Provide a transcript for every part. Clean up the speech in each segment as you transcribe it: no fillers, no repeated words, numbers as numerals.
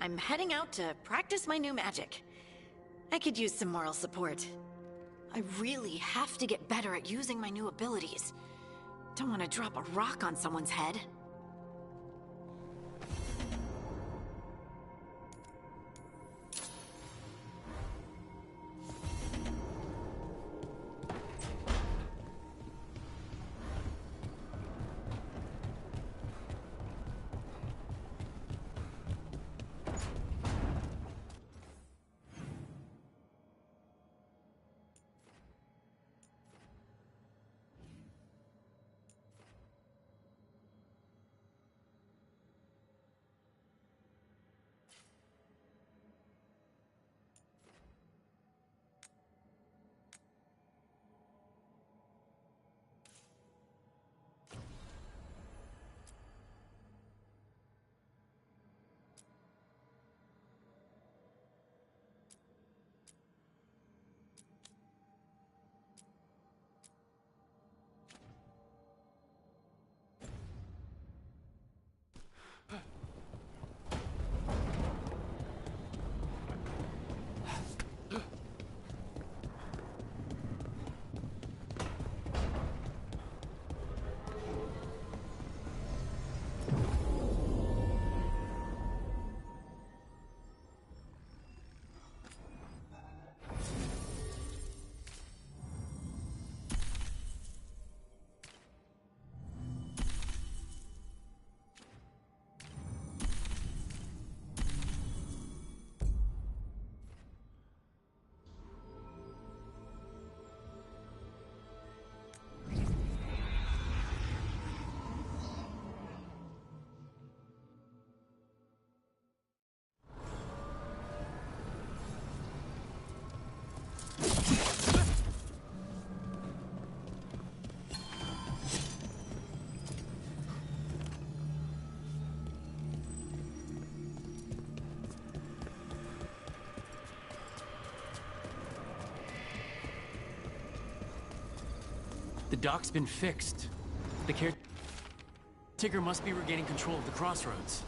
I'm heading out to practice my new magic. I could use some moral support. I really have to get better at using my new abilities. Don't want to drop a rock on someone's head. The dock's been fixed. The caretaker must be regaining control of the crossroads.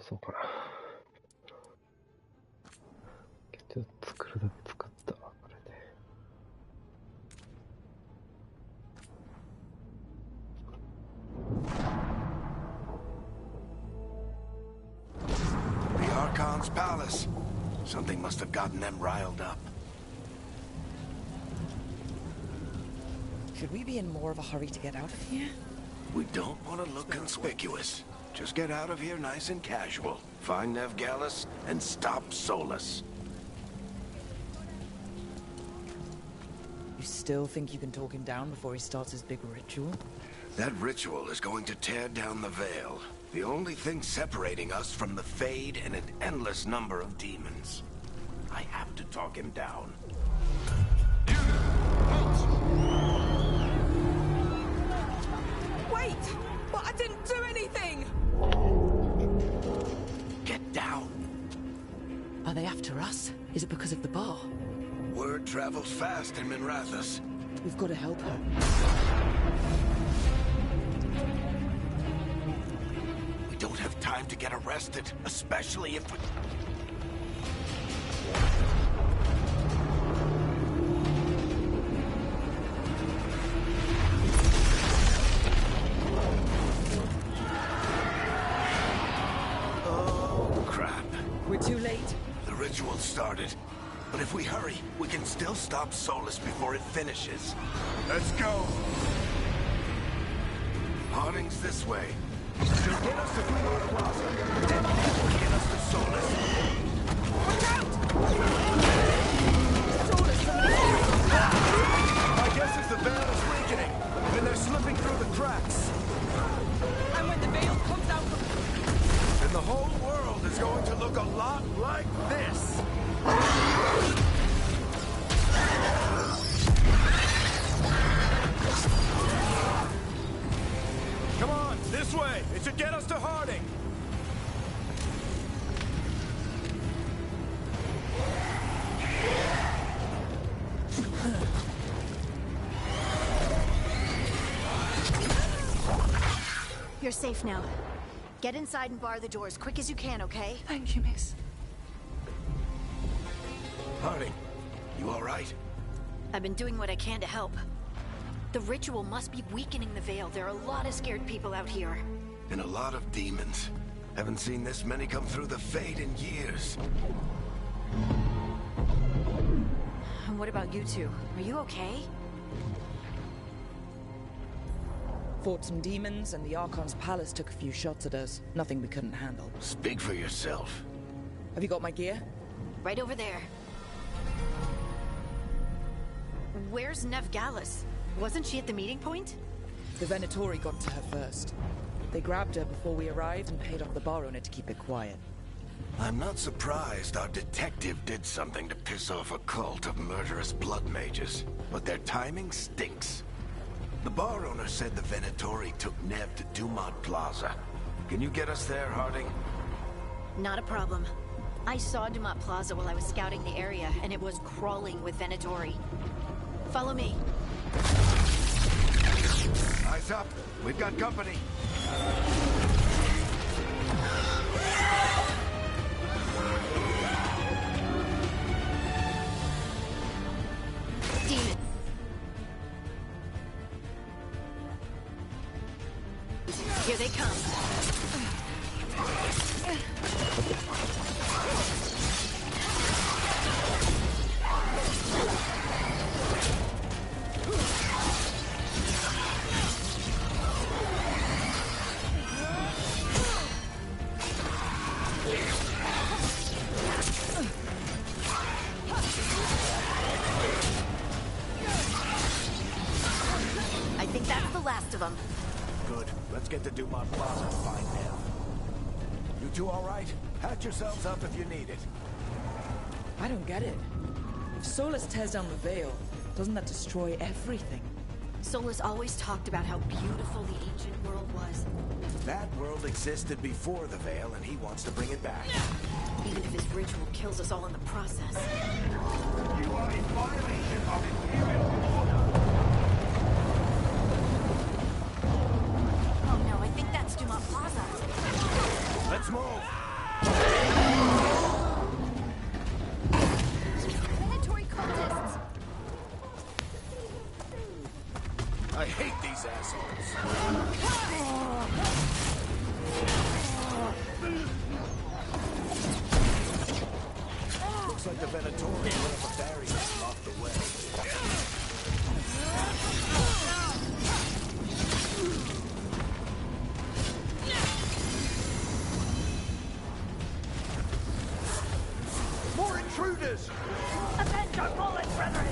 そうかな。ちょっと作るだけ作った。これで。The Archon's palace. Something must have gotten them riled up. Should we be in more of a hurry to get out of here? We don't want to look conspicuous. Just get out of here nice and casual. Find Nev Gallus and stop Solus. You still think you can talk him down before he starts his big ritual? That ritual is going to tear down the veil. The only thing separating us from the Fade and an endless number of demons. I have to talk him down. Wait! But I didn't do anything! Get down. Are they after us? Is it because of the bar? Word travels fast in Minrathous. We've got to help her. We don't have time to get arrested, especially if we... Oh, crap. We're too late. The ritual started. But if we hurry, we can still stop Solus before it finishes. Let's go! Harding's this way. She'll get us to Fremont Plaza, then we'll get us to Solus. Watch out! Solus, My guess is the veil is weakening, and they're slipping through the cracks. and when the veil comes out from... And the whole world is going to look a lot like this. Come on, this way. It should get us to Harding. You're safe now. Get inside and bar the door as quick as you can, okay? Thank you, miss. Harding, you all right? I've been doing what I can to help. The ritual must be weakening the veil. There are a lot of scared people out here. And a lot of demons. Haven't seen this many come through the Fade in years. And what about you two? Are you okay? Fought some demons, and the Archon's palace took a few shots at us. Nothing we couldn't handle. Speak for yourself. Have you got my gear? Right over there. Where's Nev Gallus? Wasn't she at the meeting point? The Venatori got to her first. They grabbed her before we arrived and paid off the bar owner to keep it quiet. I'm not surprised our detective did something to piss off a cult of murderous blood mages, but their timing stinks. The bar owner said the Venatori took Nev to Dumont Plaza. Can you get us there, Harding? Not a problem. I saw Dumont Plaza while I was scouting the area, and it was crawling with Venatori. Follow me. Eyes up. We've got company. Demon. Here they come. I think that's the last of them. Good. Let's get to Dumont Plaza and find Nev. You two all right? Patch yourselves up if you need it. I don't get it. If Solus tears down the veil, doesn't that destroy everything? Solus always talked about how beautiful the ancient world was. That world existed before the Veil, and he wants to bring it back. Even if his ritual kills us all in the process. You are in violation of Imperial order. Oh no, I think that's Dumont Plaza. Let's move. Venatori put up a barrier to block the way. More intruders! Avenge our fallen brethren!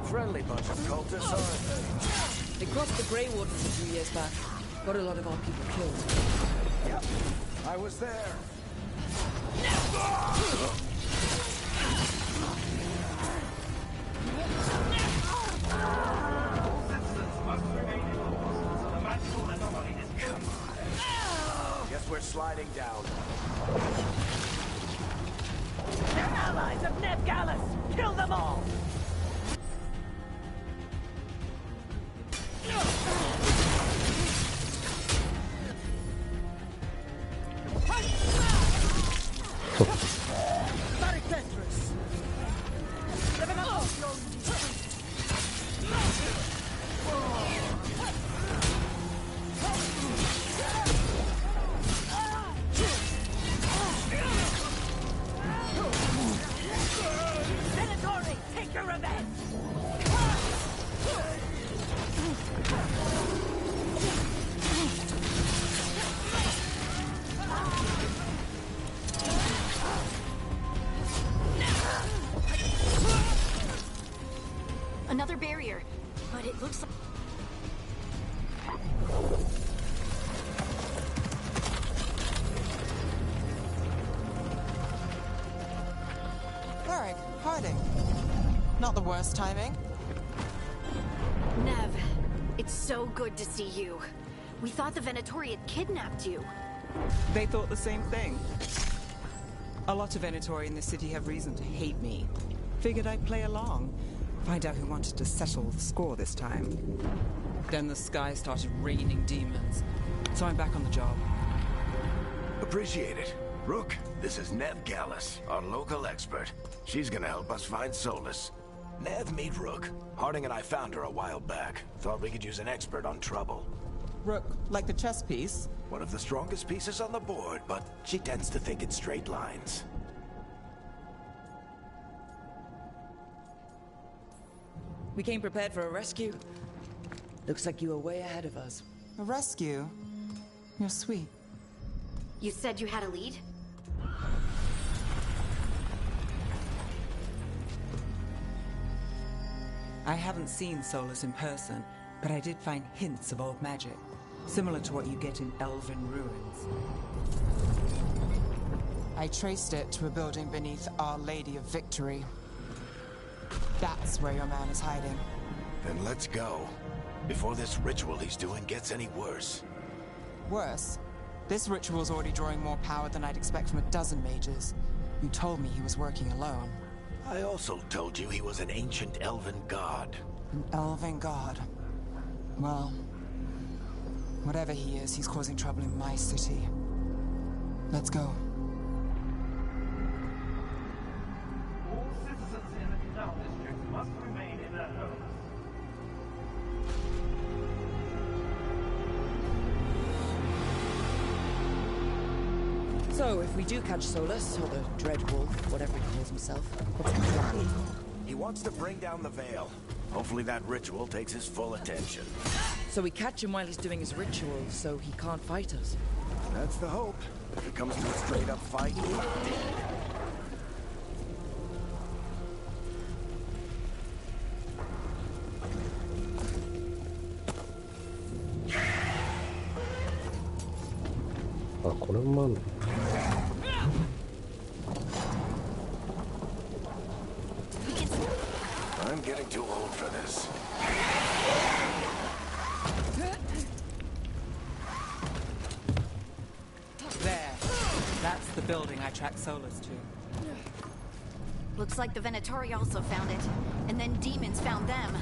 Friendly bunch of cultists, aren't They crossed the Grey Wardens a few years back. Got a lot of our people killed. they? Yep. I was there. Come on. Guess we're sliding down. They're allies of Neb Gallus! Kill them all! Venatori, take your revenge! Another barrier, but it looks like... Alright, hiding. Not the worst timing. Nev, it's so good to see you. We thought the Venatori had kidnapped you. They thought the same thing. A lot of Venatori in the city have reason to hate me. Figured I'd play along. Find out who wanted to settle the score this time. Then the sky started raining demons. So I'm back on the job. Appreciate it. Rook, this is Neb Gallus, our local expert. She's gonna help us find Solus. Nev, meet Rook. Harding and I found her a while back. Thought we could use an expert on trouble. Rook, like the chess piece? One of the strongest pieces on the board, but she tends to think in straight lines. We came prepared for a rescue. Looks like you were way ahead of us. A rescue? You're sweet. You said you had a lead? I haven't seen Solus in person, but I did find hints of old magic, similar to what you get in elven ruins. I traced it to a building beneath Our Lady of Victory. That's where your man is hiding. Then let's go. Before this ritual he's doing gets any worse. Worse, this ritual's already drawing more power than I'd expect from a dozen mages. You told me he was working alone. I also told you he was an ancient elven god. An elven god. Well, whatever he is, he's causing trouble in my city. Let's go. All citizens in the canal district must remain in their homes. So, if we do catch Solus, or the Dread Wolf, whatever he calls himself, what's the plan? He wants to bring down the veil. Hopefully that ritual takes his full attention. So we catch him while he's doing his ritual, so he can't fight us. That's the hope. If it comes to a straight-up fight, he's dead.あ、これもあんの？ I'm getting too old for this. There. That's the building I tracked Solus to. Looks like the Venatori also found it, and then demons found them.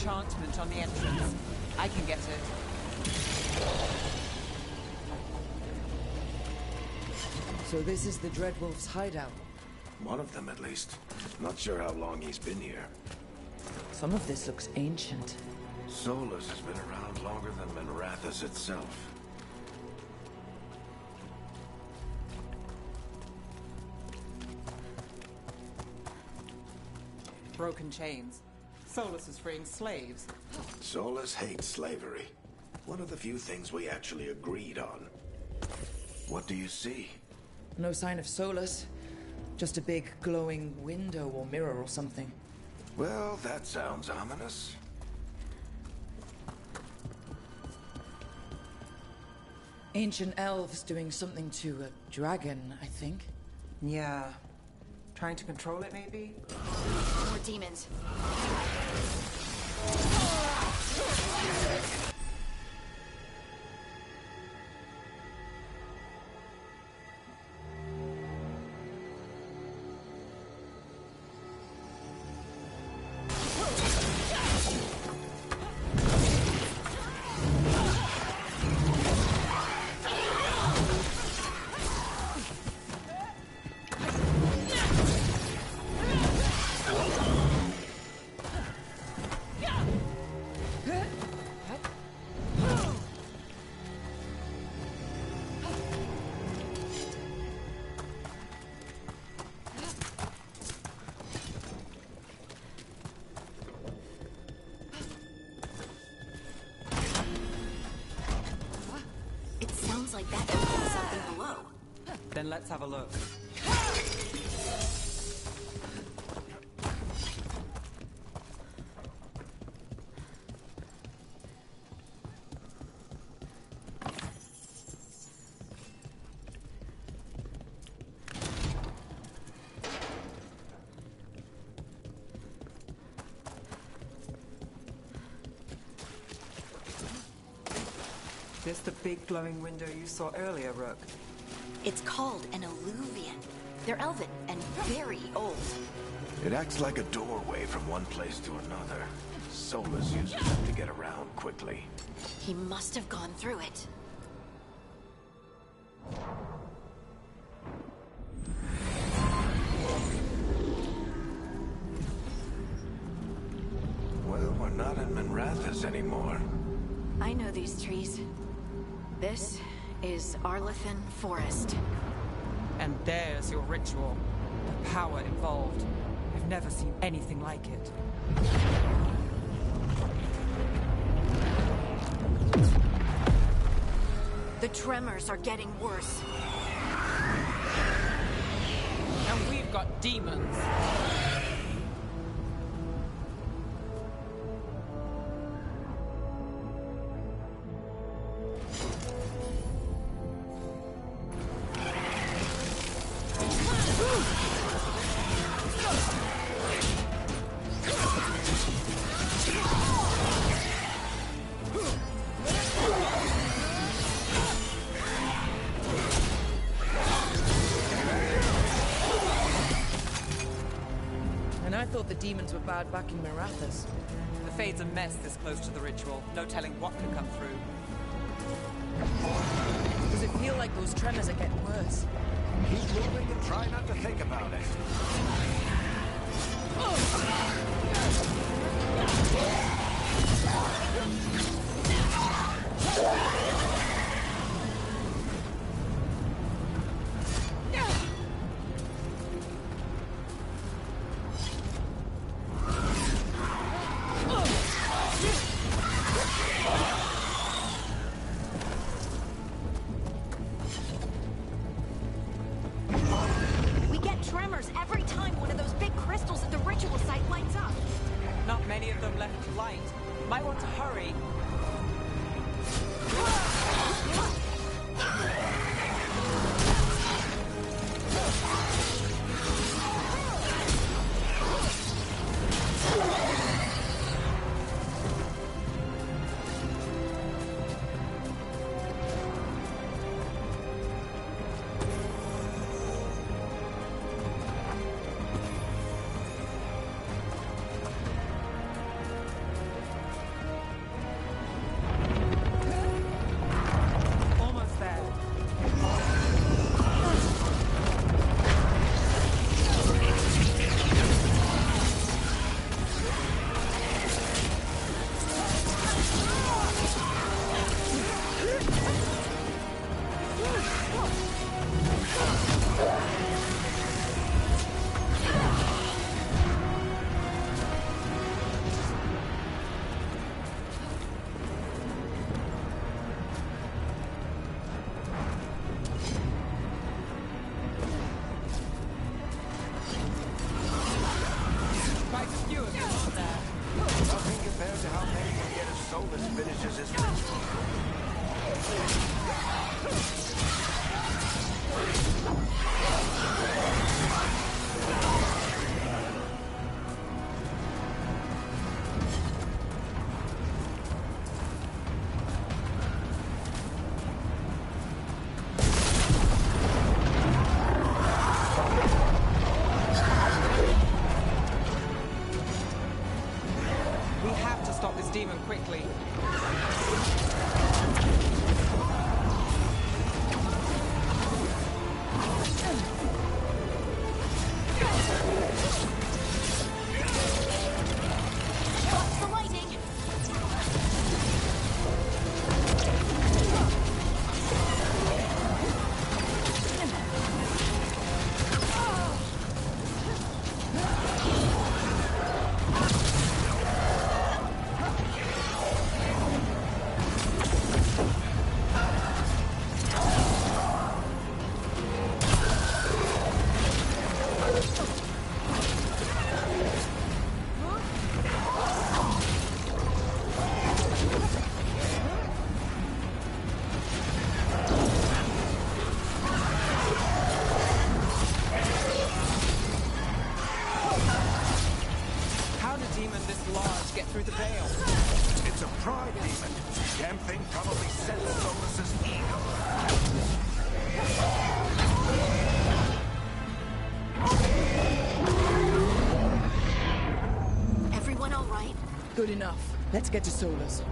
enchantment on the entrance. I can get it. So this is the Dreadwolf's hideout. One of them, at least. Not sure how long he's been here. Some of this looks ancient. Solus has been around longer than Minrathous itself. Broken chains. Solus is freeing slaves. Solus hates slavery. One of the few things we actually agreed on. What do you see? No sign of Solus. Just a big glowing window or mirror or something. Well, that sounds ominous. Ancient elves doing something to a dragon, I think. Yeah. Trying to control it, maybe? More demons. Like that could be something below. Then let's have a look. This the big glowing window you saw earlier, Rook? It's called an alluvian. They're elven and very old. It acts like a doorway from one place to another. Solus uses it to get around quickly. He must have gone through it. Well, we're not in Minrathous anymore. I know these trees. This is Arlethan Forest. And there's your ritual. The power involved. I've never seen anything like it. The tremors are getting worse. And we've got demons. The demons were bad back in Minrathous. The Fade's a mess this close to the ritual. No telling what could come through. Does it feel like those tremors are getting worse? Keep moving and try not to think about it. Solus finishes his... We have to stop this demon quickly. Watch the lighting! How did demon this large get through the veil? It's a pride demon. Damn thing probably sensed Solus's ego. Everyone all right? Good enough. Let's get to Solus.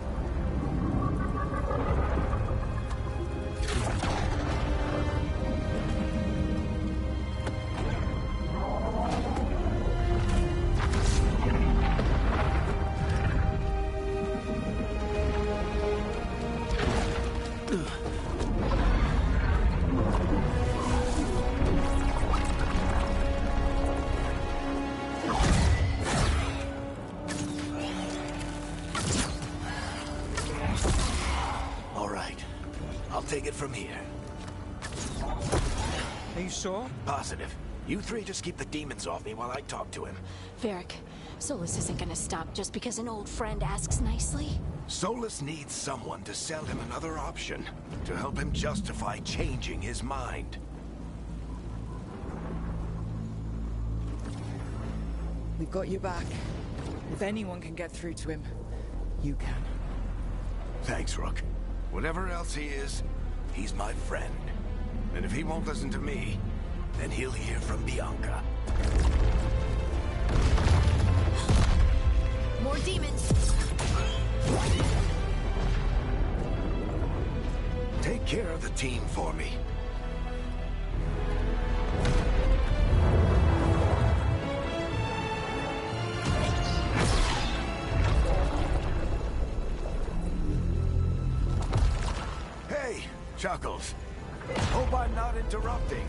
All right. I'll take it from here. Are you sure? Positive. You three just keep the demons off me while I talk to him. Varric, Solus isn't gonna stop just because an old friend asks nicely. Solus needs someone to sell him another option, to help him justify changing his mind. We've got you back. If anyone can get through to him, you can. Thanks, Rook. Whatever else he is, he's my friend. And if he won't listen to me, then he'll hear from Bianca. More demons! Take care of the team for me. Hey, Chuckles. Hope I'm not interrupting.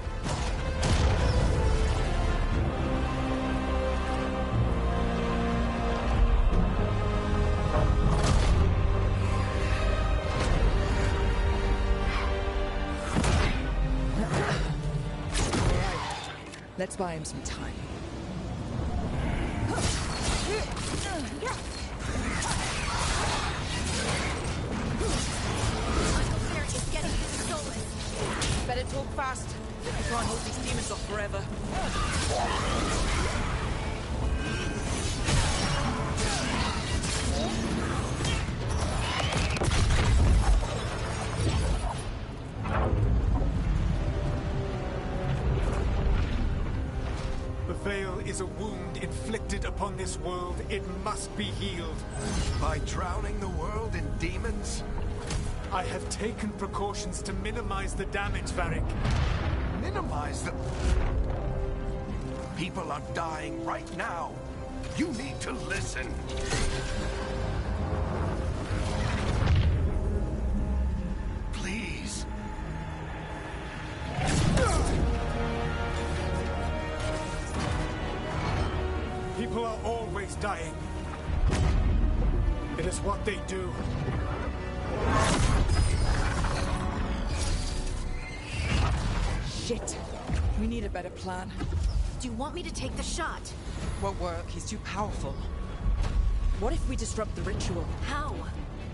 Let's buy him some time. Varric is getting to Solus. Better talk fast. We can't hold these demons off forever. The veil is a wound inflicted upon this world. It must be healed. By drowning the world in demons? I have taken precautions to minimize the damage, Varric. Minimize the... People are dying right now. You need to listen. Please. People are always dying. It is what they do. Shit. We need a better plan. Do you want me to take the shot? Won't work. He's too powerful. What if we disrupt the ritual? How?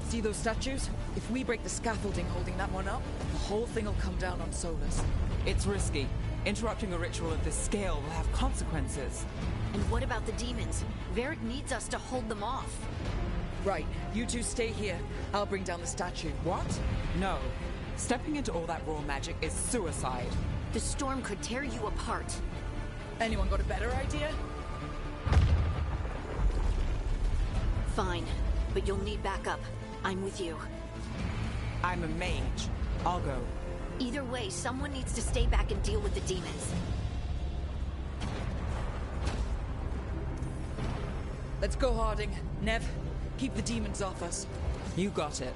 See those statues? If we break the scaffolding holding that one up, the whole thing will come down on Solus. It's risky. Interrupting a ritual of this scale will have consequences. And what about the demons? Varric needs us to hold them off. Right, you two stay here. I'll bring down the statue. What? No. Stepping into all that raw magic is suicide. The storm could tear you apart. Anyone got a better idea? Fine, but you'll need backup. I'm with you. I'm a mage. I'll go. Either way, someone needs to stay back and deal with the demons. Let's go, Harding. Nev, keep the demons off us. You got it.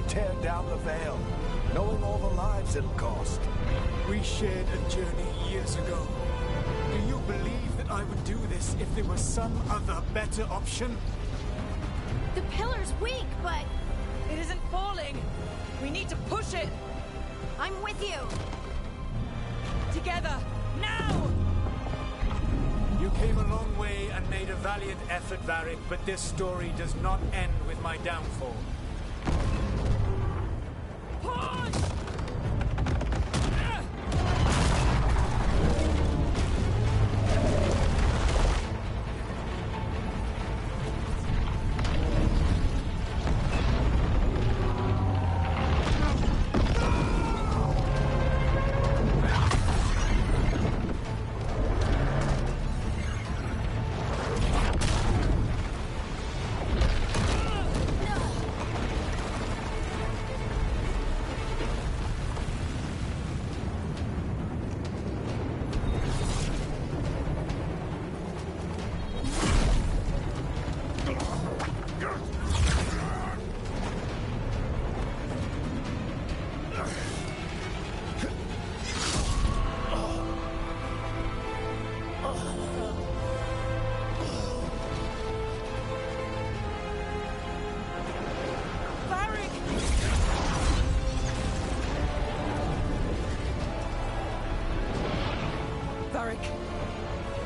Tear down the veil, knowing all the lives it'll cost. We shared a journey years ago. Do you believe that I would do this if there was some other better option? The pillar's weak, but it isn't falling. We need to push it. I'm with you. Together, now! You came a long way and made a valiant effort, Varric, but this story does not end with my downfall.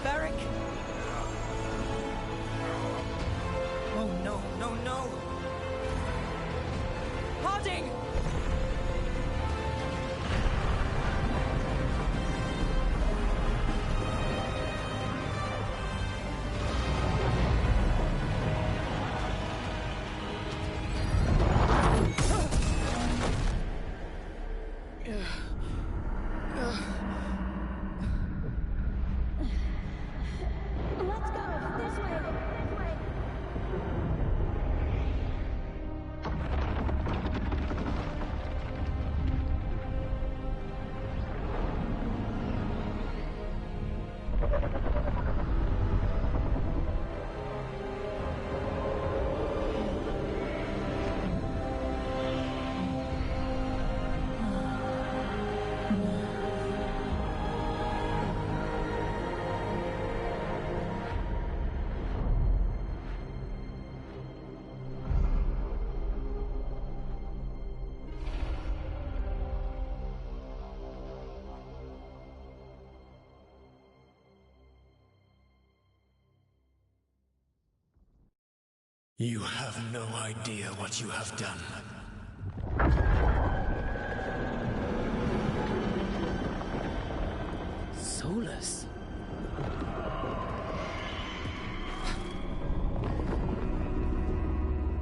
Varric! Oh no, no, no! Harding! You have no idea what you have done. Solus?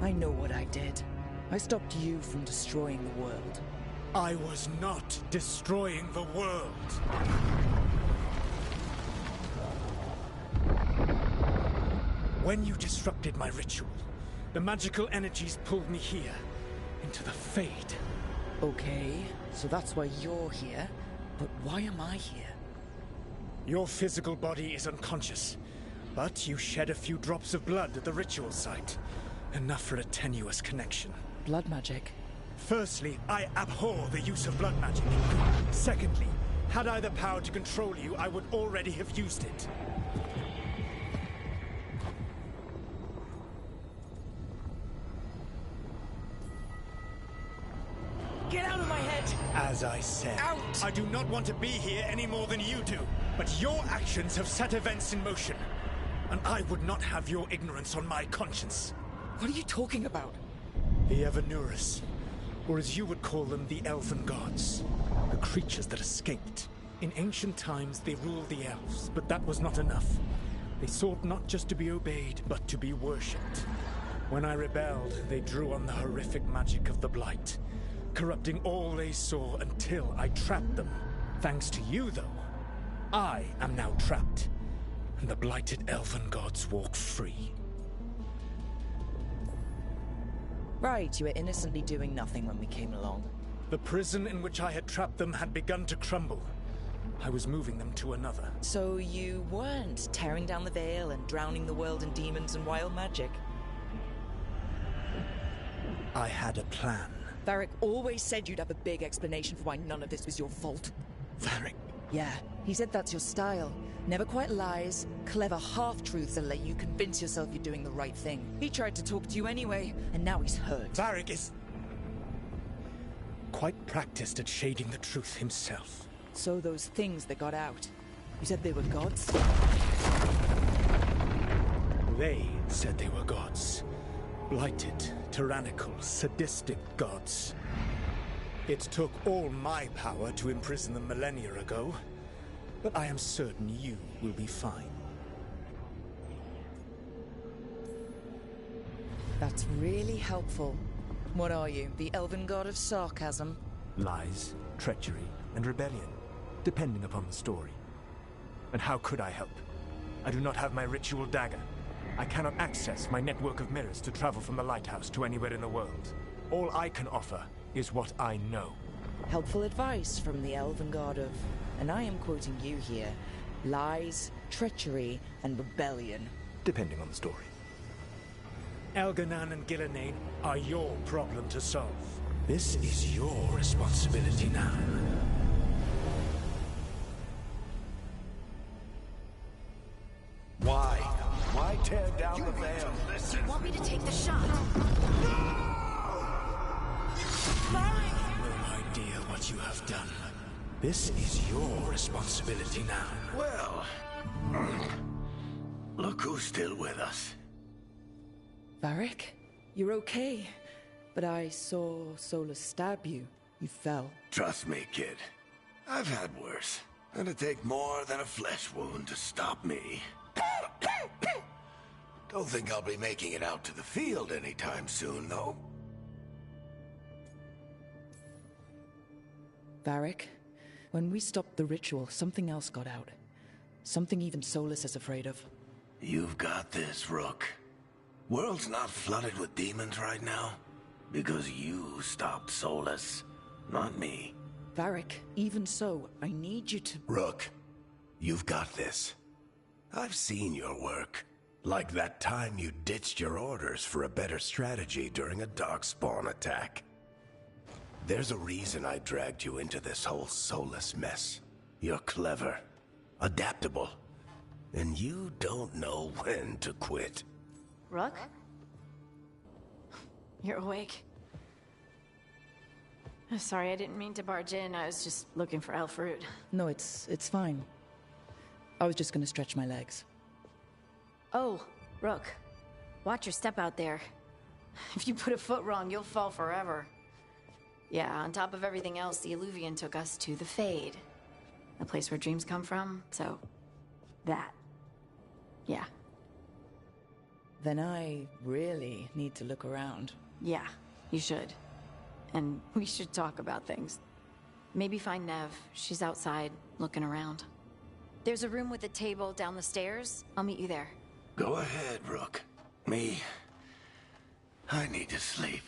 I know what I did. I stopped you from destroying the world. I was not destroying the world. When you disrupted my ritual, the magical energies pulled me here. into the Fade. Okay, so that's why you're here. But why am I here? Your physical body is unconscious, but you shed a few drops of blood at the ritual site. Enough for a tenuous connection. Blood magic? Firstly, I abhor the use of blood magic. Secondly, had I the power to control you, I would already have used it. Get out of my head! As I said, Out! I do not want to be here any more than you do. But your actions have set events in motion. And I would not have your ignorance on my conscience. What are you talking about? The Evanuras, or as you would call them, the Elven Gods. The creatures that escaped. In ancient times, they ruled the elves, but that was not enough. They sought not just to be obeyed, but to be worshipped. When I rebelled, they drew on the horrific magic of the Blight, corrupting all they saw until I trapped them. Thanks to you, though, I am now trapped, and the blighted Elven Gods walk free. Right, you were innocently doing nothing when we came along. The prison in which I had trapped them had begun to crumble. I was moving them to another. So you weren't tearing down the veil and drowning the world in demons and wild magic? I had a plan. Varric always said you'd have a big explanation for why none of this was your fault. Varric? Yeah, he said that's your style. Never quite lies, clever half-truths that let you convince yourself you're doing the right thing. He tried to talk to you anyway, and now he's hurt. Varric is quite practiced at shading the truth himself. So those things that got out, you said they were gods? They said they were gods. Blighted, tyrannical, sadistic gods. It took all my power to imprison them millennia ago, but I am certain you will be fine. That's really helpful. What are you, the elven god of sarcasm? Lies, treachery, and rebellion, depending upon the story. And how could I help? I do not have my ritual dagger. I cannot access my network of mirrors to travel from the lighthouse to anywhere in the world. All I can offer is what I know. Helpful advice from the elven god of, and I am quoting you here, lies, treachery, and rebellion. Depending on the story. Elganan and Gillenane are your problem to solve. This is your responsibility now. Why? Why tear down the veil? You want me to take the shot? No idea what you have done. This is your responsibility now. Well, look who's still with us. Varric, you're okay. But I saw Solus stab you. You fell. Trust me, kid. I've had worse. It'd take more than a flesh wound to stop me. Don't think I'll be making it out to the field anytime soon, though. Varric, when we stopped the ritual, something else got out. Something even Solus is afraid of. You've got this, Rook. World's not flooded with demons right now. Because you stopped Solus, not me. Varric, even so, I need you to... Rook, you've got this. I've seen your work. Like that time you ditched your orders for a better strategy during a darkspawn attack. There's a reason I dragged you into this whole Solus mess. You're clever, adaptable, and you don't know when to quit. Rook? You're awake. Sorry, I didn't mean to barge in. I was just looking for Elfroot. No, it's fine. I was just gonna stretch my legs. Oh, Rook. Watch your step out there. If you put a foot wrong, you'll fall forever. Yeah, on top of everything else, the Illuvian took us to the Fade. The place where dreams come from, so... that. Yeah. Then I really need to look around. Yeah, you should. And we should talk about things. Maybe find Nev. She's outside, looking around. There's a room with a table down the stairs. I'll meet you there. Go ahead, Rook. Me, I need to sleep.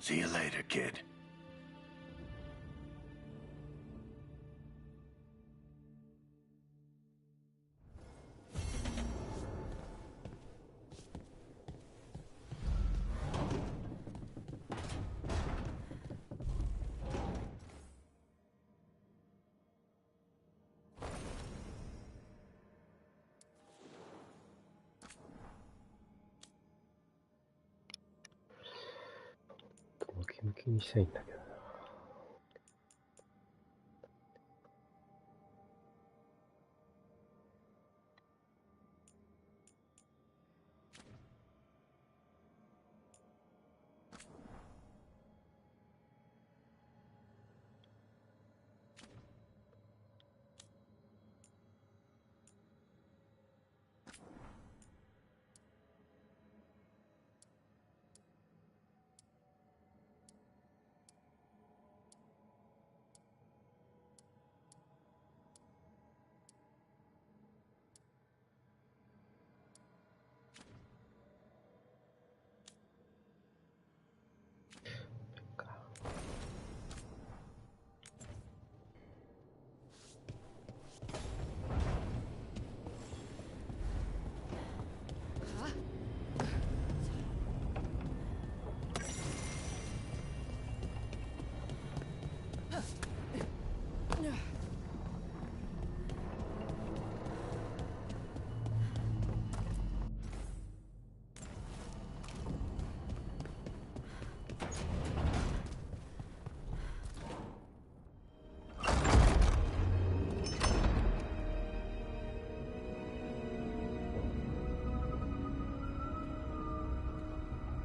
See you later, kid.ムキムキにしたいんだけどな。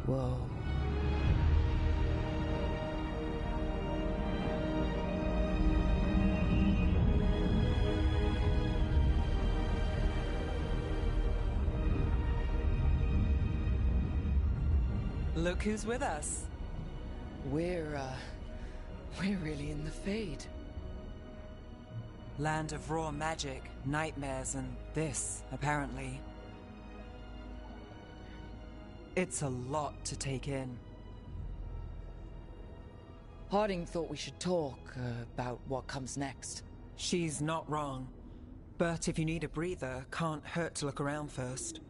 Whoa. Look who's with us. We're really in the Fade. Land of raw magic, nightmares, and this, apparently. It's a lot to take in. Harding thought we should talk about what comes next. She's not wrong. But if you need a breather, can't hurt to look around first.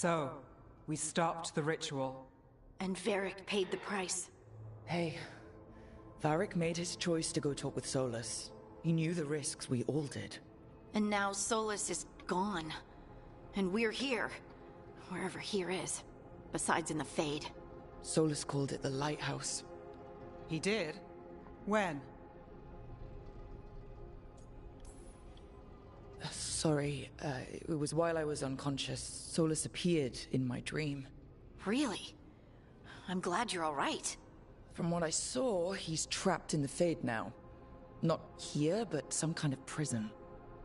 So, we stopped the ritual. And Varric paid the price. Hey, Varric made his choice to go talk with Solus. He knew the risks, we all did. And now Solus is gone. And we're here. Wherever here is. Besides in the Fade. Solus called it the Lighthouse. He did? When? Sorry, it was while I was unconscious. Solus appeared in my dream. Really? I'm glad you're alright. From what I saw, he's trapped in the Fade now. Not here, but some kind of prison.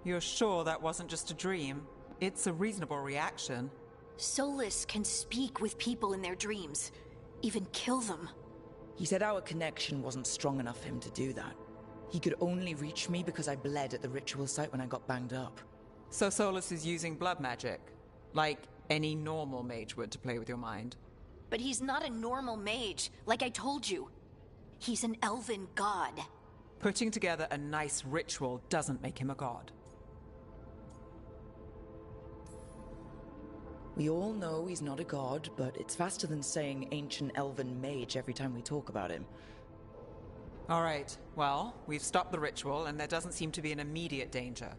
You're sure that wasn't just a dream? It's a reasonable reaction. Solus can speak with people in their dreams. Even kill them. He said our connection wasn't strong enough for him to do that. He could only reach me because I bled at the ritual site when I got banged up. So Solus is using blood magic? Like any normal mage would to play with your mind? But he's not a normal mage, like I told you. He's an elven god. Putting together a nice ritual doesn't make him a god. We all know he's not a god, but it's faster than saying ancient elven mage every time we talk about him. All right, well, we've stopped the ritual and there doesn't seem to be an immediate danger.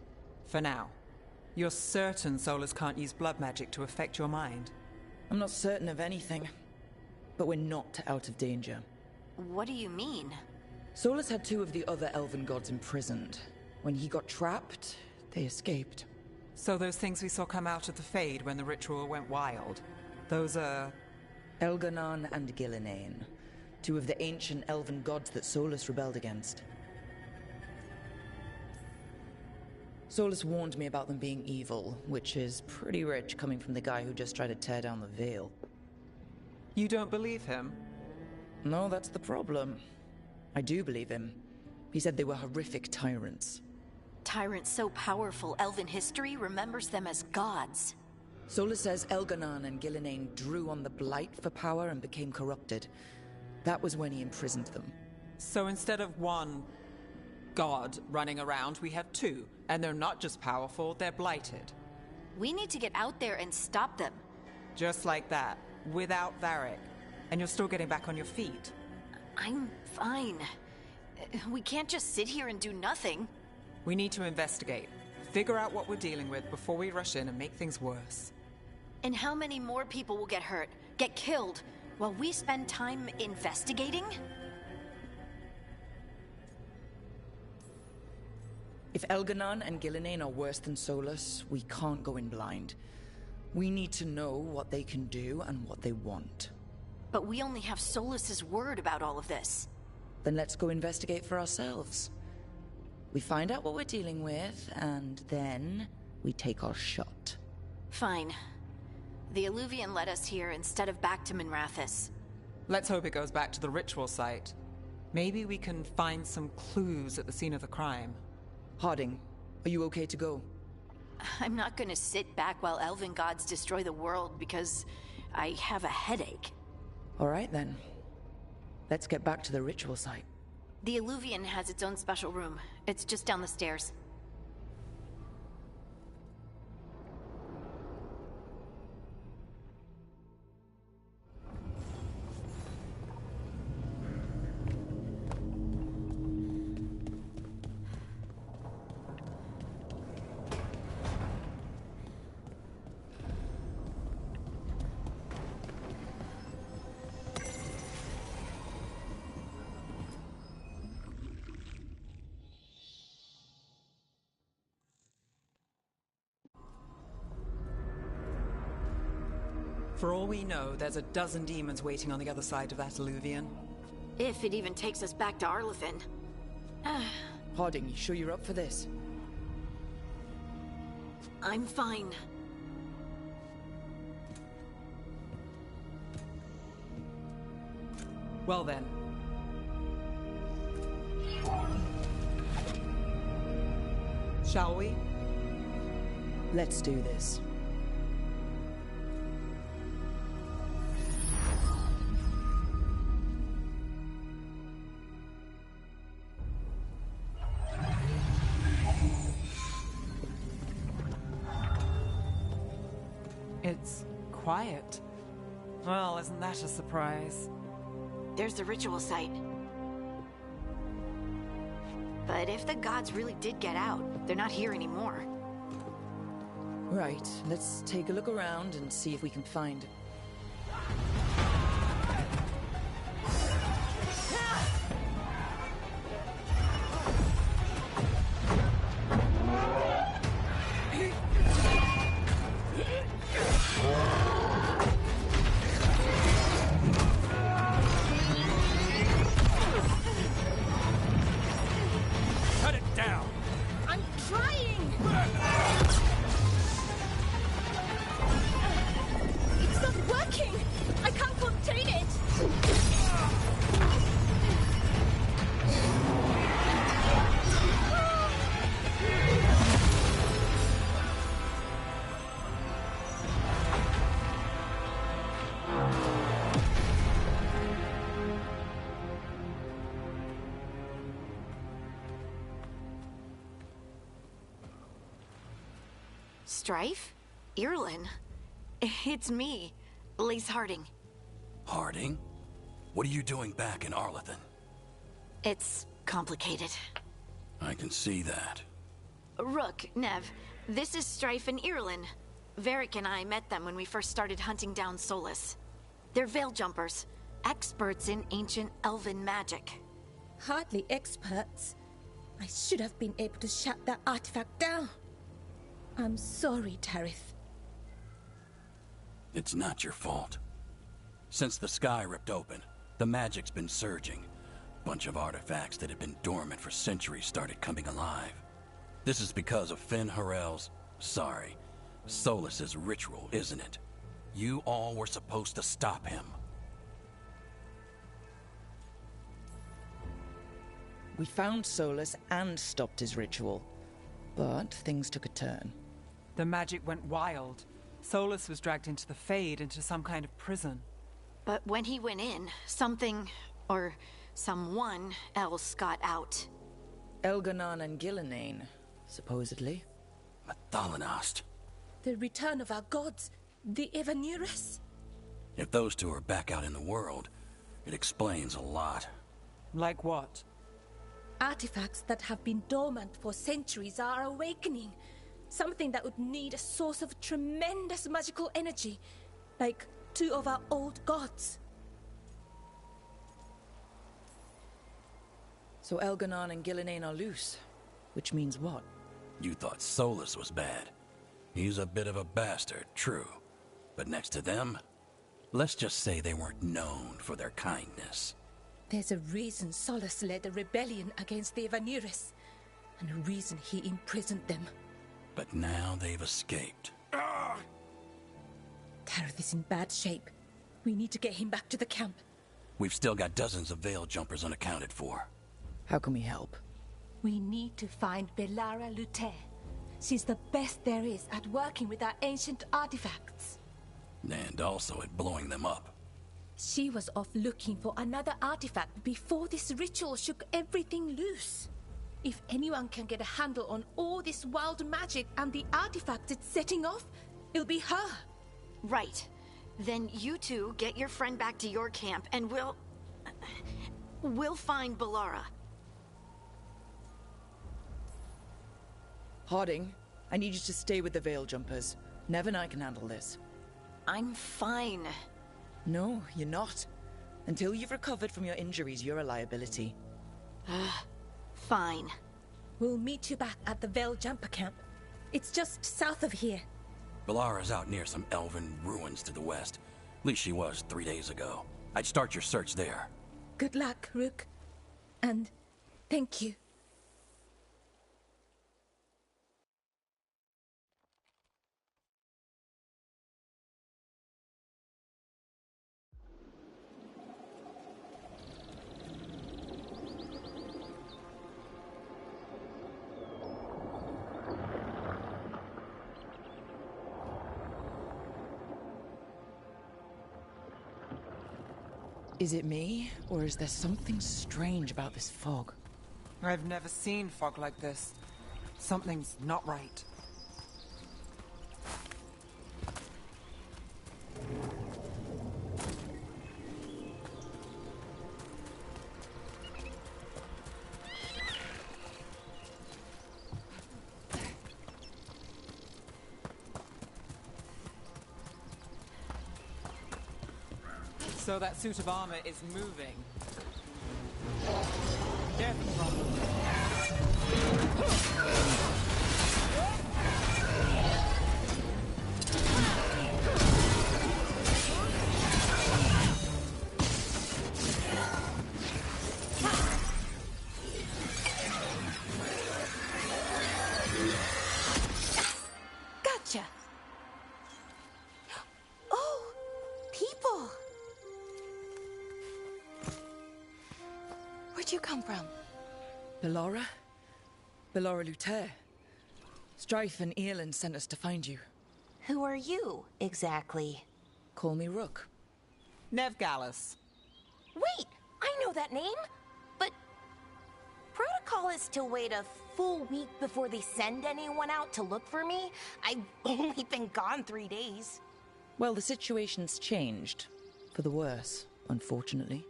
For now. You're certain Solus can't use blood magic to affect your mind? I'm not certain of anything, but we're not out of danger. What do you mean? Solus had two of the other elven gods imprisoned. When he got trapped, they escaped. So those things we saw come out of the Fade when the ritual went wild, those are... Elganon and Gillinane, two of the ancient elven gods that Solus rebelled against. Solus warned me about them being evil, which is pretty rich coming from the guy who just tried to tear down the veil. You don't believe him? No, that's the problem. I do believe him. He said they were horrific tyrants. Tyrants so powerful, elven history remembers them as gods. Solus says Elganon and Gillinane drew on the Blight for power and became corrupted. That was when he imprisoned them. So instead of one god running around, we have two. And they're not just powerful, they're blighted. We need to get out there and stop them. Just like that, without Varric. And you're still getting back on your feet. I'm fine. We can't just sit here and do nothing. We need to investigate. Figure out what we're dealing with before we rush in and make things worse. And how many more people will get hurt, get killed, while we spend time investigating? If Elganon and Gillinane are worse than Solus, we can't go in blind. We need to know what they can do and what they want. But we only have Solus's word about all of this. Then let's go investigate for ourselves. We find out what we're dealing with, and then we take our shot. Fine. The Illuvian led us here instead of back to Minrathous. Let's hope it goes back to the ritual site. Maybe we can find some clues at the scene of the crime. Harding, are you okay to go? I'm not gonna sit back while elven gods destroy the world because I have a headache. All right then. Let's get back to the ritual site. The Illuvian has its own special room. It's just down the stairs. For all we know, there's a dozen demons waiting on the other side of that Illuvian. If it even takes us back to Arlithin. Harding, you sure you're up for this? I'm fine. Well then. Shall we? Let's do this. It's quiet. Well, isn't that a surprise? There's the ritual site. But if the gods really did get out, they're not here anymore. Right, let's take a look around and see if we can find... Cut it down! I'm trying! It's not working! I can't contain it! Strife? Irlin? It's me, Lise Harding. Harding? What are you doing back in Arlethan? It's complicated. I can see that. Rook, Nev, this is Strife and Irlin. Varric and I met them when we first started hunting down Solus. They're veil jumpers, experts in ancient elven magic. Hardly experts. I should have been able to shut that artifact down. I'm sorry, Tarith. It's not your fault. Since the sky ripped open, the magic's been surging. Bunch of artifacts that had been dormant for centuries started coming alive. This is because of Finn Harel's... sorry, Solus's ritual, isn't it? You all were supposed to stop him. We found Solus and stopped his ritual. But things took a turn. The magic went wild. Solus was dragged into the Fade, into some kind of prison. But when he went in, something, or someone else got out. Elganon and Gillenane, supposedly. Thalanost. The return of our gods, the Evanurus. If those two are back out in the world, it explains a lot. Like what? Artifacts that have been dormant for centuries are awakening. Something that would need a source of tremendous magical energy, like two of our old gods. So Elganon and Gillenane are loose, which means what? You thought Solus was bad. He's a bit of a bastard, true. But next to them, let's just say they weren't known for their kindness. There's a reason Solus led a rebellion against the Evanurus, and a reason he imprisoned them. But now they've escaped. Tarith is in bad shape. We need to get him back to the camp. We've still got dozens of veil jumpers unaccounted for. How can we help? We need to find Belara Luther. She's the best there is at working with our ancient artifacts. And also at blowing them up. She was off looking for another artifact before this ritual shook everything loose. If anyone can get a handle on all this wild magic and the artifacts it's setting off, it'll be her. Right. Then you two get your friend back to your camp and we'll find Belara. Harding, I need you to stay with the veil jumpers. Nev and I can handle this. I'm fine. No, you're not. Until you've recovered from your injuries, you're a liability. Fine. We'll meet you back at the Veil Jumper camp. It's just south of here. Belara's out near some elven ruins to the west. At least she was 3 days ago. I'd start your search there. Good luck, Rook. And thank you. Is it me, or is there something strange about this fog? I've never seen fog like this. Something's not right. So that suit of armor is moving. Careful. Gotcha. Oh, people. Where'd you come from? Bellora? Bellora Luther. Strife and Earlin sent us to find you. Who are you, exactly? Call me Rook. Nev Gallus. Wait, I know that name. But protocol is to wait a full week before they send anyone out to look for me. I've only been gone 3 days. Well, the situation's changed. For the worse, unfortunately.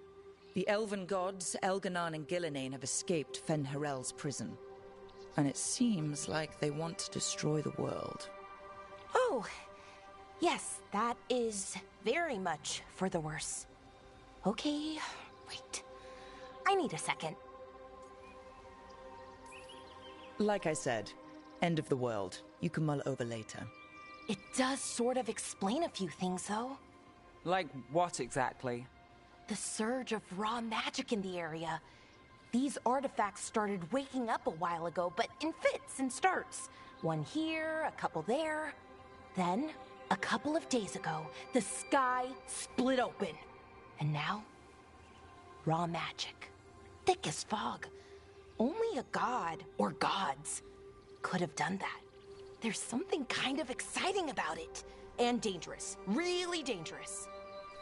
The elven gods, Elganon and Gillinane, have escaped Fen-Harel's prison. And it seems like they want to destroy the world. Oh, yes, that is very much for the worse. Okay, wait. I need a second. Like I said, end of the world. You can mull it over later. It does sort of explain a few things, though. Like what exactly? The surge of raw magic in the area. These artifacts started waking up a while ago, but in fits and starts. One here, a couple there. Then, a couple of days ago, the sky split open. And now, raw magic. Thick as fog. Only a god, or gods, could have done that. There's something kind of exciting about it. And dangerous. Really dangerous.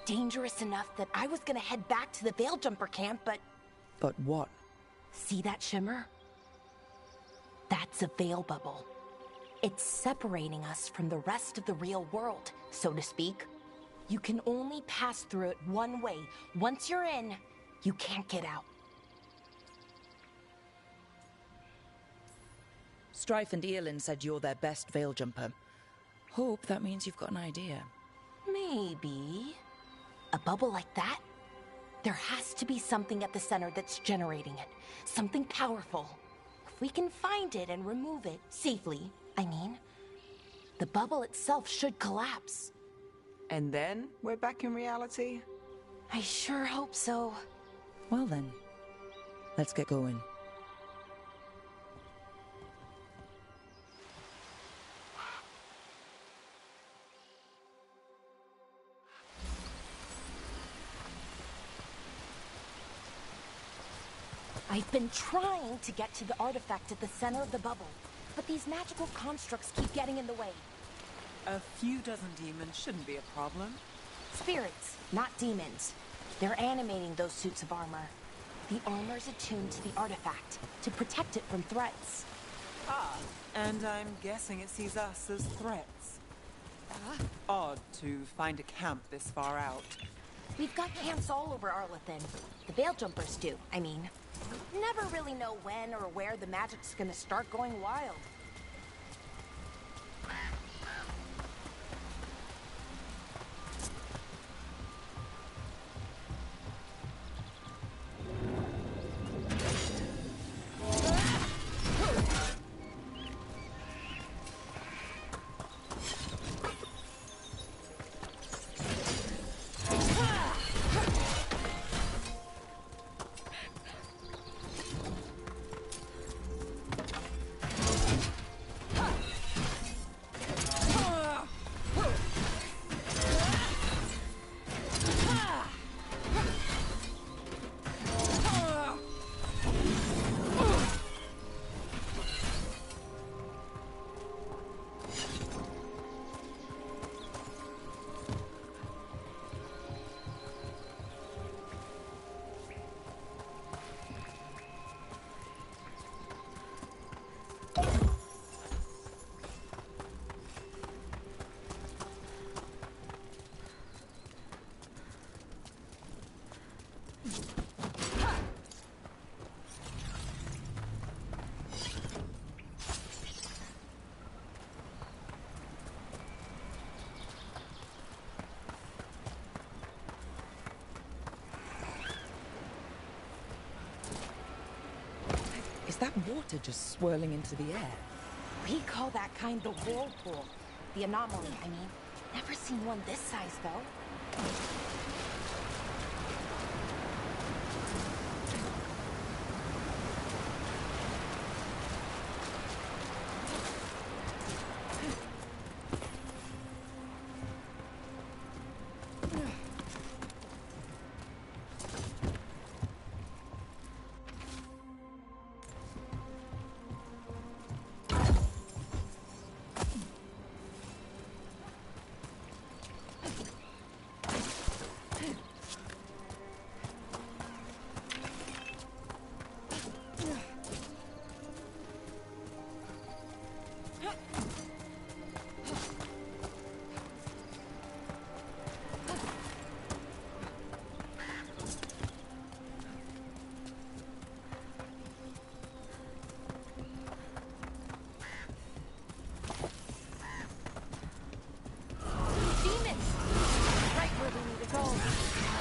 Dangerous enough that I was gonna head back to the Veil Jumper camp, but... But what? See that shimmer? That's a veil bubble. It's separating us from the rest of the real world, so to speak. You can only pass through it one way. Once you're in, you can't get out. Strife and Earlin said you're their best Veil Jumper. Hope that means you've got an idea. Maybe. A bubble like that? There has to be something at the center that's generating it. Something powerful. If we can find it and remove it, safely, I mean, the bubble itself should collapse. And then we're back in reality? I sure hope so. Well then, let's get going. I've been trying to get to the artifact at the center of the bubble, but these magical constructs keep getting in the way. A few dozen demons shouldn't be a problem. Spirits, not demons. They're animating those suits of armor. The armor's attuned to the artifact, to protect it from threats. Ah, and I'm guessing it sees us as threats. Odd to find a camp this far out. We've got camps all over Arlethan. The Veil Jumpers do, I mean. Never really know when or where the magic's gonna start going wild. that water just swirling into the air? We call that kind the whirlpool. The anomaly, I mean. Never seen one this size, though.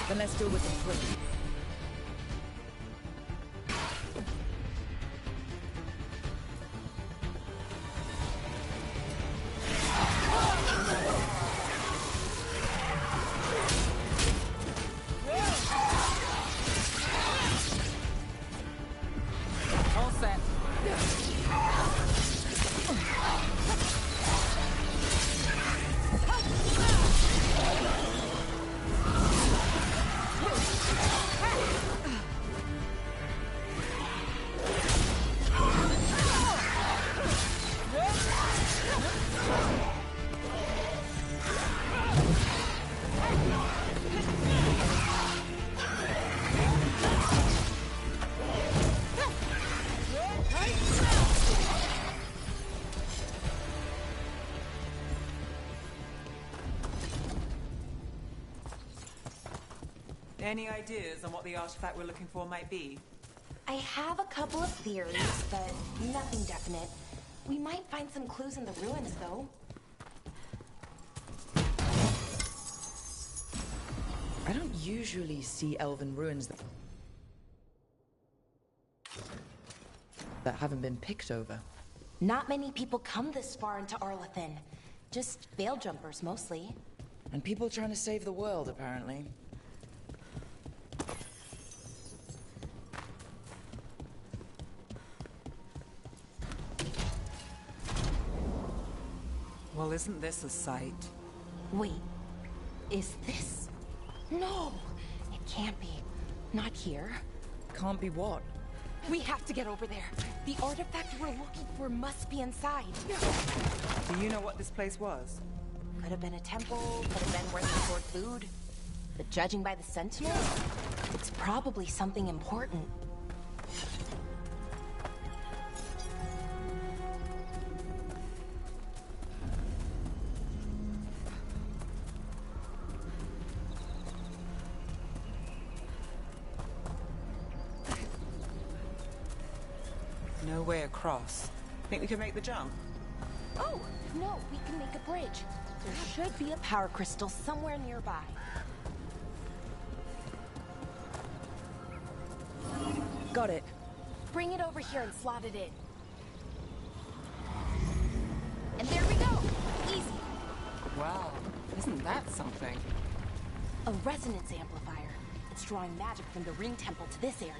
Then let's deal with them quickly. All set. Any ideas on what the artifact we're looking for might be? I have a couple of theories, but nothing definite. We might find some clues in the ruins, though. I don't usually see elven ruins that haven't been picked over. Not many people come this far into Arlathan. Just veil jumpers, mostly. And people trying to save the world, apparently. Well, isn't this a sight? Wait, is this? No, it can't be. Not here. Can't be what? We have to get over there. The artifact we're looking for must be inside. Do you know what this place was? Could have been a temple, could have been where they stored food. But judging by the sentinels, it's probably something important. No way across. Think we can make the jump? Oh, no, we can make a bridge. There should be a power crystal somewhere nearby. Got it. Bring it over here and slot it in. And there we go! Easy. Wow, isn't that something? A resonance amplifier. It's drawing magic from the ring temple to this area.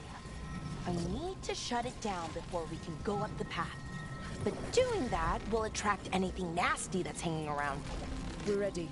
I need to shut it down before we can go up the path. But doing that will attract anything nasty that's hanging around. We're ready.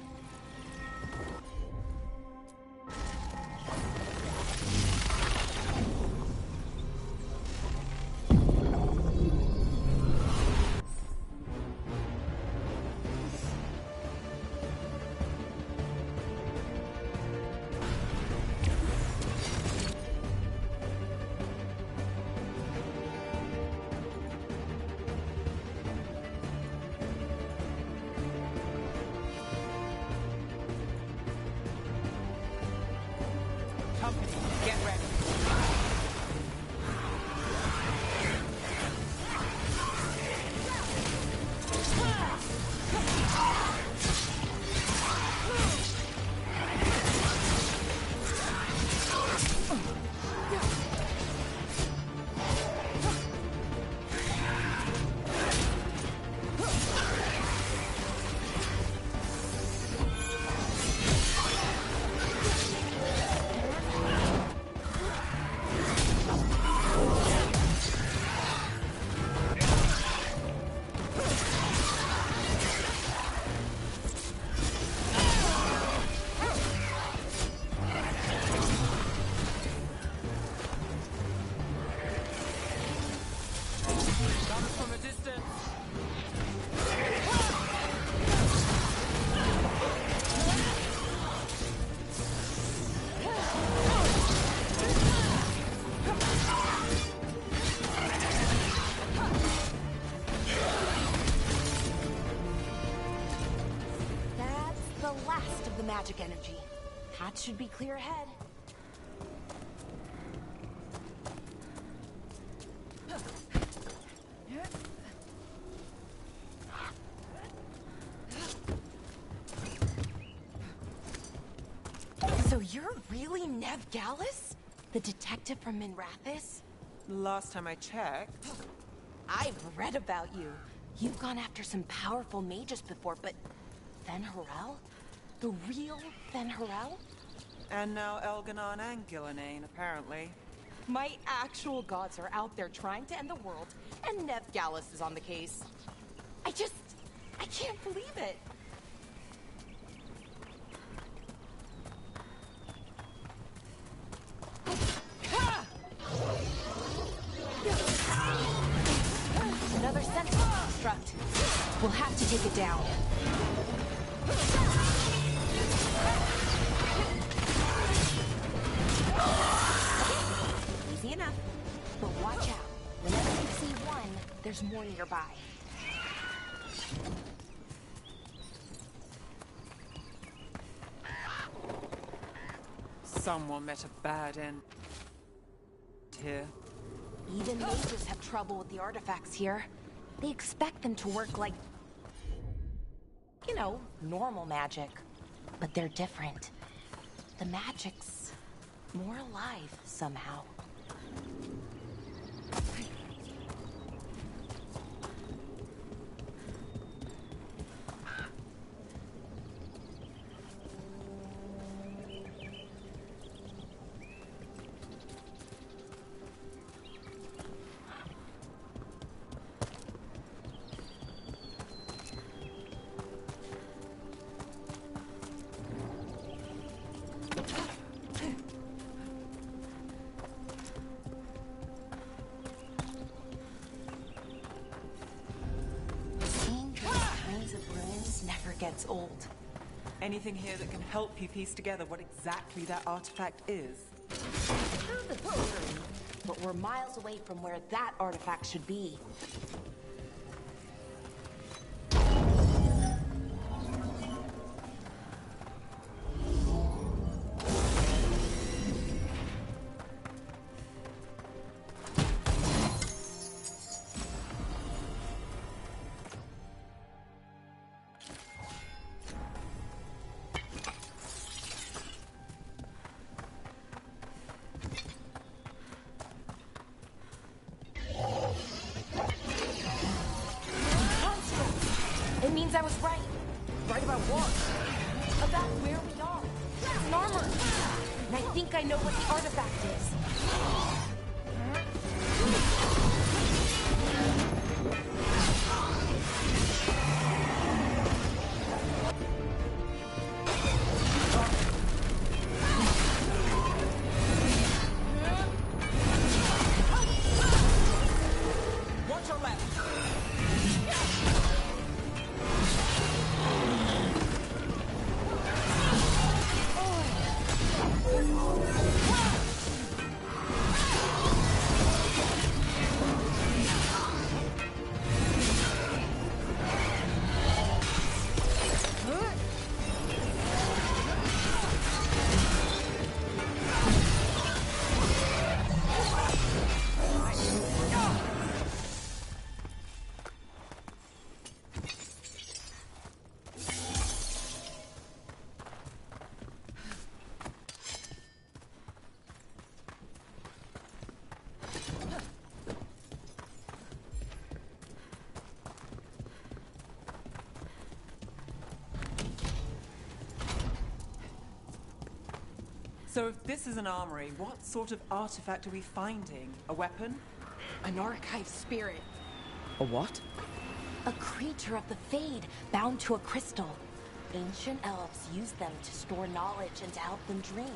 That was from a distance. That's the last of the magic energy. Path should be clear ahead. So you're really Nev Gallus? The detective from Minrathis? Last time I checked. I've read about you. You've gone after some powerful mages before, but Fen'Harel? The real Fen'Harel? And now Elganon and Gillenane, apparently. My actual gods are out there trying to end the world, and Nev Gallus is on the case. I can't believe it. Another sentinel construct. We'll have to take it down. Easy enough. But watch out. Whenever you see one, there's more nearby. Someone met a bad end here. Even mages have trouble with the artifacts here. They expect them to work like, you know, normal magic. But they're different. The magic's more alive somehow. Gets old. Anything here that can help you piece together what exactly that artifact is? True the theory, but we're miles away from where that artifact should be. It means I was right. Right about what? About where we are. It's an armor. And I think I know what the artifact is. Watch your left. So if this is an armory, what sort of artifact are we finding? A weapon? An archive spirit. A what? A creature of the Fade, bound to a crystal. Ancient elves use them to store knowledge and to help them dream.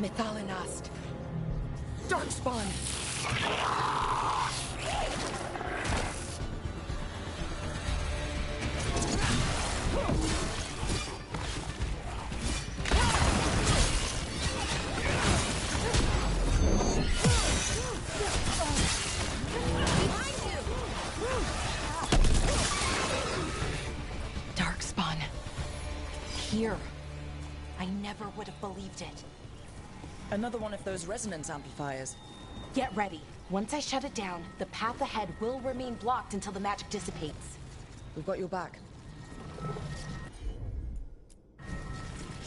Methalinast. Darkspawn. Darkspawn. Here. I never would have believed it. Another one of those resonance amplifiers. Get ready. Once I shut it down, the path ahead will remain blocked until the magic dissipates. We've got your back.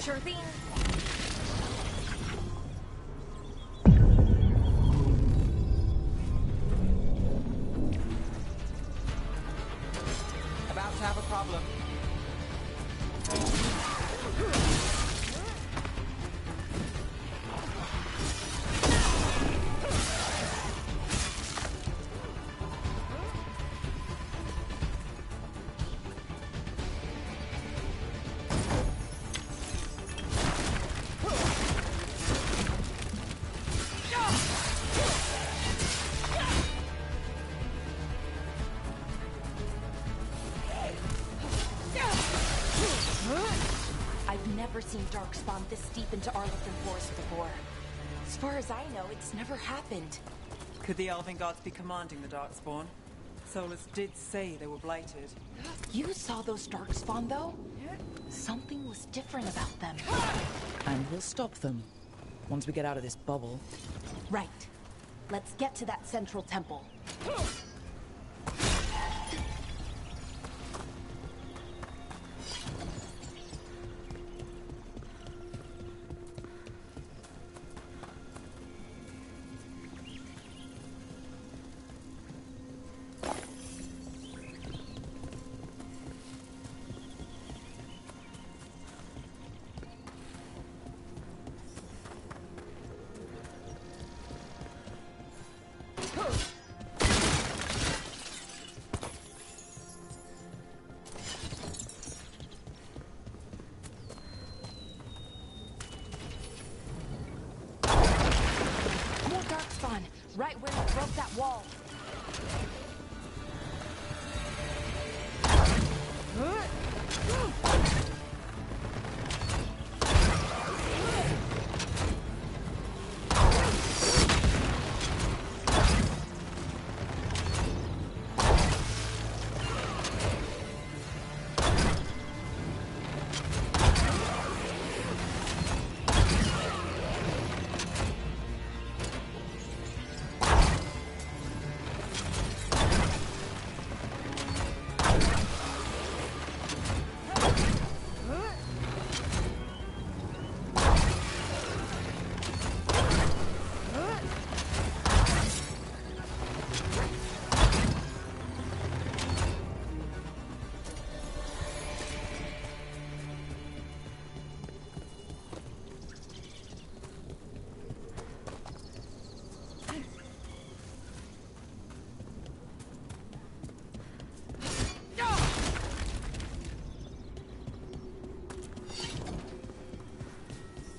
Sure thing. About to have a problem. I've never seen Darkspawn this deep into Arlington Forest before. As far as I know, it's never happened. Could the Elven Gods be commanding the Darkspawn? Solus did say they were blighted. You saw those Darkspawn, though? Something was different about them. And we'll stop them. Once we get out of this bubble. Right. Let's get to that central temple. Right where you broke that wall.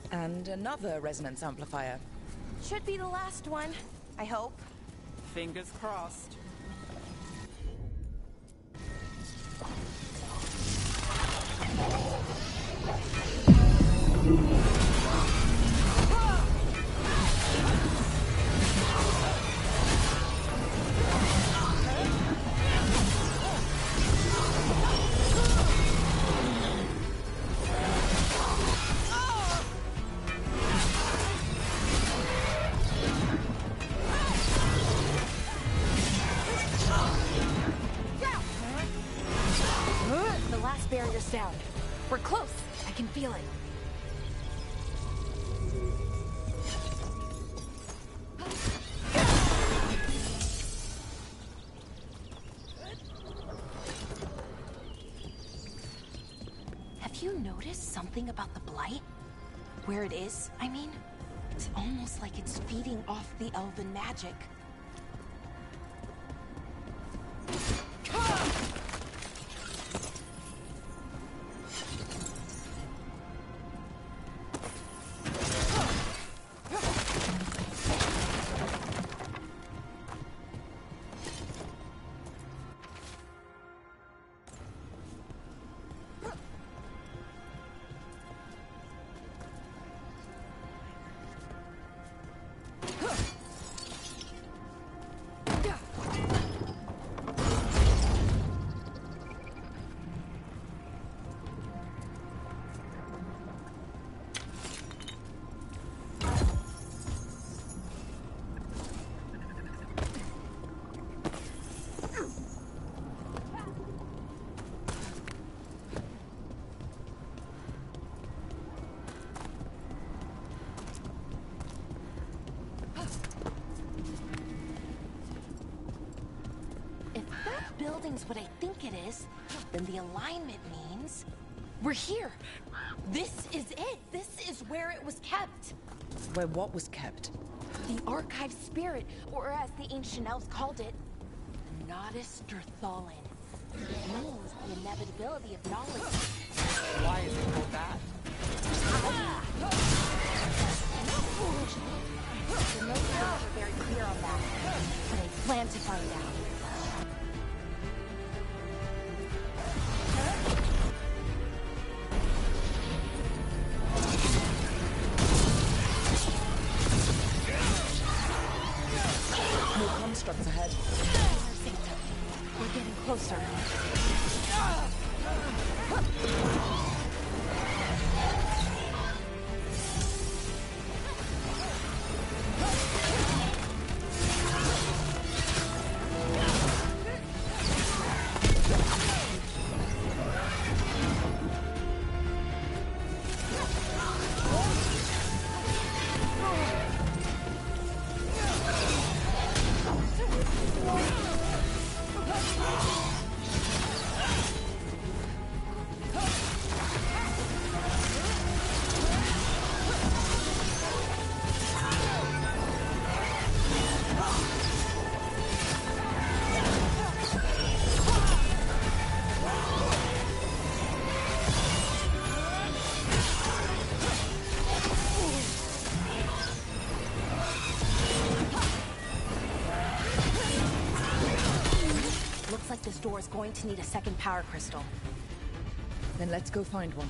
And another resonance amplifier. Should be the last one, I hope. Fingers crossed. Barrier's down. We're close. I can feel it. Have you noticed something about the blight? Where it is, I mean? It's almost like it's feeding off the elven magic. building's what I think it is, then the alignment means we're here. This is it. This is where it was kept. Where what was kept? The archive spirit, or as the ancient elves called it, the Nodus Durthalin. It means the inevitability of knowledge. Why is it called that? The notes are very clear on that, but I plan to find out. More constructs ahead. We're getting closer. This door is going to need a second power crystal. Then let's go find one.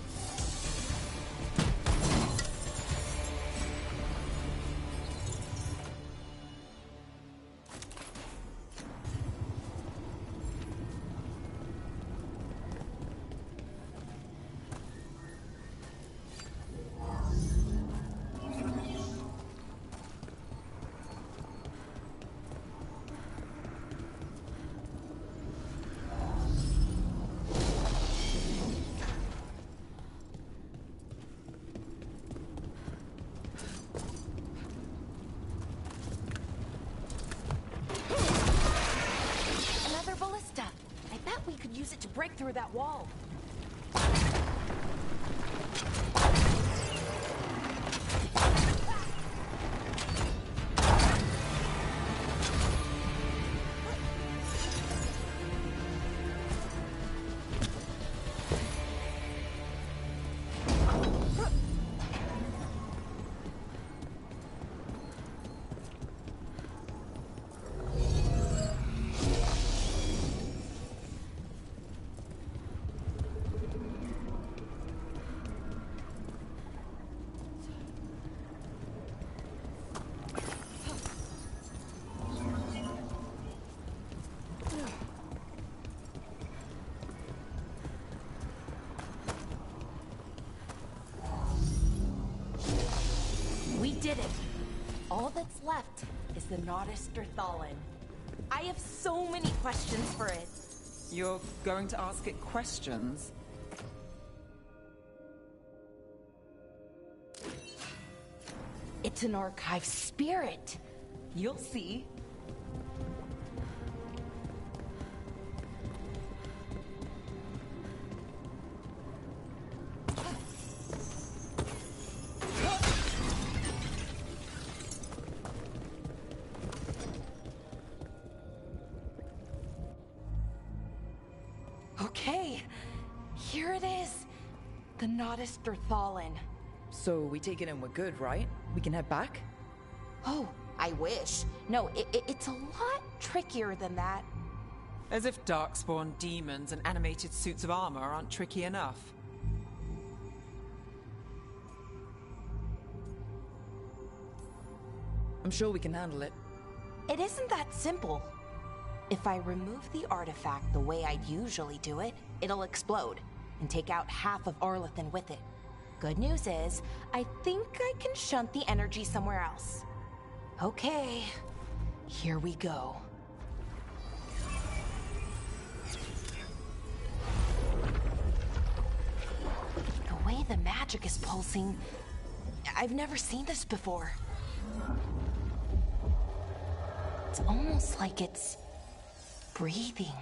Break through that wall. We did it. All that's left is the Nodus Durthalin. I have so many questions for it. You're going to ask it questions? It's an archive spirit. You'll see. Okay, here it is. The Nodus Durthalin. So we take it and we're good, right? We can head back? Oh, I wish. No, it's a lot trickier than that. As if darkspawn demons and animated suits of armor aren't tricky enough. I'm sure we can handle it. It isn't that simple. If I remove the artifact the way I'd usually do it, it'll explode and take out half of Arlathan with it. Good news is, I think I can shunt the energy somewhere else. Okay, here we go. The way the magic is pulsing, I've never seen this before. It's almost like it's breathing.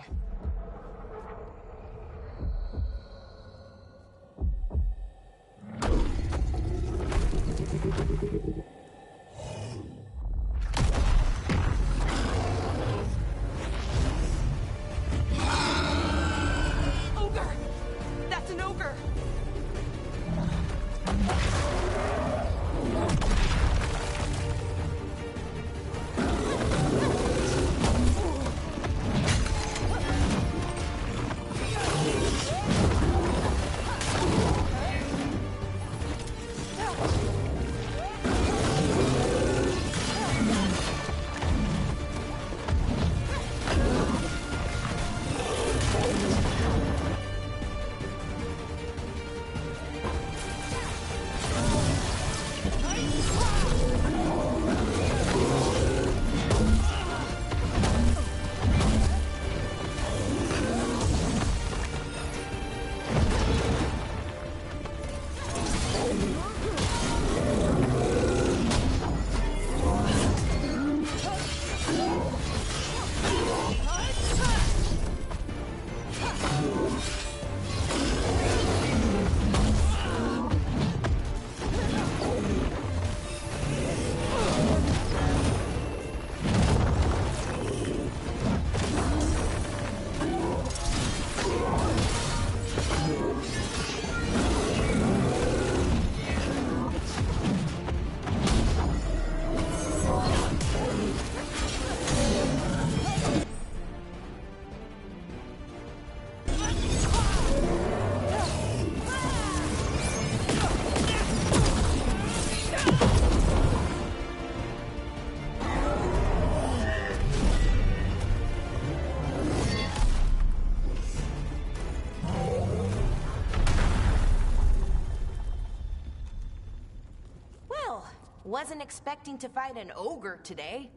Wasn't expecting to fight an ogre today.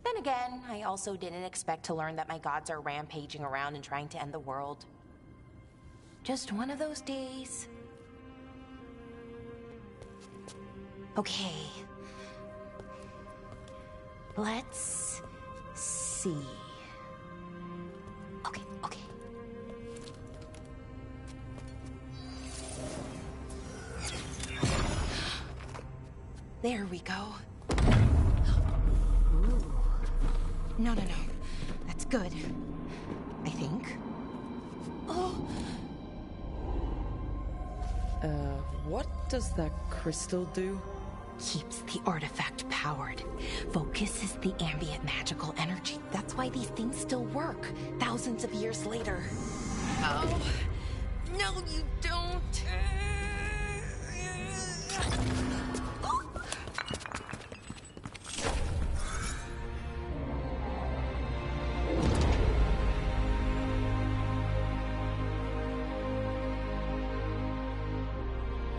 Then again, I also didn't expect to learn that my gods are rampaging around and trying to end the world. Just one of those days. Okay. Let's see. Okay. There we go. Ooh. No. That's good. I think. Oh. What does that crystal do? Keeps the artifact powered. Focuses the ambient magical energy. That's why these things still work, thousands of years later. Oh. No, you don't.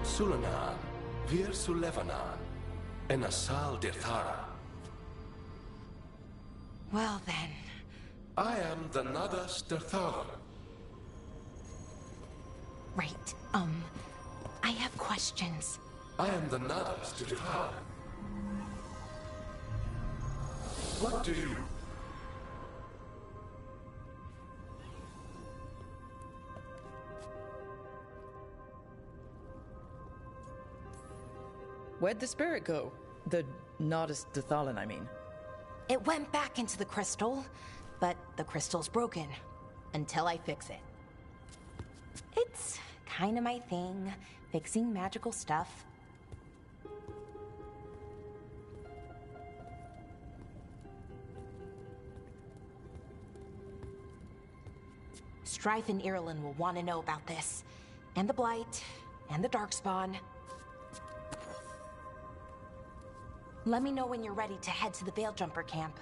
Sulanan, Vir Sulevanan, and Asal Dithara. Well then. I am the Nadas Dirthalan. Right, I have questions. I am the Nadas Dirthalan. What do you... Where'd the spirit go? The Nardus Dathalan, I mean. It went back into the crystal, but the crystal's broken. Until I fix it. It's kind of my thing, fixing magical stuff. Strife and Irulan will want to know about this. And the Blight, and the Darkspawn. Let me know when you're ready to head to the Veil Jumper camp.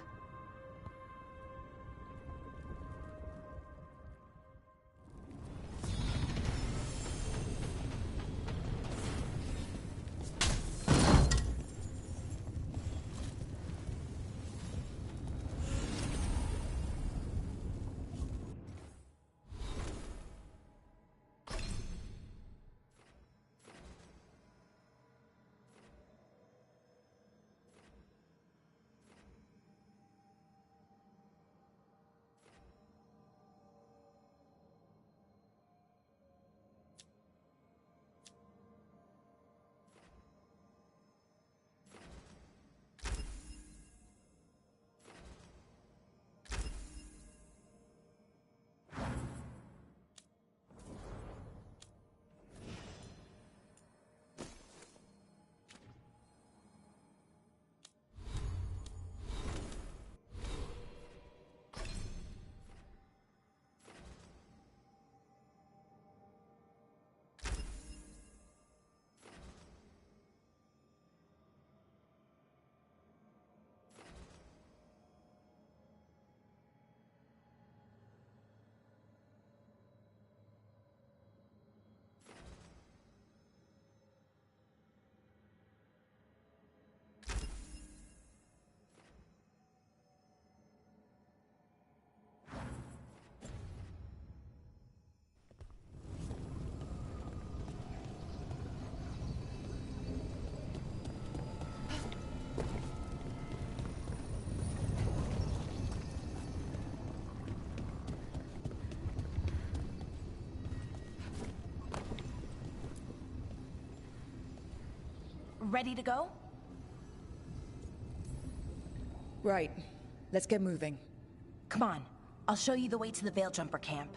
Ready to go? Right. Let's get moving. Come on. I'll show you the way to the Veil Jumper camp.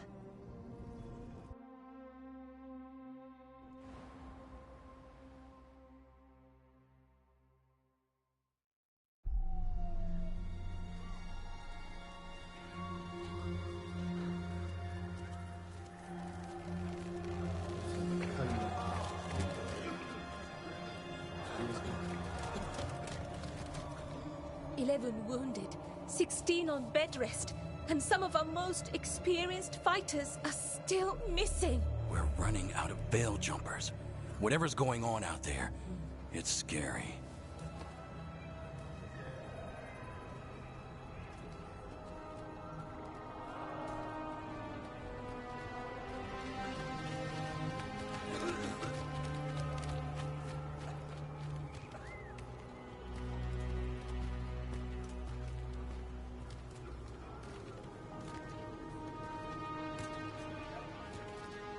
Wounded, 16 on bed rest, and some of our most experienced fighters are still missing. We're running out of Veil Jumpers. Whatever's going on out there, it's scary.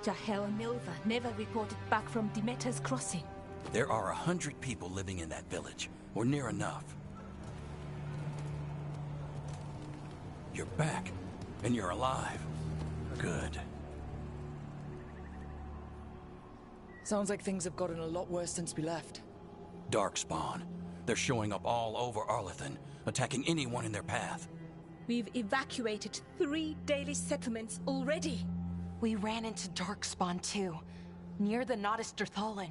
Jahel and Milva never reported back from Demeter's crossing. There are 100 people living in that village, or near enough. You're back, and you're alive. Good. Sounds like things have gotten a lot worse since we left. Darkspawn. They're showing up all over Arlethan, attacking anyone in their path. We've evacuated 3 daily settlements already. We ran into Darkspawn too, near the Nodus Dirthalan.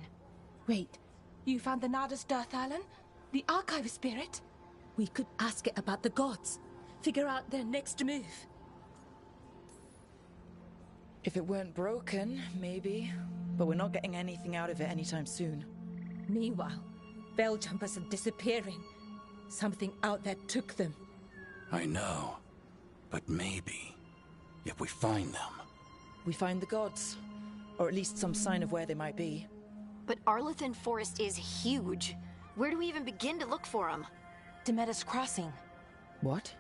Wait, you found the Nodus Dirthalan? The archive spirit? We could ask it about the gods. Figure out their next move. If it weren't broken, maybe. But we're not getting anything out of it anytime soon. Meanwhile, Veil Jumpers are disappearing. Something out there took them. I know. But maybe, if we find them... We find the gods. Or at least some sign of where they might be. But Arlethan Forest is huge. Where do we even begin to look for them? Demeter's Crossing. What?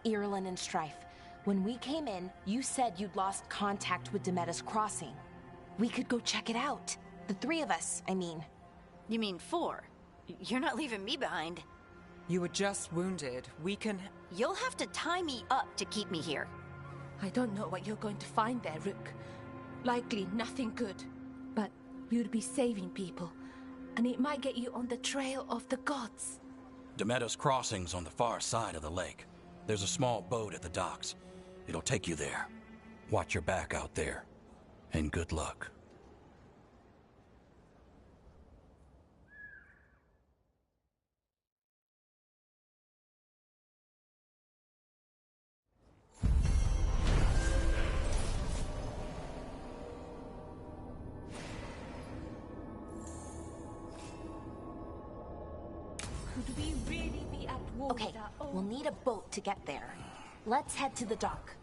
Irulan and Strife. When we came in, you said you'd lost contact with Demeter's Crossing. We could go check it out. The 3 of us, I mean. You mean 4? You're not leaving me behind. You were just wounded. We can... You'll have to tie me up to keep me here. I don't know what you're going to find there, Rook. Likely nothing good. But you'd be saving people. And it might get you on the trail of the gods. Demeter's Crossing's on the far side of the lake. There's a small boat at the docks. It'll take you there. Watch your back out there. And good luck. Could we really be at war Okay, with our own... we'll need a boat to get there. Let's head to the dock.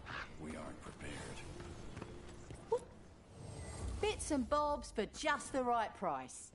We aren't prepared. Bits and bobs for just the right price.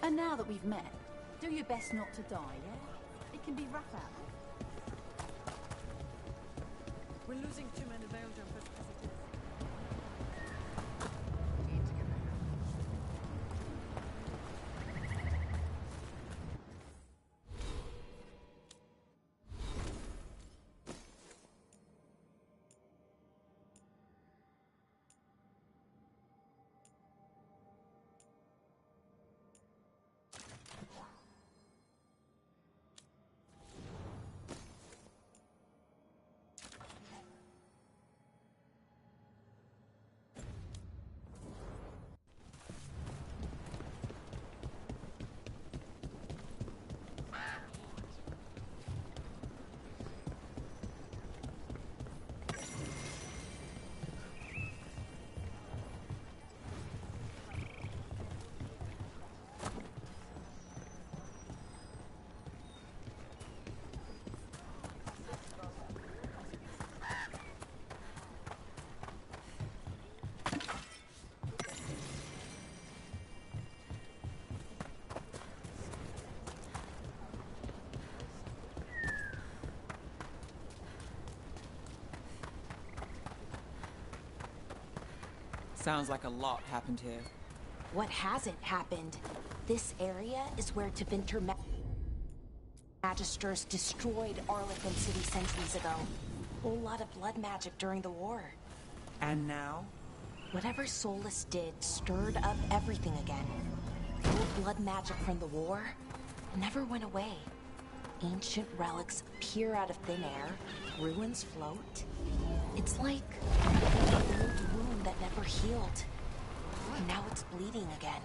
And now that we've met, do your best not to die, yeah? It can be rough out there. We're losing too many Veil Jumpers as it is. Sounds like a lot happened here. What hasn't happened? This area is where Tevinter Magisters destroyed Arlequin City centuries ago. Whole lot of blood magic during the war. And now? Whatever Solus did stirred up everything again. The old blood magic from the war never went away. Ancient relics appear out of thin air, ruins float. It's like an old wound that never healed. And now it's bleeding again.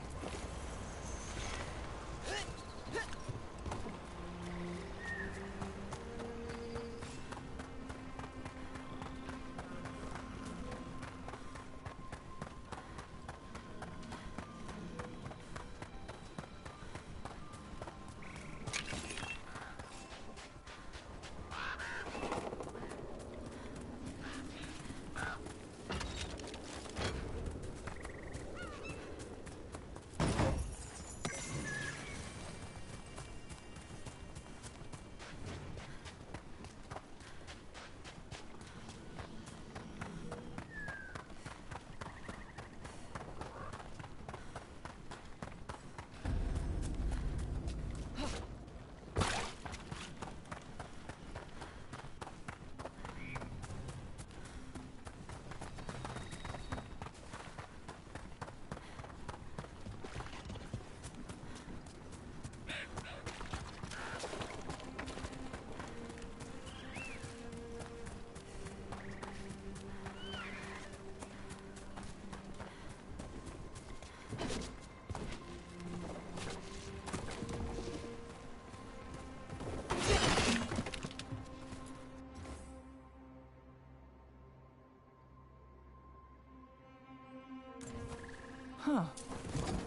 Huh.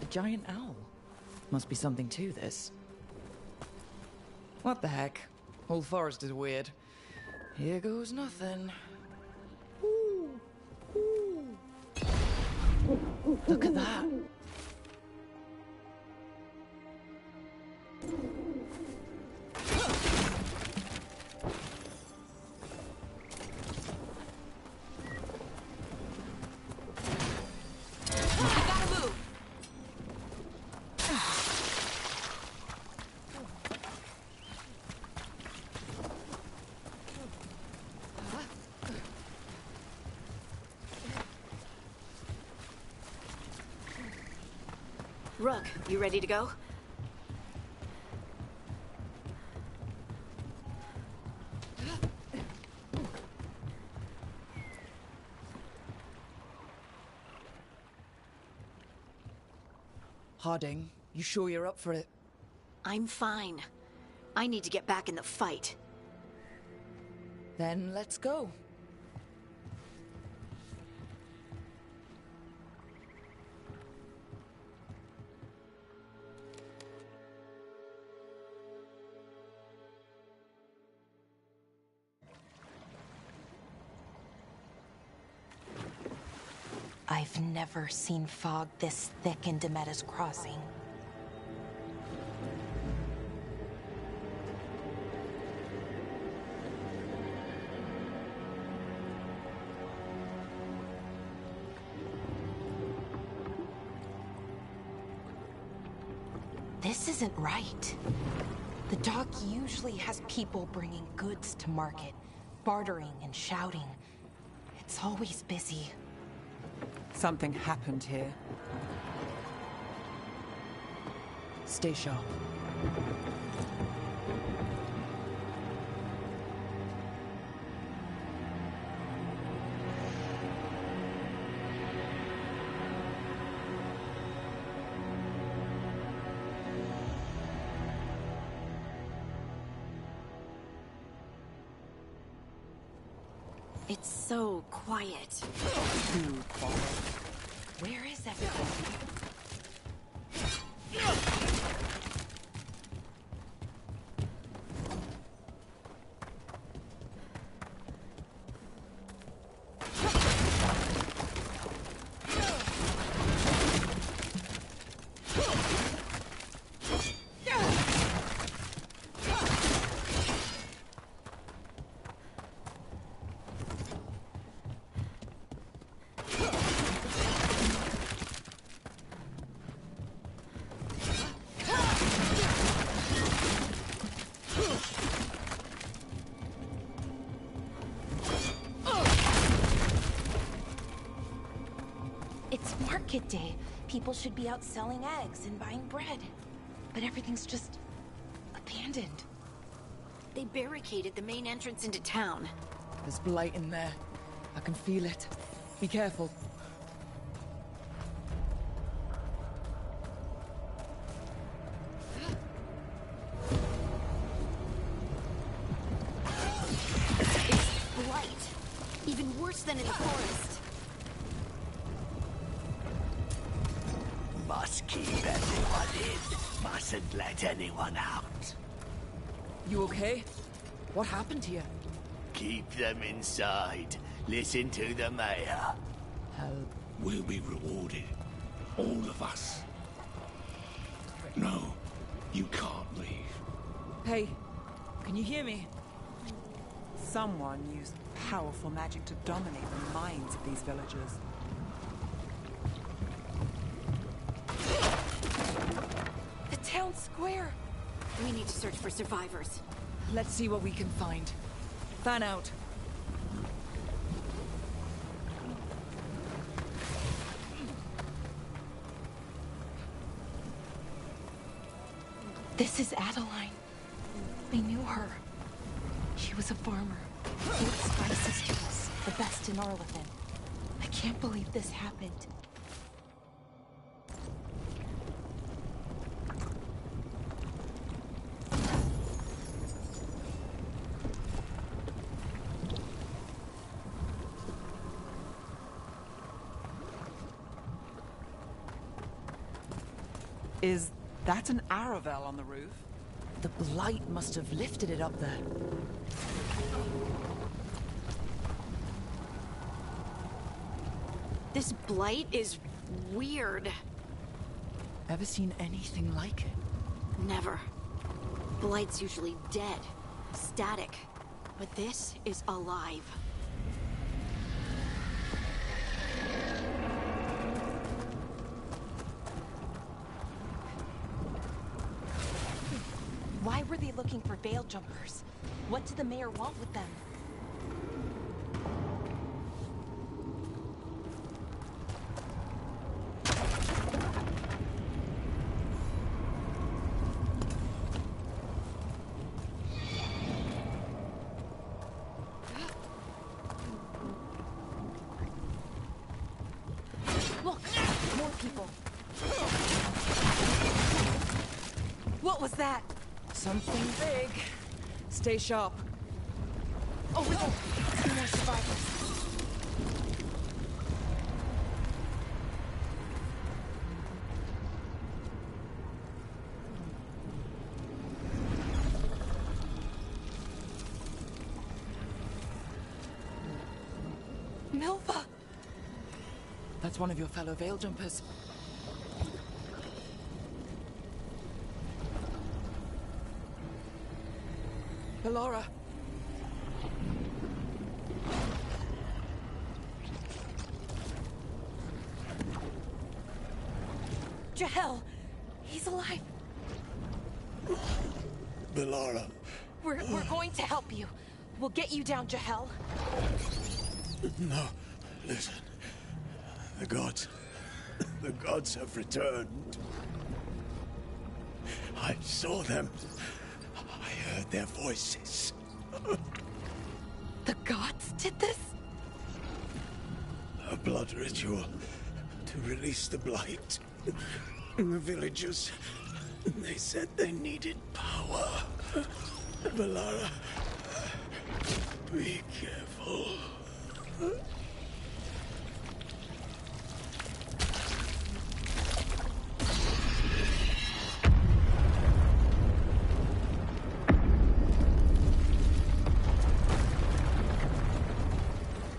A giant owl. Must be something to this. What the heck? Whole forest is weird. Here goes nothing. Ooh. Ooh. Look at that. Rook, you ready to go? Harding, you sure you're up for it? I'm fine. I need to get back in the fight. Then let's go. I've never seen fog this thick in Demetta's Crossing. This isn't right. The dock usually has people bringing goods to market, bartering and shouting. It's always busy. Something happened here. Stay sharp. It's so quiet. Too quiet. Where is everyone? It's market day. People should be out selling eggs and buying bread. But everything's just abandoned. They barricaded the main entrance into town. There's blight in there. I can feel it. Be careful. It's blight. Even worse than in the forest. Must keep everyone in. Mustn't let anyone out. You okay? What happened here? Keep them inside. Listen to the mayor. Help. We'll be rewarded. All of us. No, you can't leave. Hey, can you hear me? Someone used powerful magic to dominate the minds of these villagers. The town square! We need to search for survivors. Let's see what we can find. Fan out. This is Adeline. I knew her. She was a farmer. Food spices to us, the best in Arlithin. I can't believe this happened. Is that an Aravel on the roof? The blight must have lifted it up there. This blight is weird. Ever seen anything like it? Never. Blight's usually dead, static. But this is alive. Why were they looking for veil jumpers? What did the mayor want with them? Look! More people! What was that? Something big. Stay sharp. Over there! 2 more survivors. Milva! That's one of your fellow veil jumpers. Ballora. Jahel! He's alive! Ballora. We're going to help you. We'll get you down, Jahel. No, listen. The gods have returned. I saw them. I heard their voices. The gods did this? A blood ritual to release the blight. The villagers, they said they needed power. Ballora, be careful.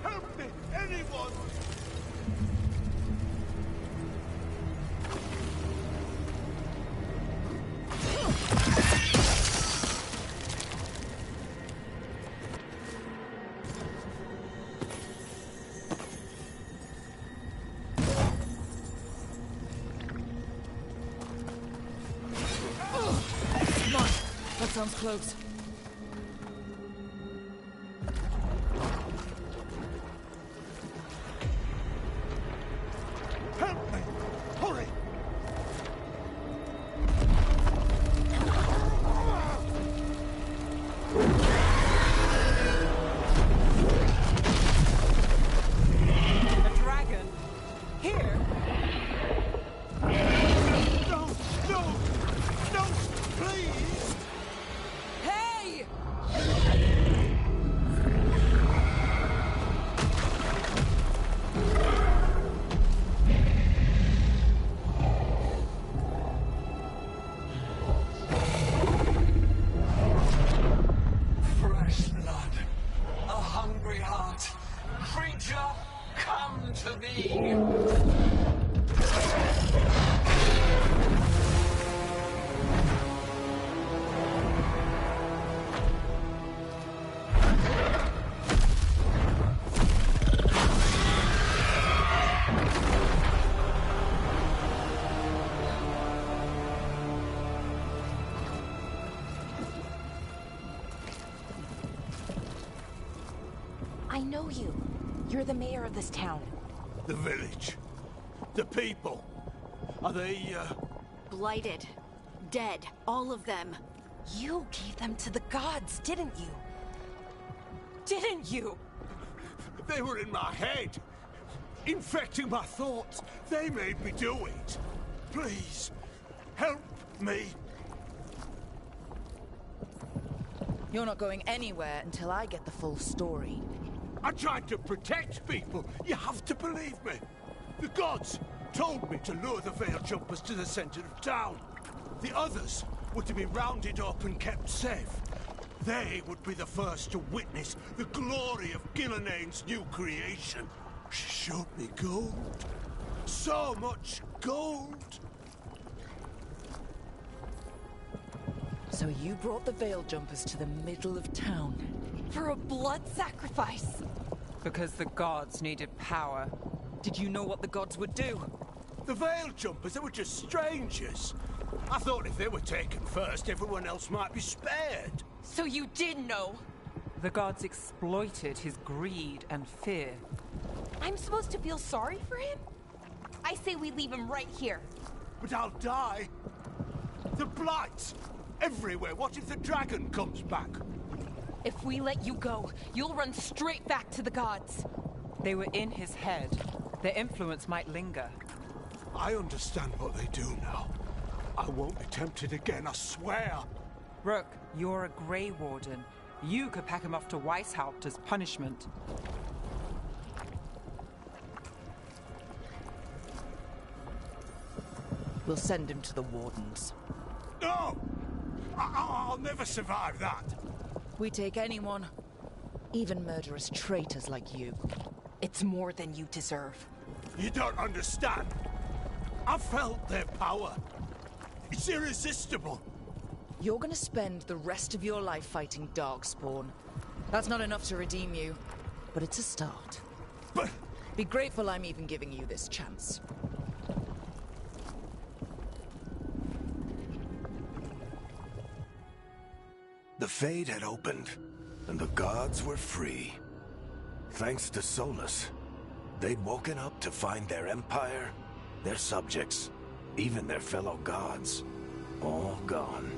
Help me! Anyone! Come on. That sounds close. Creature, come to me! I know you. You're the mayor of this town. The village. The people. Are they, Blighted. Dead. All of them. You gave them to the gods, didn't you? Didn't you? They were in my head. Infecting my thoughts. They made me do it. Please, help me. You're not going anywhere until I get the full story. I tried to protect people. You have to believe me. The gods told me to lure the Veil Jumpers to the center of town. The others were to be rounded up and kept safe. They would be the first to witness the glory of Gilnenane's new creation. She showed me gold. So much gold. So you brought the Veil Jumpers to the middle of town? For a blood sacrifice. Because the gods needed power. Did you know what the gods would do? The Veil Jumpers, they were just strangers. I thought if they were taken first, everyone else might be spared. So you did know? The gods exploited his greed and fear. I'm supposed to feel sorry for him? I say we leave him right here. But I'll die. The blight! Everywhere. What if the dragon comes back? If we let you go, you'll run straight back to the gods. They were in his head. Their influence might linger. I understand what they do now. I won't be tempted again, I swear. Rook, you're a Grey Warden. You could pack him off to Weishaupt as punishment. We'll send him to the Wardens. No! I'll never survive that. We take anyone, even murderous traitors like you. It's more than you deserve. You don't understand. I felt their power. It's irresistible. You're gonna spend the rest of your life fighting Darkspawn. That's not enough to redeem you, but it's a start. But... Be grateful I'm even giving you this chance. The Fade had opened, and the gods were free. Thanks to Solus, they'd woken up to find their empire, their subjects, even their fellow gods, all gone.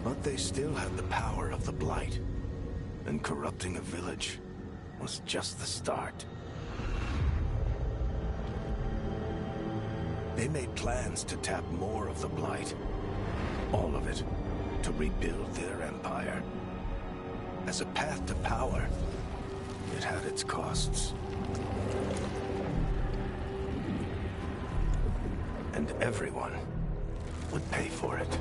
But they still had the power of the Blight, and corrupting a village was just the start. They made plans to tap more of the Blight. All of it. To rebuild their empire. As a path to power, it had its costs. And everyone would pay for it.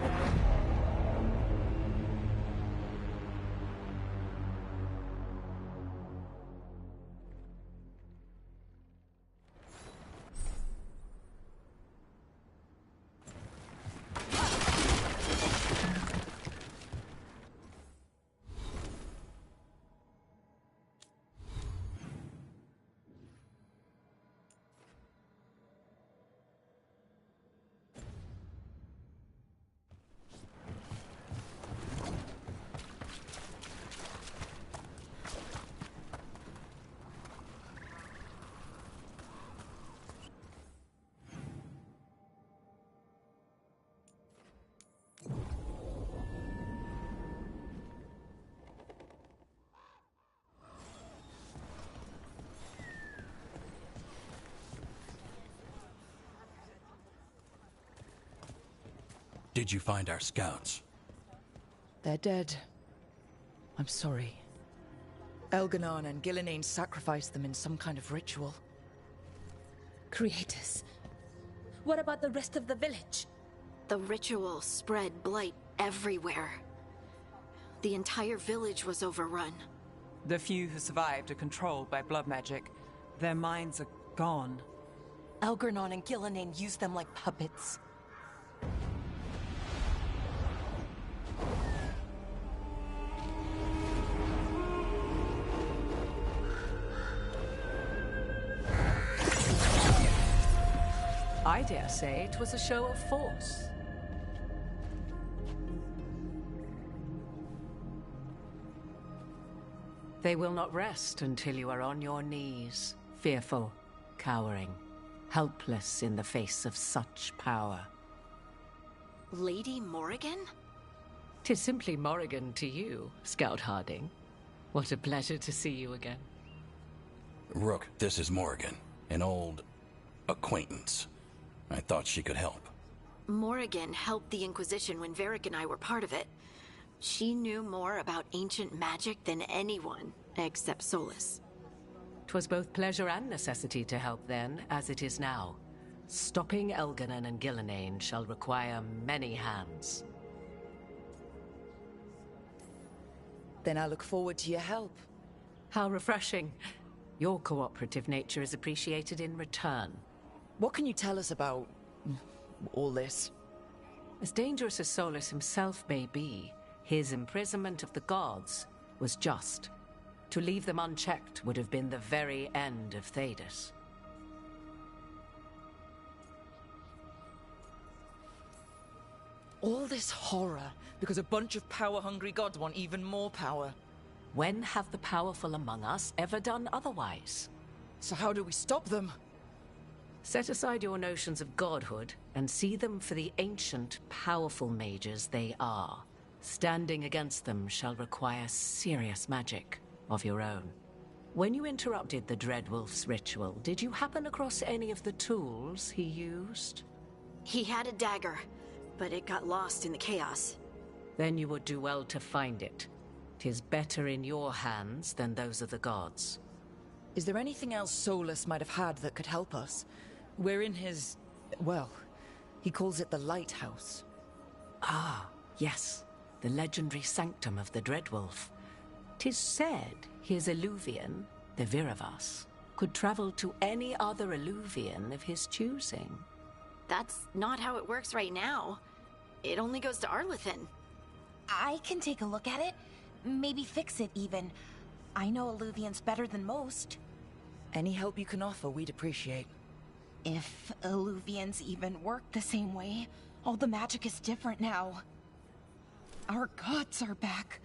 Did you find our scouts? They're dead. I'm sorry. Elganon and Gillenane sacrificed them in some kind of ritual. Creators. What about the rest of the village? The ritual spread blight everywhere. The entire village was overrun. The few who survived are controlled by blood magic. Their minds are gone. Algernon and Gillenane used them like puppets. I dare say it was a show of force. They will not rest until you are on your knees, fearful, cowering, helpless in the face of such power. Lady Morrigan? 'Tis simply Morrigan to you, Scout Harding. What a pleasure to see you again. Rook, this is Morrigan, an old acquaintance. I thought she could help. Morrigan helped the Inquisition when Varric and I were part of it. She knew more about ancient magic than anyone, except Solus. 'Twas both pleasure and necessity to help then, as it is now. Stopping Elganon and Gillenane shall require many hands. Then I look forward to your help. How refreshing. Your cooperative nature is appreciated in return. What can you tell us about all this? As dangerous as Solus himself may be, his imprisonment of the gods was just. To leave them unchecked would have been the very end of Thedas. All this horror because a bunch of power-hungry gods want even more power. When have the powerful among us ever done otherwise? So how do we stop them? Set aside your notions of godhood and see them for the ancient, powerful mages they are. Standing against them shall require serious magic of your own. When you interrupted the Dreadwolf's ritual, did you happen across any of the tools he used? He had a dagger, but it got lost in the chaos. Then you would do well to find it. 'Tis better in your hands than those of the gods. Is there anything else Solus might have had that could help us? We're in his... well, he calls it the Lighthouse. Ah, yes. The legendary sanctum of the Dreadwolf. 'Tis said his Illuvian, the Viravas, could travel to any other Illuvian of his choosing. That's not how it works right now. It only goes to Arlethan. I can take a look at it. Maybe fix it, even. I know Illuvians better than most. Any help you can offer, we'd appreciate. If Illuvians even work the same way, all the magic is different now. Our gods are back.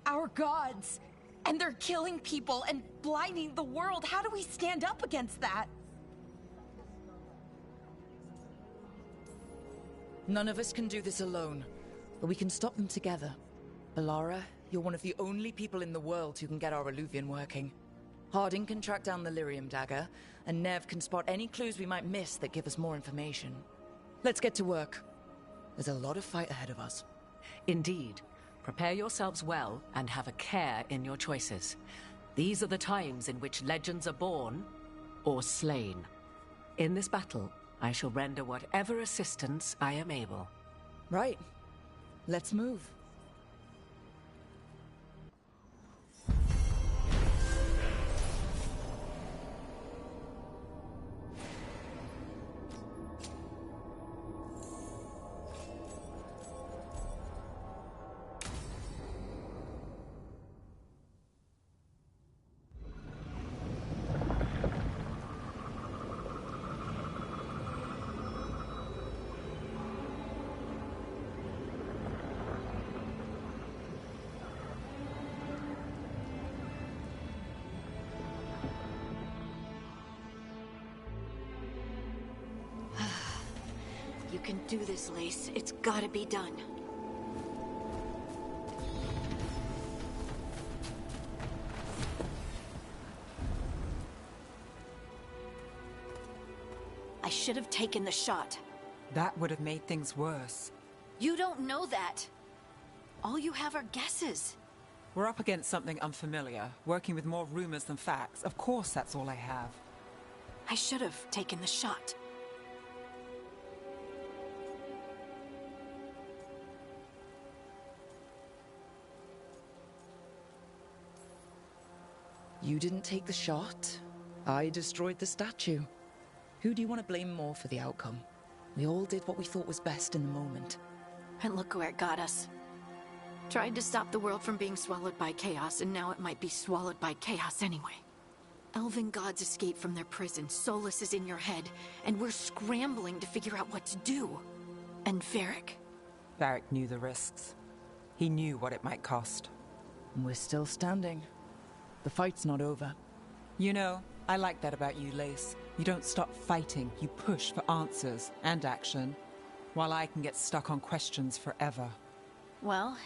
Our gods! And they're killing people and blinding the world. How do we stand up against that? None of us can do this alone, but we can stop them together. Alara, you're one of the only people in the world who can get our Illuvian working. Harding can track down the Lyrium dagger, and Nev can spot any clues we might miss that give us more information. Let's get to work. There's a lot of fight ahead of us. Indeed. Prepare yourselves well and have a care in your choices. These are the times in which legends are born or slain. In this battle, I shall render whatever assistance I am able. Right. Let's move. You can do this, Lace. It's gotta be done. I should have taken the shot. That would have made things worse. You don't know that. All you have are guesses. We're up against something unfamiliar, working with more rumors than facts. Of course that's all I have. I should have taken the shot. You didn't take the shot. I destroyed the statue. Who do you want to blame more for the outcome? We all did what we thought was best in the moment. And look where it got us. Tried to stop the world from being swallowed by chaos, and now it might be swallowed by chaos anyway. Elven gods escaped from their prison, Solus is in your head, and we're scrambling to figure out what to do. And Varric. Varric knew the risks. He knew what it might cost. And we're still standing. The fight's not over. You know, I like that about you, Lace. You don't stop fighting, you push for answers and action, while I can get stuck on questions forever. Well,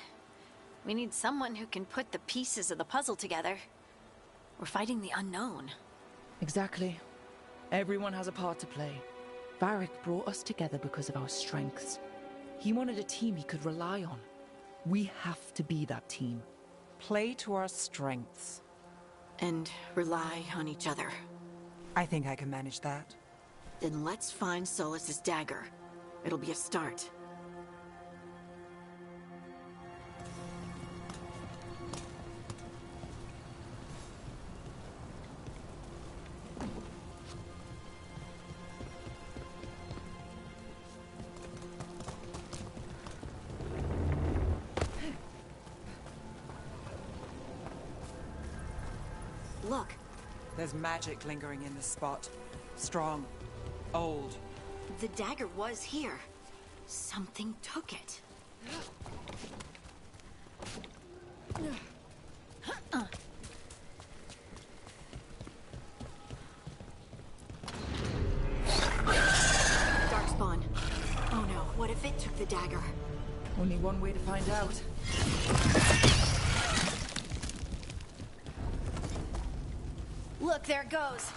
we need someone who can put the pieces of the puzzle together. We're fighting the unknown. Exactly. Everyone has a part to play. Varric brought us together because of our strengths. He wanted a team he could rely on. We have to be that team. Play to our strengths. And rely on each other. I think I can manage that. Then let's find Solus's dagger. It'll be a start. Look. There's magic lingering in this spot. Strong. Old. The dagger was here. Something took it. Darkspawn. Oh no, what if it took the dagger? Only one way to find out. Look, there it goes.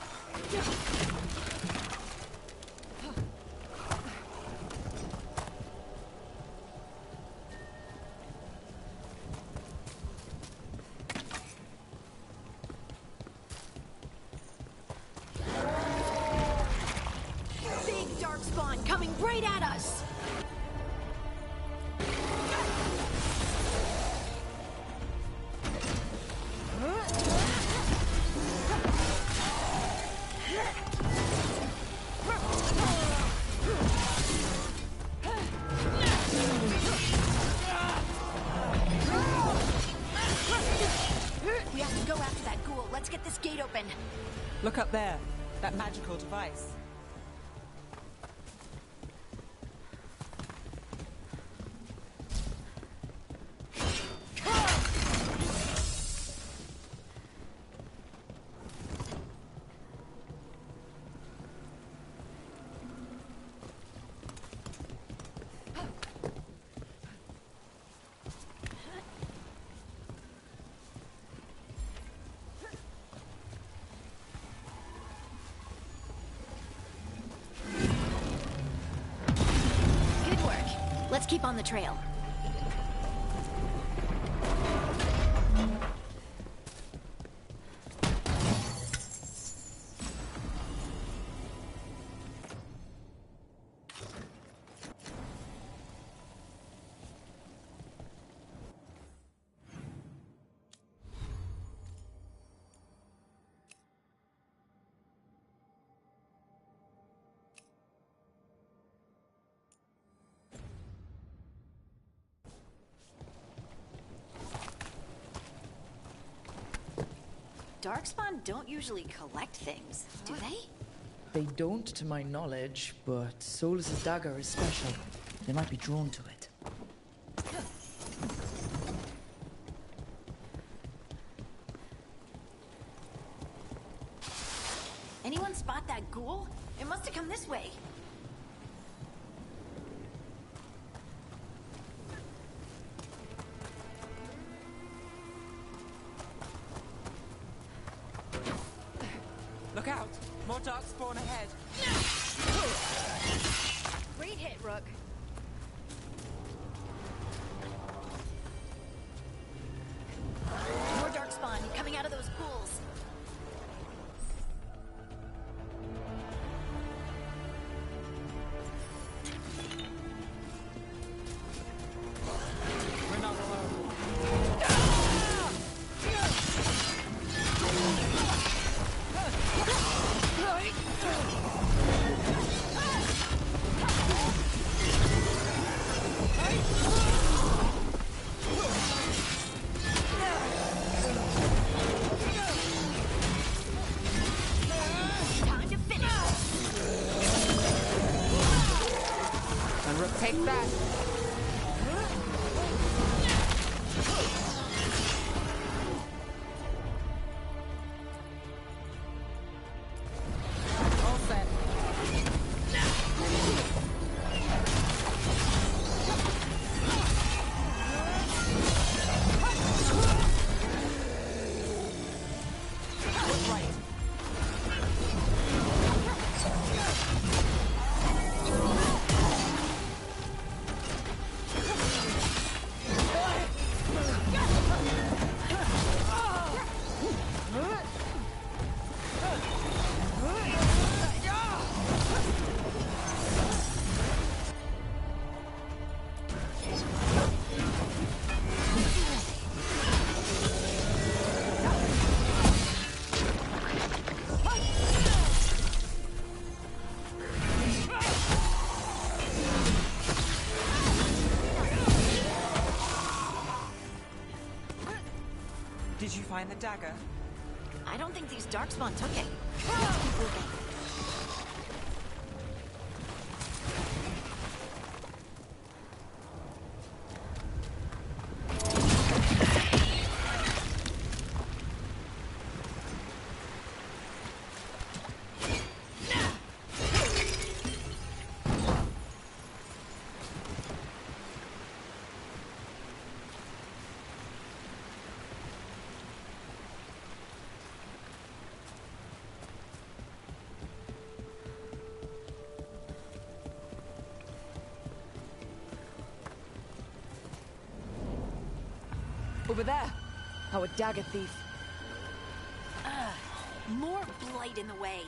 Big darkspawn coming right at us. We have to go after that ghoul. Let's get this gate open. Look up there. That magical device. Let's keep on the trail. Darkspawn don't usually collect things, do they? They don't, to my knowledge, but Solus's dagger is special. They might be drawn to it. Anyone spot that ghoul? It must have come this way. Look out! More darkspawn ahead! Great hit, Rook. More darkspawn coming out of those pools. We're not alone. Take that. All set. Right. Did you find the dagger? I don't think these Darkspawn took it. Over there. Our dagger thief. More blight in the way.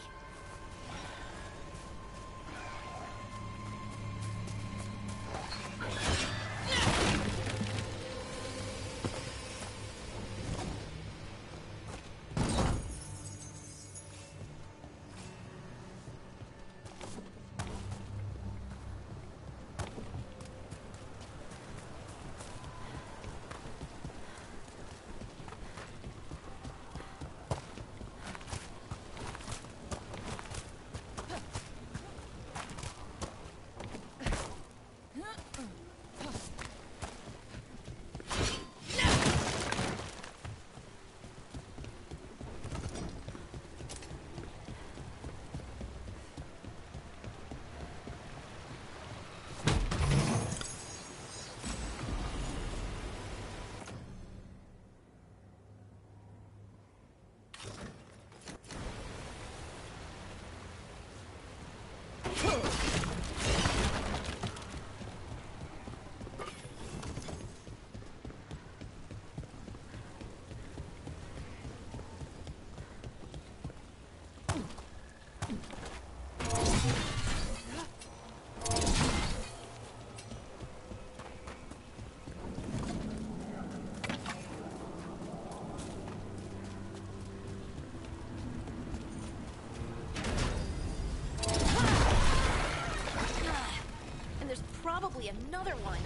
Probably another one.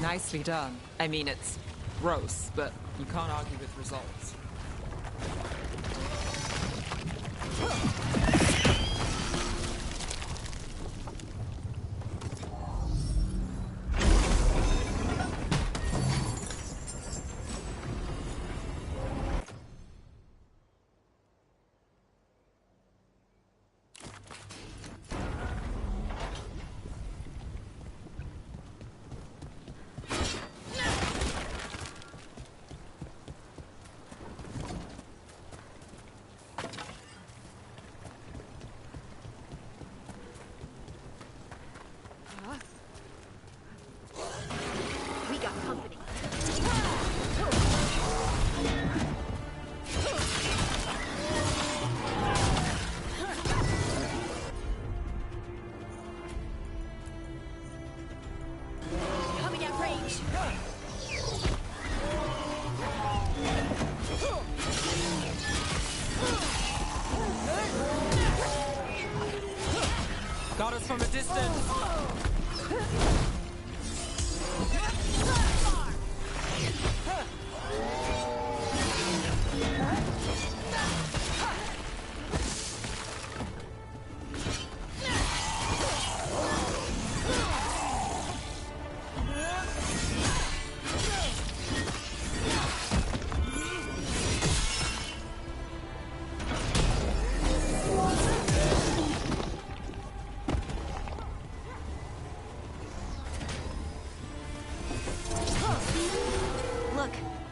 Nicely done. I mean, it's gross, but you can't argue with results. We got company. Coming at range. Got us from a distance.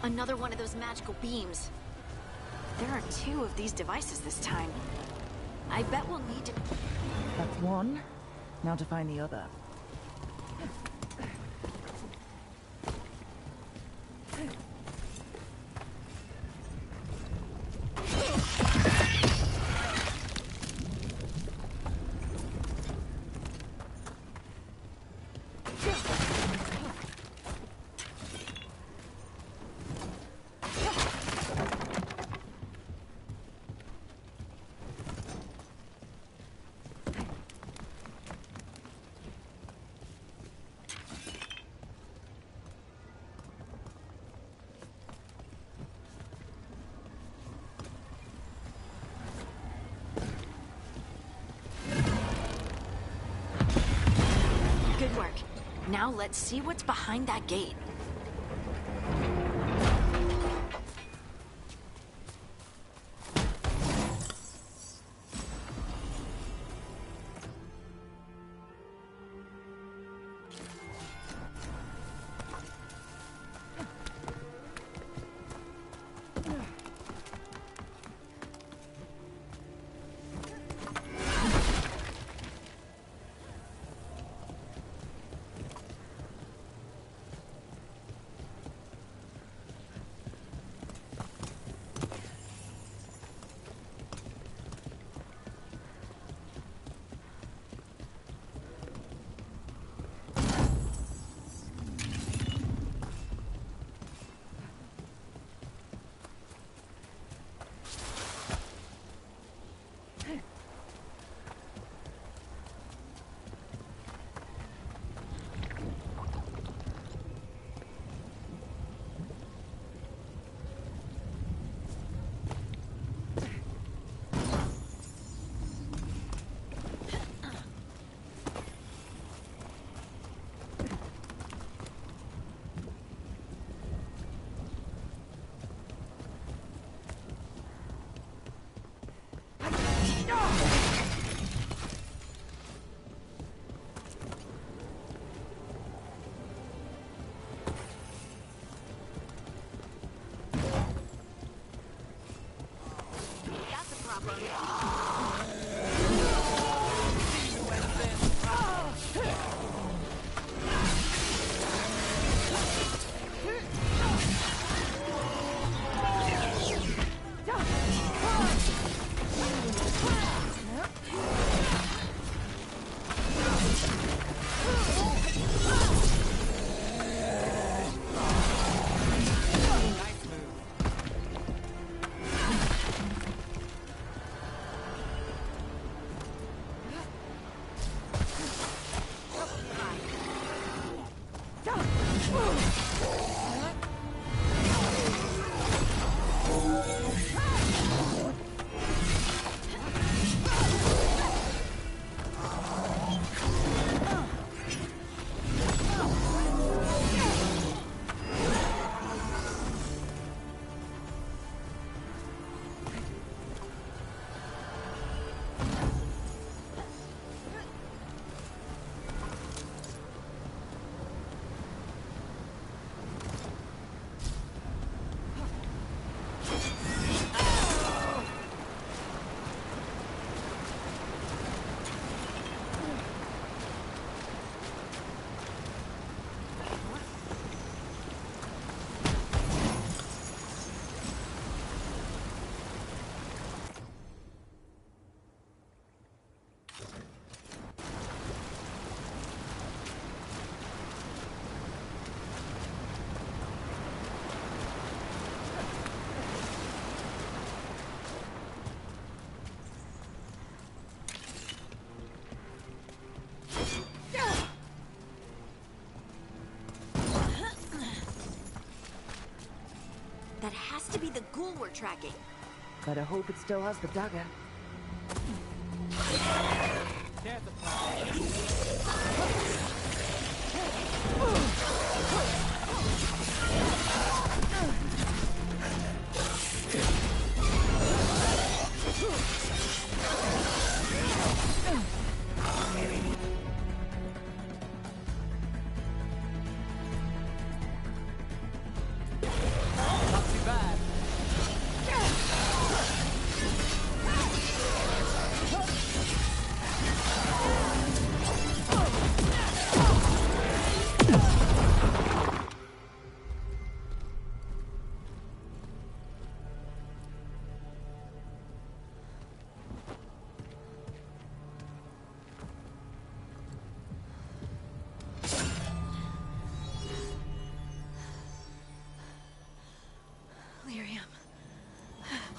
Another one of those magical beams. There are 2 of these devices this time. I bet we'll need to... That's one. Now to find the other. Good work. Now let's see what's behind that gate. That has to be the ghoul we're tracking. Better hope it still has the dagger.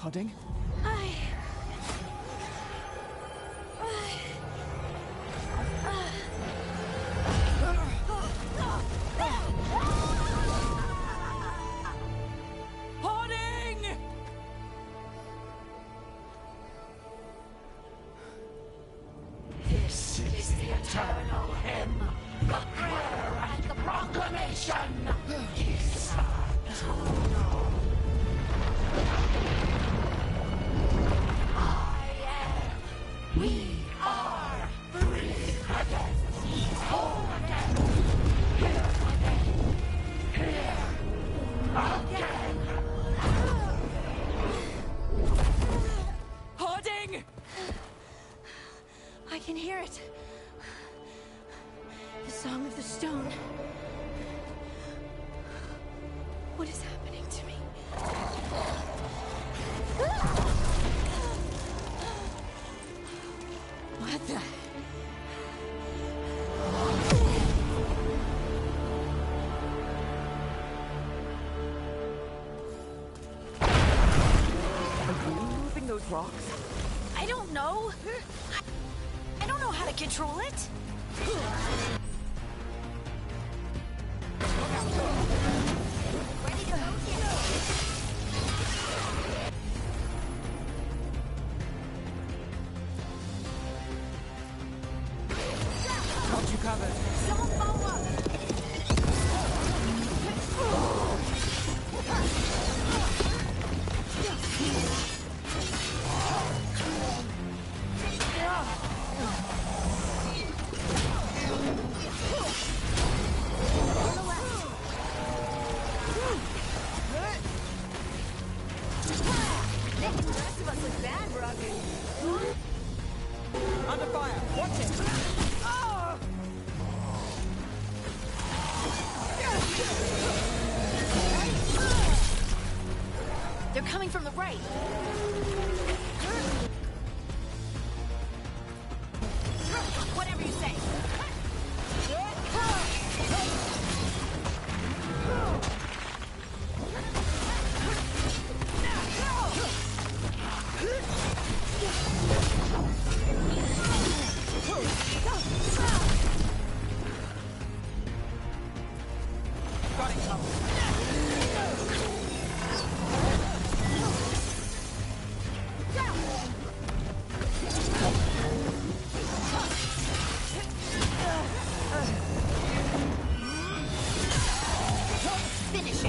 Hodding. Hoarding! This is the eternal hymn, the prayer and the proclamation. We are free again, whole again, here again. Hoarding! I can hear it. The Song of the Stone. What is happening to me? What the? Are you moving those rocks? I don't know. I don't know how to control it. Got you covered. Someone follow up. Making the rest of us look bad, Rocky. Under fire. Watch it. They're coming from the right. Whatever you say. Got it covered. Finish it.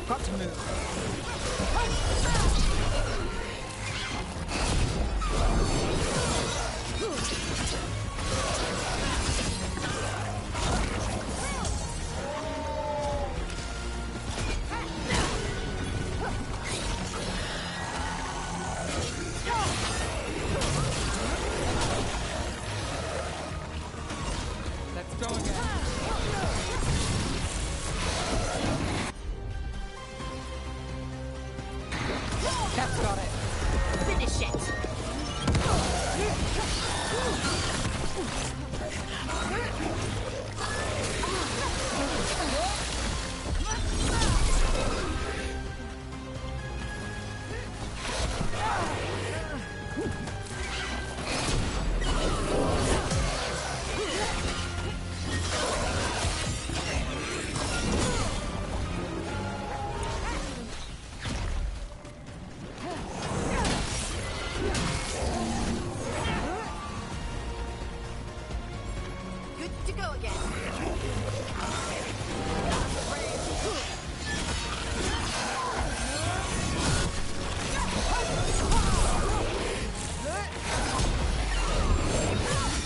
Got to move. Let's go again. That's got it. Finish it. Good to go again.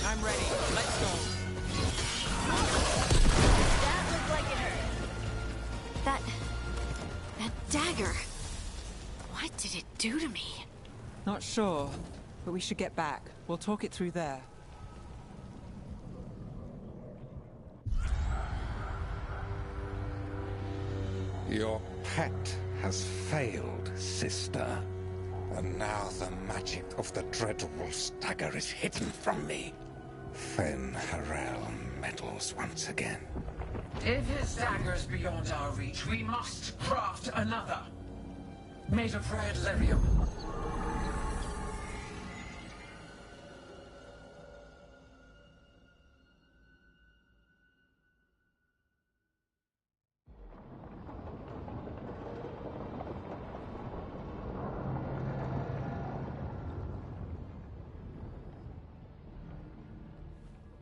I'm ready. Let's go. That looked like it hurt. That dagger. What did it do to me? Not sure, but we should get back. We'll talk it through there. Your pet has failed, sister. And now the magic of the dread wolf's dagger is hidden from me. Fen Harel metals once again. If his dagger's beyond our reach, we must craft another. Made of red lyrium.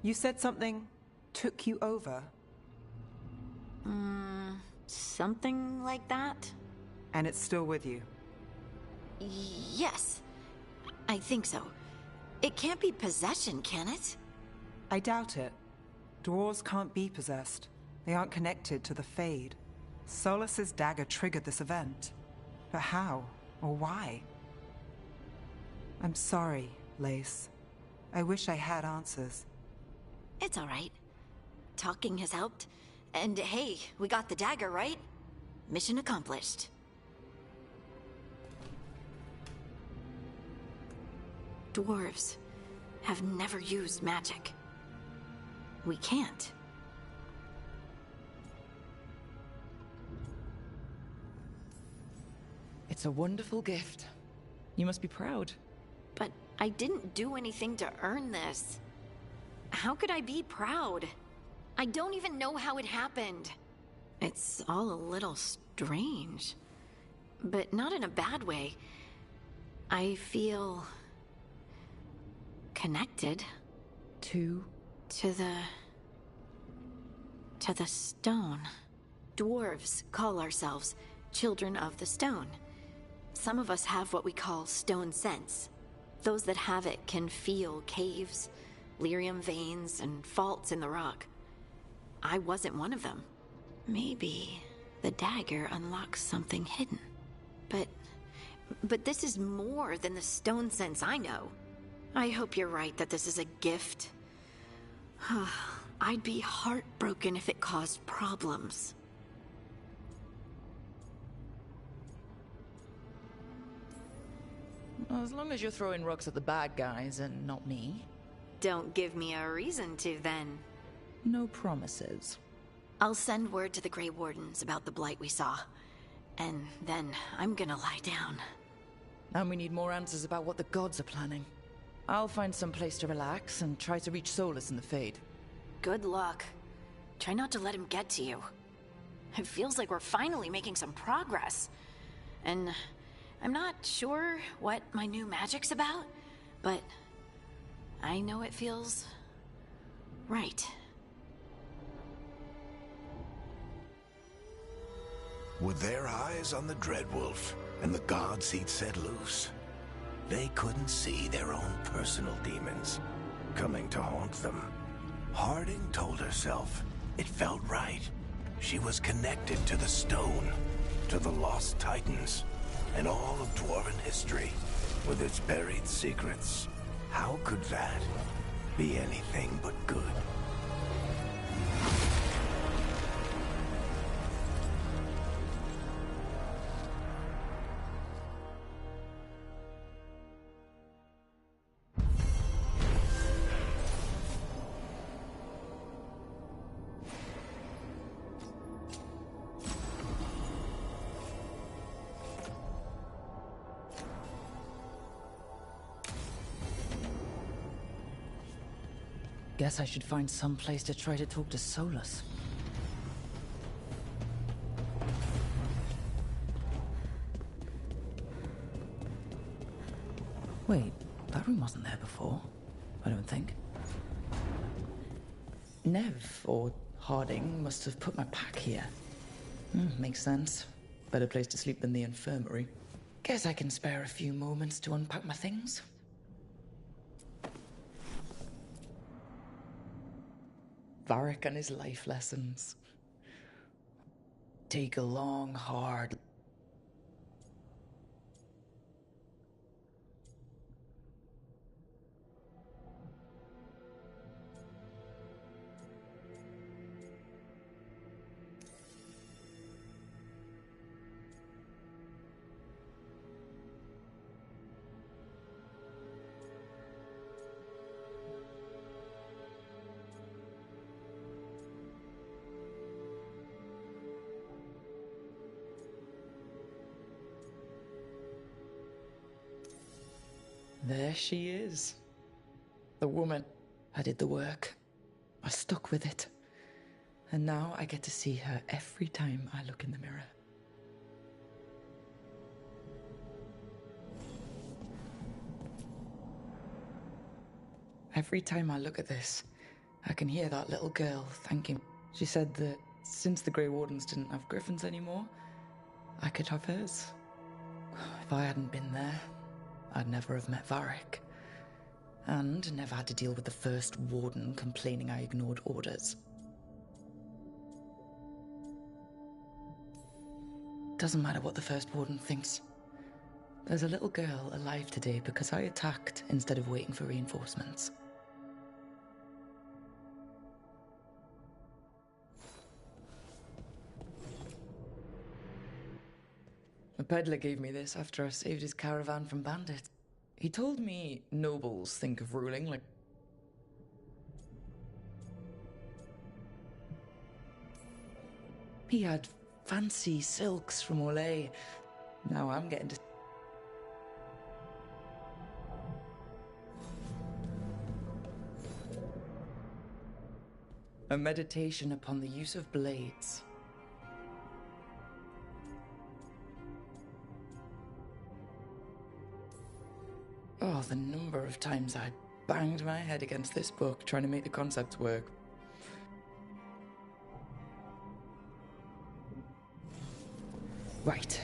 You said something took you over? Something like that? And it's still with you? Yes. I think so. It can't be possession, can it? I doubt it. Dwarves can't be possessed. They aren't connected to the Fade. Solus's dagger triggered this event. But how? Or why? I'm sorry, Lace. I wish I had answers. It's all right. Talking has helped. And hey, we got the dagger, right? Mission accomplished. Dwarves have never used magic. We can't. It's a wonderful gift. You must be proud. But I didn't do anything to earn this. How could I be proud? I don't even know how it happened. It's all a little strange. But not in a bad way. I feel... connected. To the stone. Dwarves call ourselves children of the stone. Some of us have what we call stone sense. Those that have it can feel caves, lyrium veins, and faults in the rock. I wasn't one of them. Maybe the dagger unlocks something hidden. But this is more than the stone sense I know. I hope you're right that this is a gift. I'd be heartbroken if it caused problems. Well, as long as you're throwing rocks at the bad guys and not me. Don't give me a reason to, then. No promises. I'll send word to the Grey Wardens about the blight we saw. And then I'm gonna lie down. And we need more answers about what the gods are planning. I'll find some place to relax and try to reach Solus in the Fade. Good luck. Try not to let him get to you. It feels like we're finally making some progress. And I'm not sure what my new magic's about, but I know it feels right. With their eyes on the Dreadwolf and the gods he'd set loose, they couldn't see their own personal demons coming to haunt them. Harding told herself it felt right. She was connected to the stone, to the lost titans, and all of Dwarven history with its buried secrets. How could that be anything but good? Guess I should find some place to try to talk to Solus. Wait, that room wasn't there before. I don't think. Nev, or Harding, must have put my pack here. Makes sense. Better place to sleep than the infirmary. Guess I can spare a few moments to unpack my things. Varric and his life lessons. Take a long, hard... There she is. The woman. I did the work. I stuck with it. And now I get to see her every time I look in the mirror. Every time I look at this, I can hear that little girl thanking. She said that since the Grey Wardens didn't have griffins anymore, I could have hers. If I hadn't been there, I'd never have met Varric. And never had to deal with the first warden complaining I ignored orders. Doesn't matter what the first warden thinks. There's a little girl alive today because I attacked instead of waiting for reinforcements. A peddler gave me this after I saved his caravan from bandits. He told me nobles think of ruling like... He had fancy silks from Olay. Now I'm getting to... A meditation upon the use of blades. Oh, the number of times I banged my head against this book trying to make the concepts work. Right.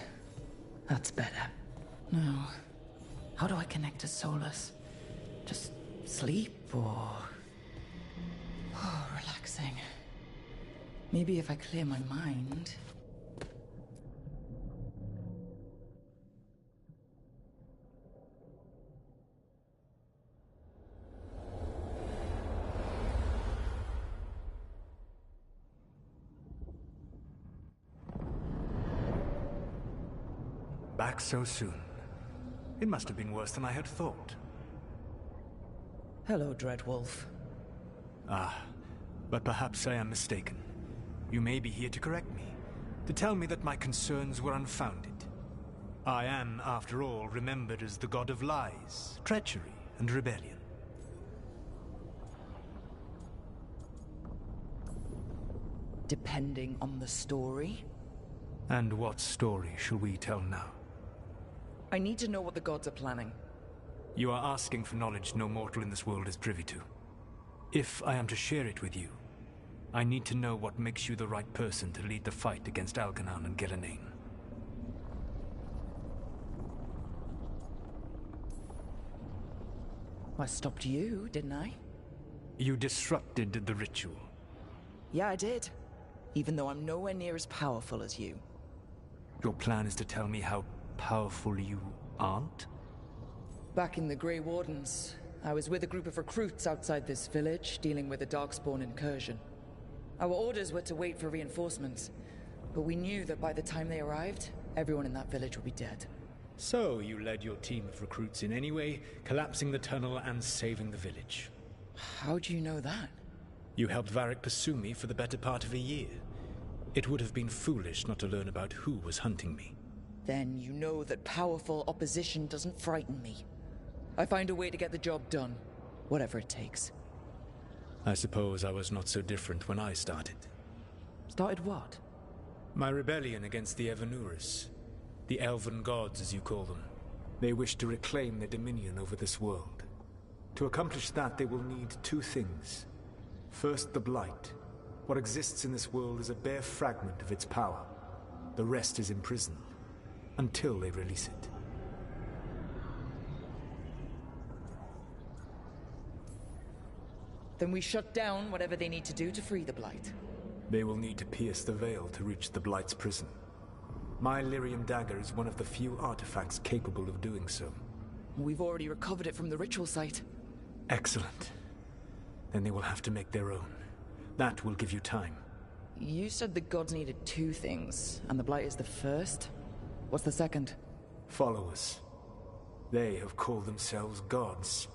That's better. Now, how do I connect to Solus? Just sleep or... Oh, relaxing. Maybe if I clear my mind... Back so soon. It must have been worse than I had thought. Hello, Dreadwolf. Ah, but perhaps I am mistaken. You may be here to correct me, to tell me that my concerns were unfounded. I am, after all, remembered as the god of lies, treachery, and rebellion. Depending on the story? And what story shall we tell now? I need to know what the gods are planning. You are asking for knowledge no mortal in this world is privy to. If I am to share it with you, I need to know what makes you the right person to lead the fight against Algernon and Gillenane. I stopped you, didn't I? You disrupted the ritual. Yeah, I did. Even though I'm nowhere near as powerful as you. Your plan is to tell me how powerful you aren't? Back in the Grey Wardens, I was with a group of recruits outside this village, dealing with a Darkspawn incursion. Our orders were to wait for reinforcements, but we knew that by the time they arrived, everyone in that village would be dead. So you led your team of recruits in any way, collapsing the tunnel and saving the village. How do you know that? You helped Varric pursue me for the better part of a year. It would have been foolish not to learn about who was hunting me. Then you know that powerful opposition doesn't frighten me. I find a way to get the job done, whatever it takes. I suppose I was not so different when I started. Started what? My rebellion against the Evanurus. The Elven Gods, as you call them. They wish to reclaim their dominion over this world. To accomplish that, they will need two things. First, the Blight. What exists in this world is a bare fragment of its power. The rest is imprisoned, until they release it. Then we shut down whatever they need to do to free the Blight. They will need to pierce the veil to reach the Blight's prison. My Lyrium dagger is one of the few artifacts capable of doing so. We've already recovered it from the ritual site. Excellent. Then they will have to make their own. That will give you time. You said the gods needed two things, and the Blight is the first? What's the second? Followers. They have called themselves gods.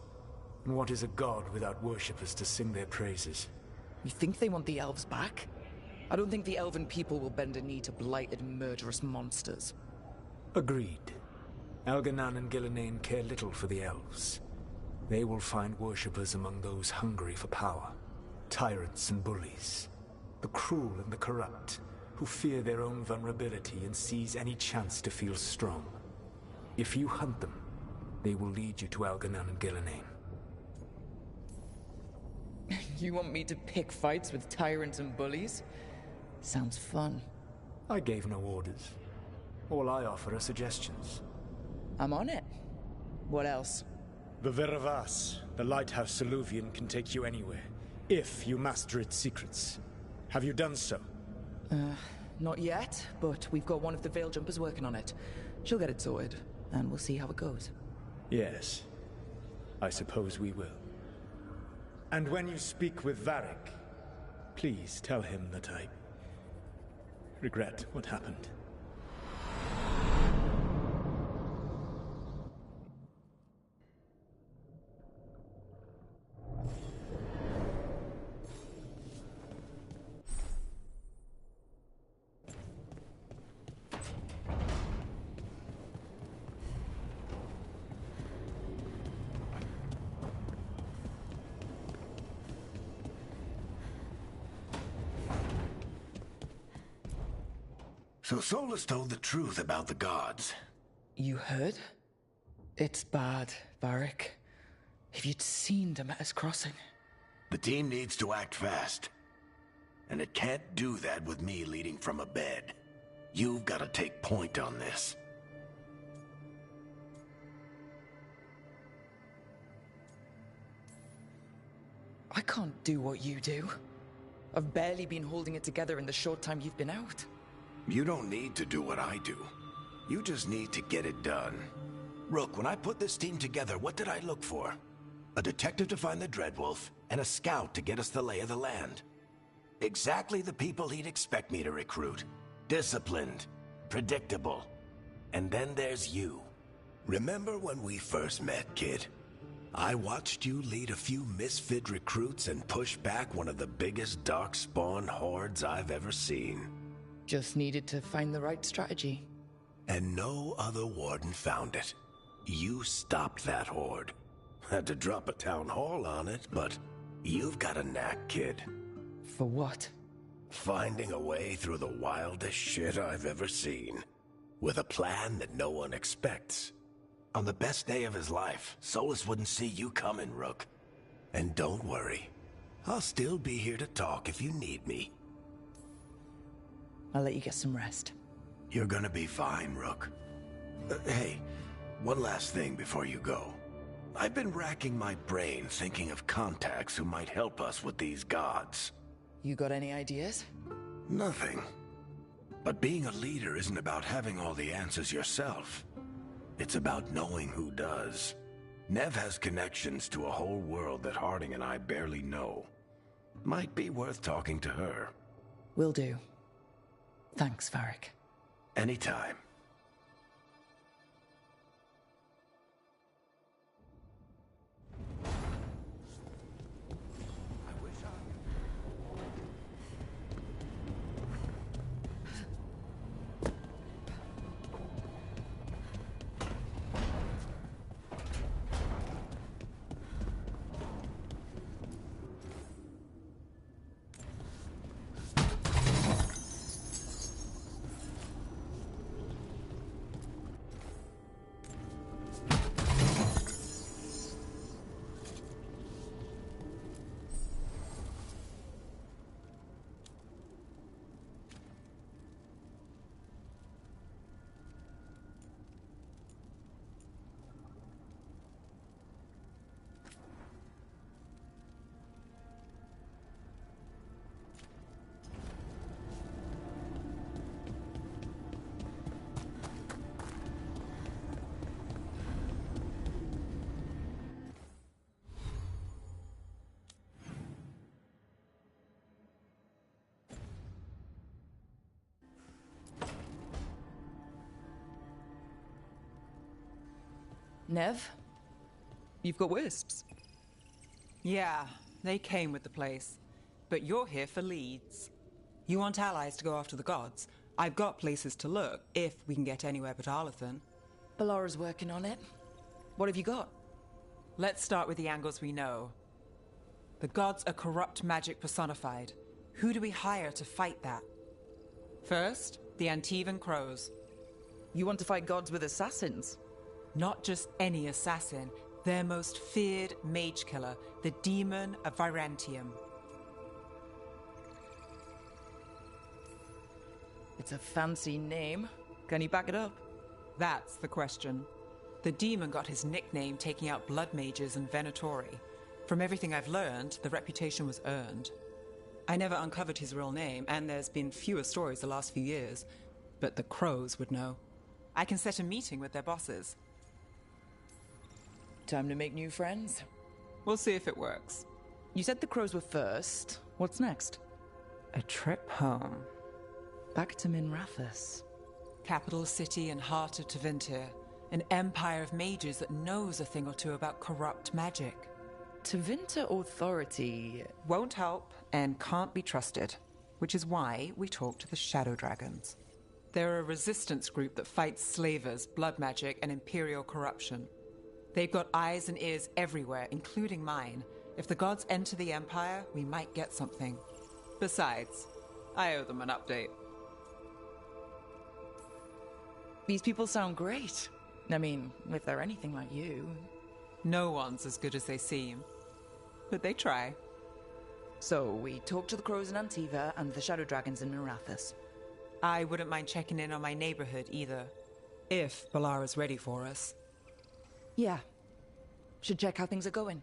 And what is a god without worshippers to sing their praises? You think they want the elves back? I don't think the elven people will bend a knee to blighted, murderous monsters. Agreed. Elganan and Gillenane care little for the elves. They will find worshippers among those hungry for power. Tyrants and bullies. The cruel and the corrupt, who fear their own vulnerability and seize any chance to feel strong. If you hunt them, they will lead you to Elganan and Gillenane. You want me to pick fights with tyrants and bullies? Sounds fun. I gave no orders. All I offer are suggestions. I'm on it. What else? The Veravas, the lighthouse Soluvian, can take you anywhere, if you master its secrets. Have you done so? Not yet, but we've got one of the Veil Jumpers working on it. She'll get it sorted, and we'll see how it goes. Yes. I suppose we will. And when you speak with Varric, please tell him that I regret what happened. So Solus told the truth about the gods. You heard? It's bad, Varric. If you'd seen Demeter's crossing. The team needs to act fast. And it can't do that with me leading from a bed. You've got to take point on this. I can't do what you do. I've barely been holding it together in the short time you've been out. You don't need to do what I do. You just need to get it done. Rook, when I put this team together, what did I look for? A detective to find the Dreadwolf, and a scout to get us the lay of the land. Exactly the people he'd expect me to recruit. Disciplined, predictable. And then there's you. Remember when we first met, kid? I watched you lead a few misfit recruits and push back one of the biggest darkspawn hordes I've ever seen. Just needed to find the right strategy. And no other warden found it. You stopped that horde. Had to drop a town hall on it, but you've got a knack, kid. For what? Finding a way through the wildest shit I've ever seen. With a plan that no one expects. On the best day of his life, Solus wouldn't see you coming, Rook. And don't worry. I'll still be here to talk if you need me. I'll let you get some rest. You're gonna be fine, Rook. Hey, one last thing before you go. I've been racking my brain thinking of contacts who might help us with these gods. You got any ideas? Nothing. But being a leader isn't about having all the answers yourself. It's about knowing who does. Nev has connections to a whole world that Harding and I barely know. Might be worth talking to her. Will do. Thanks, Varric. Anytime. Nev? You've got wisps. Yeah, they came with the place. But you're here for leads. You want allies to go after the gods? I've got places to look, if we can get anywhere but Arlathan. Ballara's working on it. What have you got? Let's start with the angles we know. The gods are corrupt magic personified. Who do we hire to fight that? First, the Antivan Crows. You want to fight gods with assassins? Not just any assassin, their most feared mage killer, the Demon of Virantium. It's a fancy name. Can you back it up? That's the question. The demon got his nickname taking out blood mages and Venatori. From everything I've learned, the reputation was earned. I never uncovered his real name, and there's been fewer stories the last few years, but the Crows would know. I can set a meeting with their bosses. Time to make new friends. We'll see if it works. You said the Crows were first. What's next? A trip home. Back to Minrathous. Capital city and heart of Tevinter. An empire of mages that knows a thing or two about corrupt magic. Tevinter authority won't help and can't be trusted, which is why we talk to the Shadow Dragons. They're a resistance group that fights slavers, blood magic, and imperial corruption. They've got eyes and ears everywhere, including mine. If the gods enter the empire, we might get something. Besides, I owe them an update. These people sound great. I mean, if they're anything like you. No one's as good as they seem. But they try. So, we talk to the Crows in Antiva and the Shadow Dragons in Minrathous. I wouldn't mind checking in on my neighborhood either. If Ballara's ready for us. Yeah. Should check how things are going.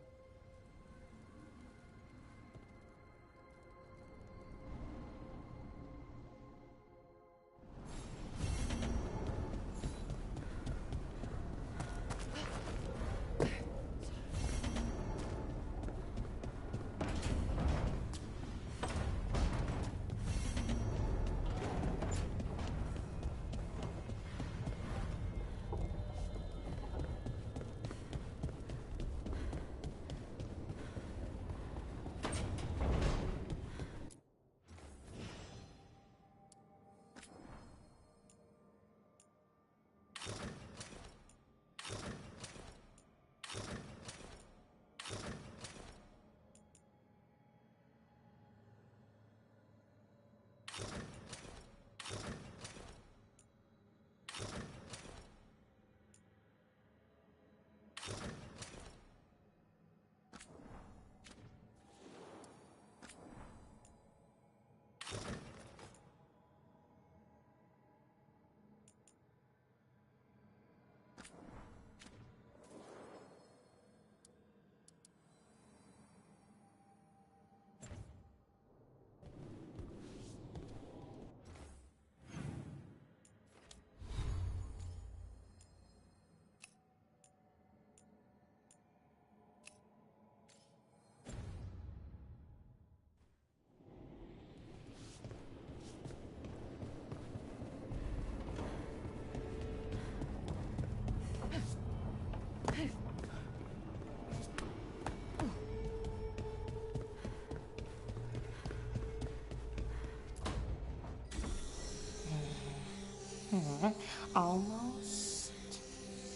Almost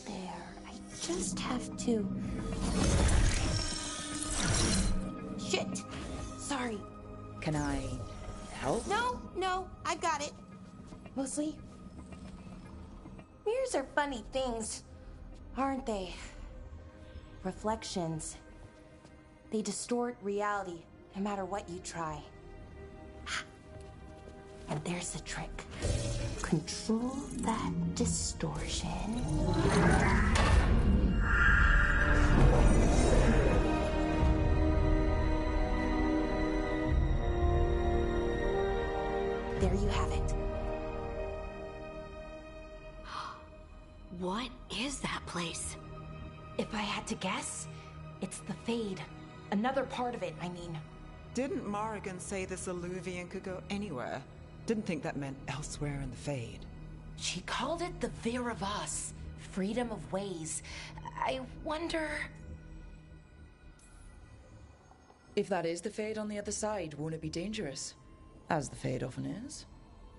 there. I just have to... Shit! Sorry. Can I help? No, I've got it. Mostly, mirrors are funny things, aren't they? Reflections. They distort reality, no matter what you try. And there's the trick. Control that distortion. There you have it. What is that place? If I had to guess, it's the Fade. Another part of it, I mean. Didn't Morrigan say this Illuvian could go anywhere? Didn't think that meant elsewhere in the Fade. She called it the Vir of Us. Freedom of ways. I wonder... If that is the Fade on the other side, won't it be dangerous? As the Fade often is.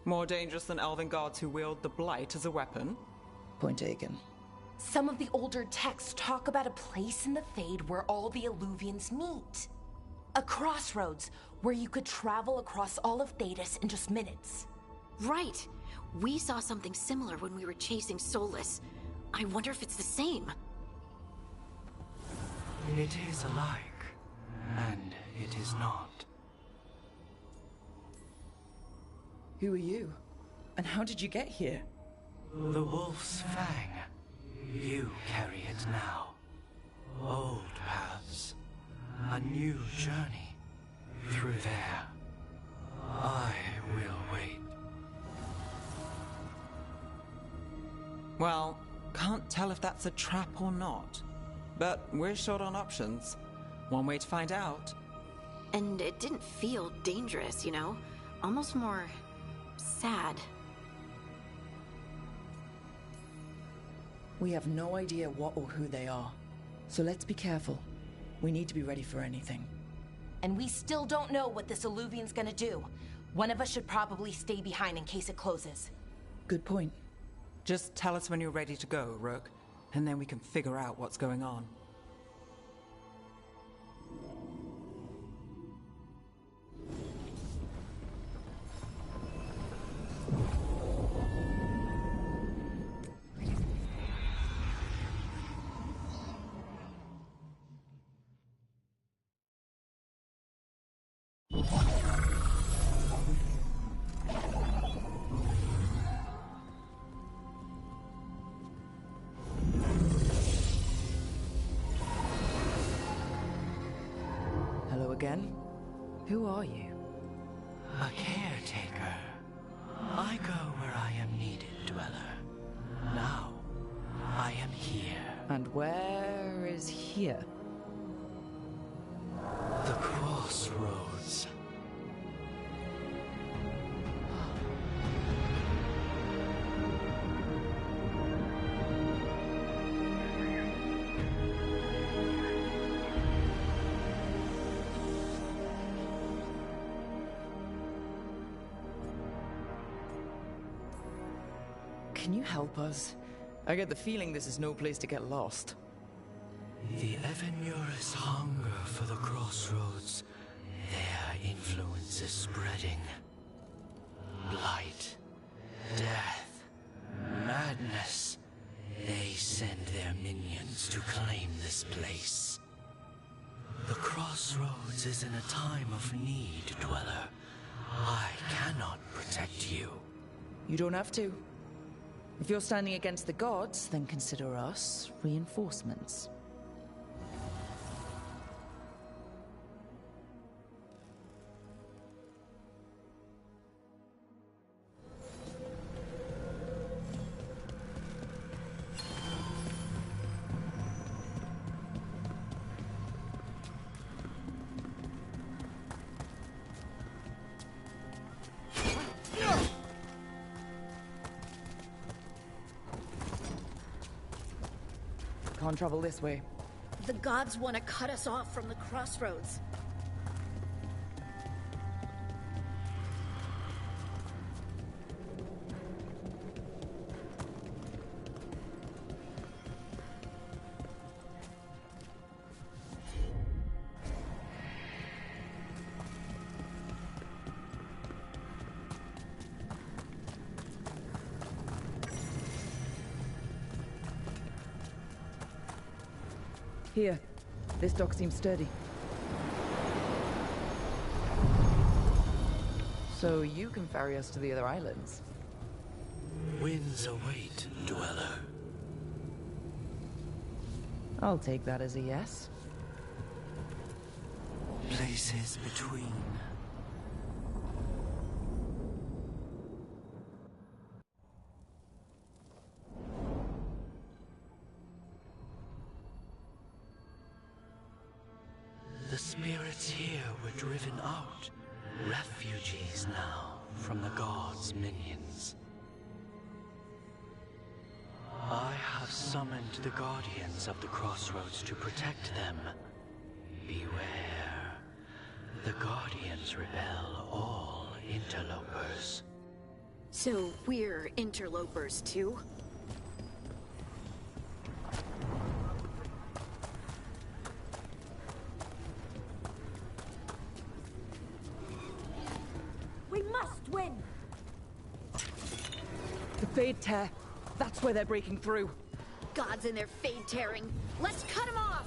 More dangerous than elven gods who wield the Blight as a weapon? Point taken. Some of the older texts talk about a place in the Fade where all the Illuvians meet. A crossroads where you could travel across all of Thedas in just minutes. Right. We saw something similar when we were chasing Solus. I wonder if it's the same. It is alike, and it is not. Who are you? And how did you get here? The Wolf's Fang. You carry it now. Old paths. A new journey. Through there. I will wait. Well, can't tell if that's a trap or not. But we're short on options. One way to find out. And it didn't feel dangerous, you know? Almost more sad. We have no idea what or who they are. So let's be careful. We need to be ready for anything. And we still don't know what this Illuvian's gonna do. One of us should probably stay behind in case it closes. Good point. Just tell us when you're ready to go, Rook, and then we can figure out what's going on. Hello again. Who are you? A caretaker. I go where I am needed, Dweller. Now, I am here. And where is here? The crossroads. Can you help us? I get the feeling this is no place to get lost. The Evanurus hunger for the crossroads. Their influence is spreading. Blight, death, madness. They send their minions to claim this place. The crossroads is in a time of need, Dweller. I cannot protect you. You don't have to. If you're standing against the gods, then consider us reinforcements. Can't travel this way. The gods want to cut us off from the crossroads. Here. This dock seems sturdy. So you can ferry us to the other islands? Winds await, Dweller. I'll take that as a yes. Places between. The spirits here were driven out. Refugees now from the gods' minions. I have summoned the guardians of the crossroads to protect them. Beware. The guardians repel all interlopers. So we're interlopers too? Fade tear. That's where they're breaking through. Gods and their fade tearing. Let's cut them off!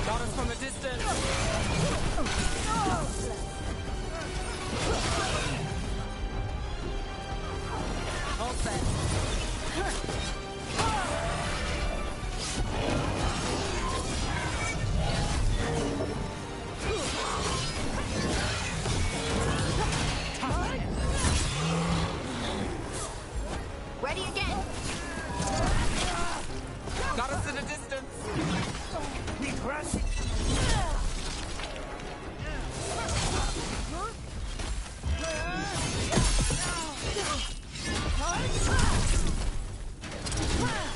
Got us from a distance. All set. Ready again! Got us in a distance. We crash.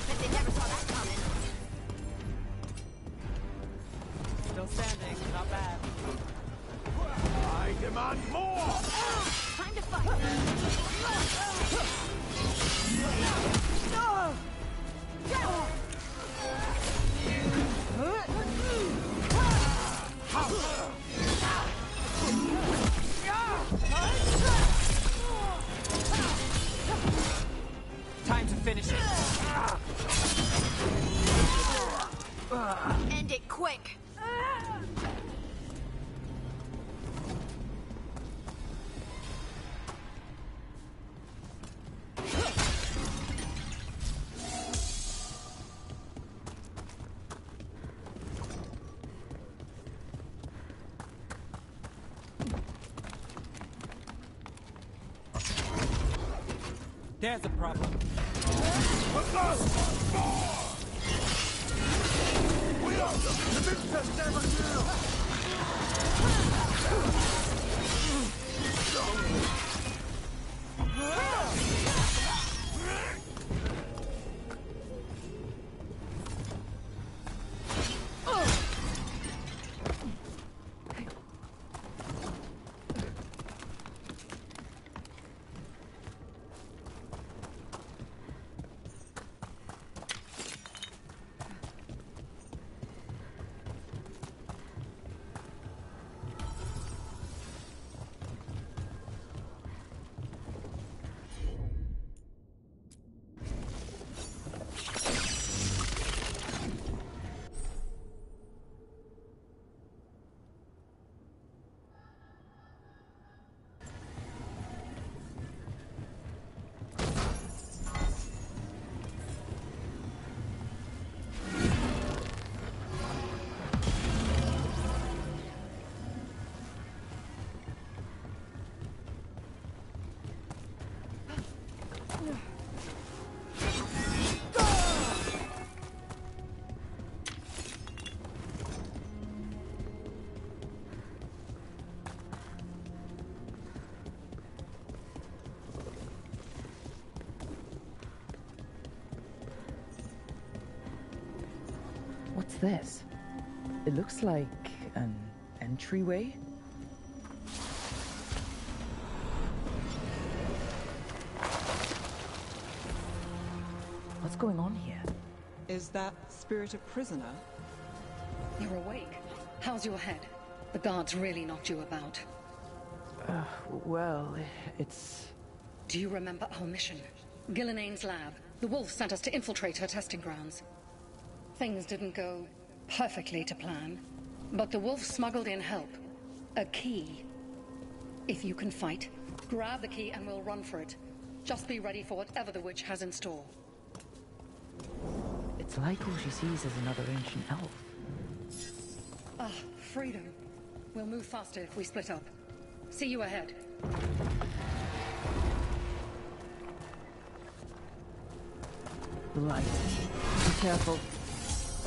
Bet they never saw that coming. Still standing. Not bad. I demand more! Time to fight! Time to finish it. End it quick! There's a problem. With us! We are the Victor never What's this? It looks like an entryway. What's going on here? Is that spirit a prisoner? You're awake. How's your head? The guards really knocked you about. Well, it's... Do you remember our mission? Gillenane's lab. The wolf sent us to infiltrate her testing grounds. Things didn't go perfectly to plan, but the wolf smuggled in help. A key. If you can fight, grab the key and we'll run for it. Just be ready for whatever the witch has in store. It's like all she sees is another ancient elf. Ah, freedom. We'll move faster if we split up. See you ahead. Blight. Be careful.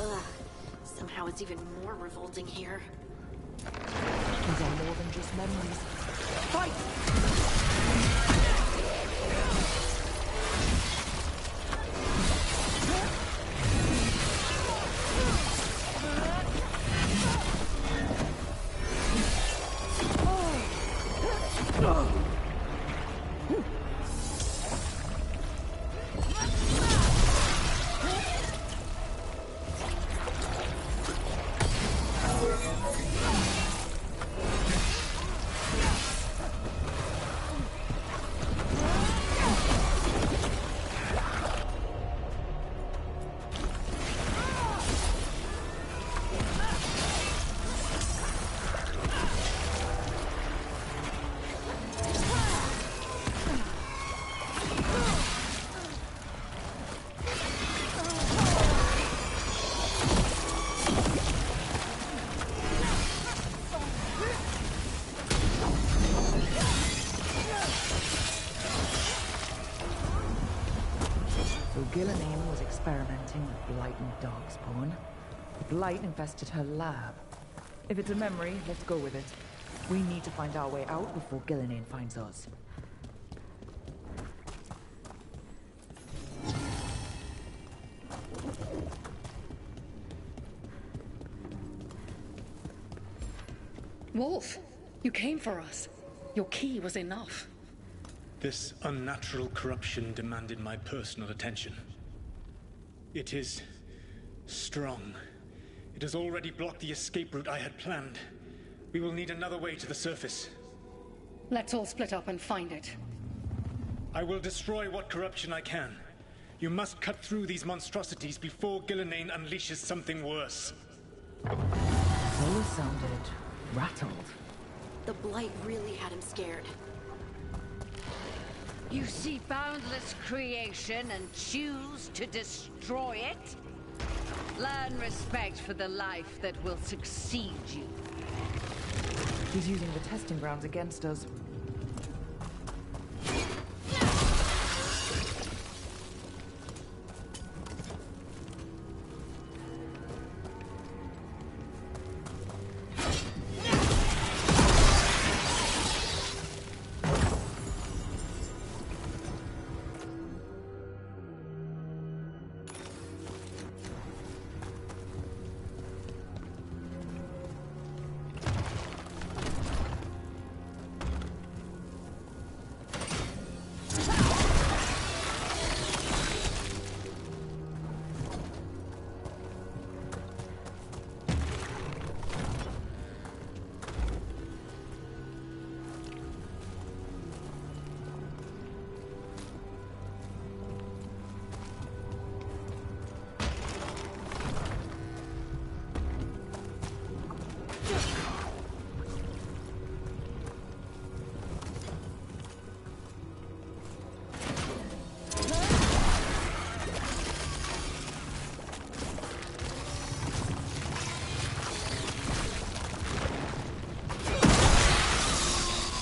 Ugh. Somehow it's even more revolting here. These are more than just memories. Fight! Gillenane was experimenting with Blight and Darkspawn. The Blight infested her lab. If it's a memory, let's go with it. We need to find our way out before Gillenane finds us. Wolf, you came for us. Your key was enough. This unnatural corruption demanded my personal attention. It is strong. It has already blocked the escape route I had planned. We will need another way to the surface. Let's all split up and find it. I will destroy what corruption I can. You must cut through these monstrosities before Gillenane unleashes something worse. Zola sounded rattled. The Blight really had him scared. You see boundless creation and choose to destroy it? Learn respect for the life that will succeed you. He's using the testing grounds against us.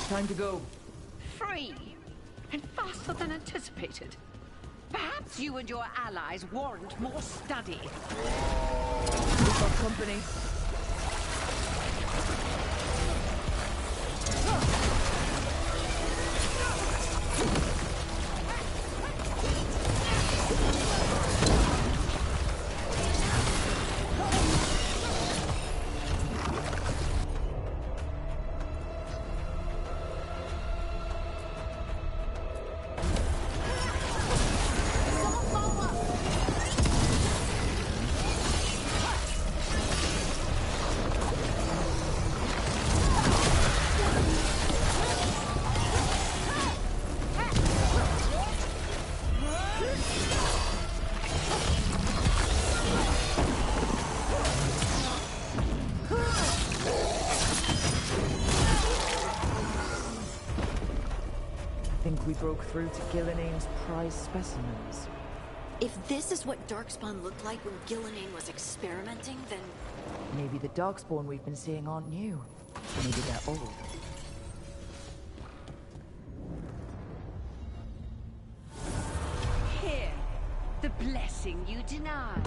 Time to go. Free! And faster than anticipated. Perhaps you and your allies warrant more study. We've got company. We broke through to Gillenane's prize specimens. If this is what Darkspawn looked like when Gillenane was experimenting, then... Maybe the Darkspawn we've been seeing aren't new. Maybe they're old. Here, the blessed blessing you denied.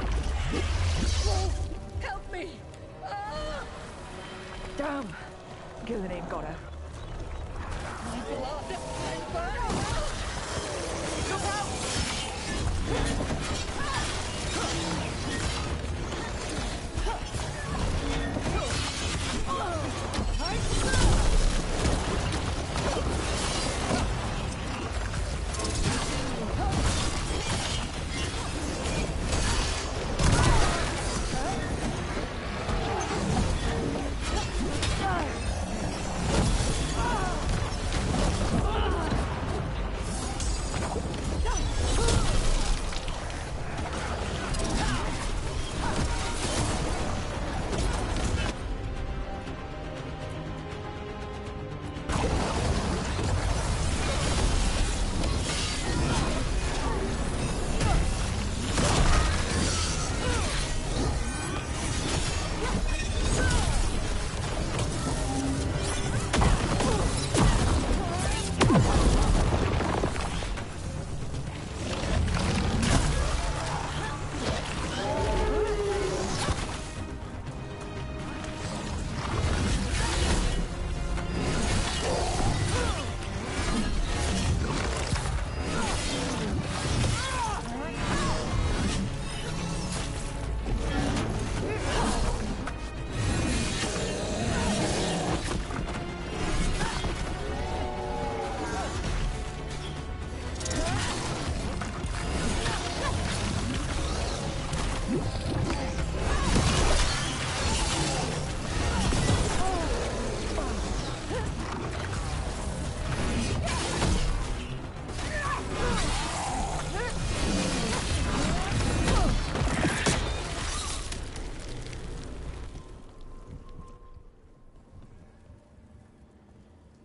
Help me! Damn! Gillenane got her. My blood and burn! Look out!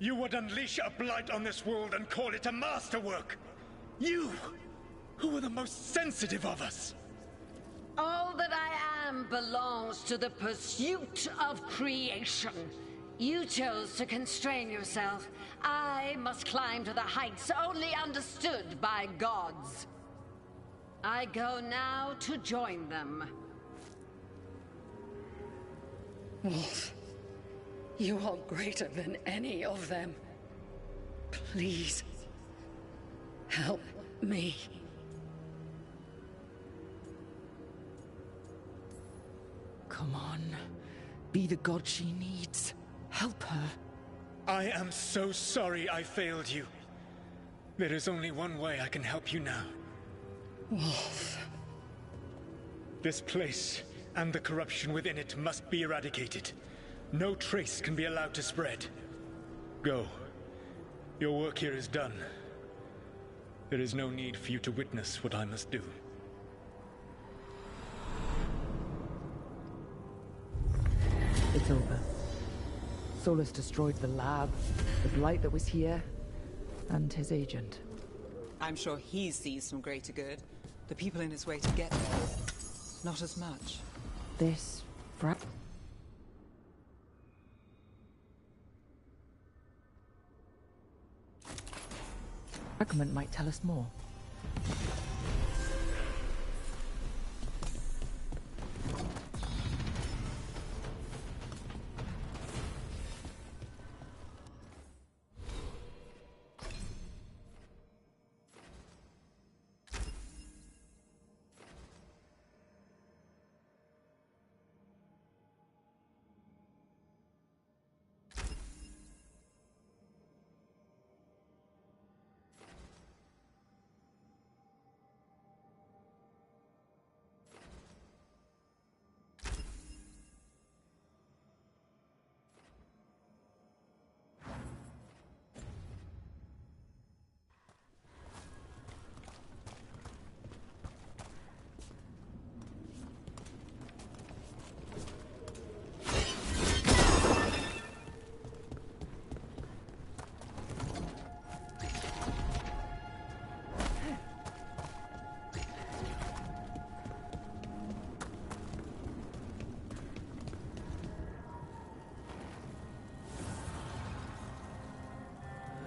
You would unleash a blight on this world and call it a masterwork! You, who are the most sensitive of us! All that I am belongs to the pursuit of creation. You chose to constrain yourself. I must climb to the heights only understood by gods. I go now to join them. Wolf, you are greater than any of them. Please, help me. Come on. Be the god she needs. Help her. I am so sorry I failed you. There is only one way I can help you now. Wolf. This place and the corruption within it must be eradicated. No trace can be allowed to spread. Go. Your work here is done. There is no need for you to witness what I must do. It's over. Solus destroyed the lab, the blight that was here, and his agent. I'm sure he sees some greater good. The people in his way to get there, not as much. This fragment might tell us more.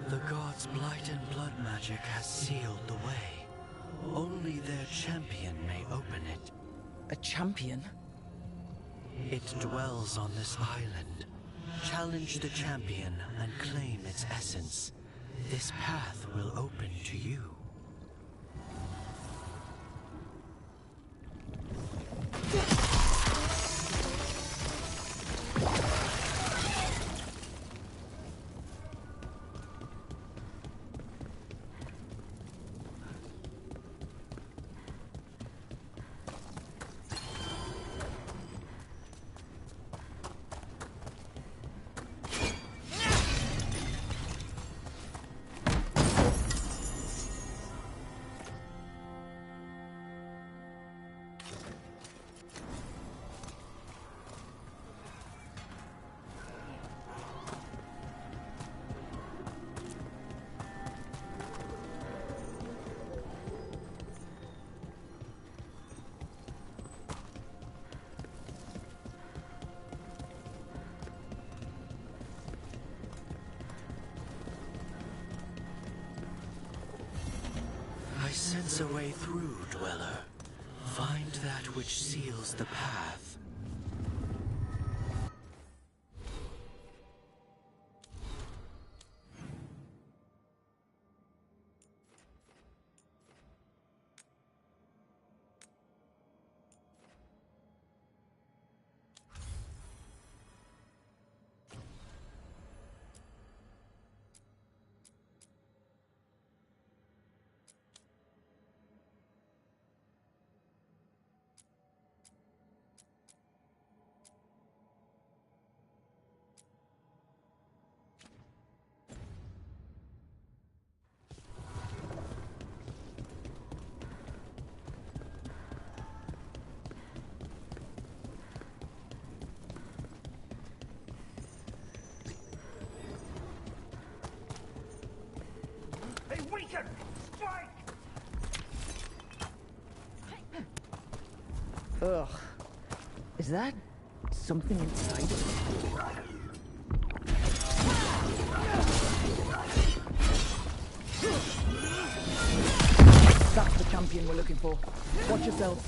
The god's blight and blood magic has sealed the way. Only their champion may open it. A champion? It dwells on this island. Challenge the champion and claim its essence. This path will open to you. I sense a way through, Dweller. Find that which seals the path. Ugh. Is that something inside it? That's the champion we're looking for. Watch yourselves.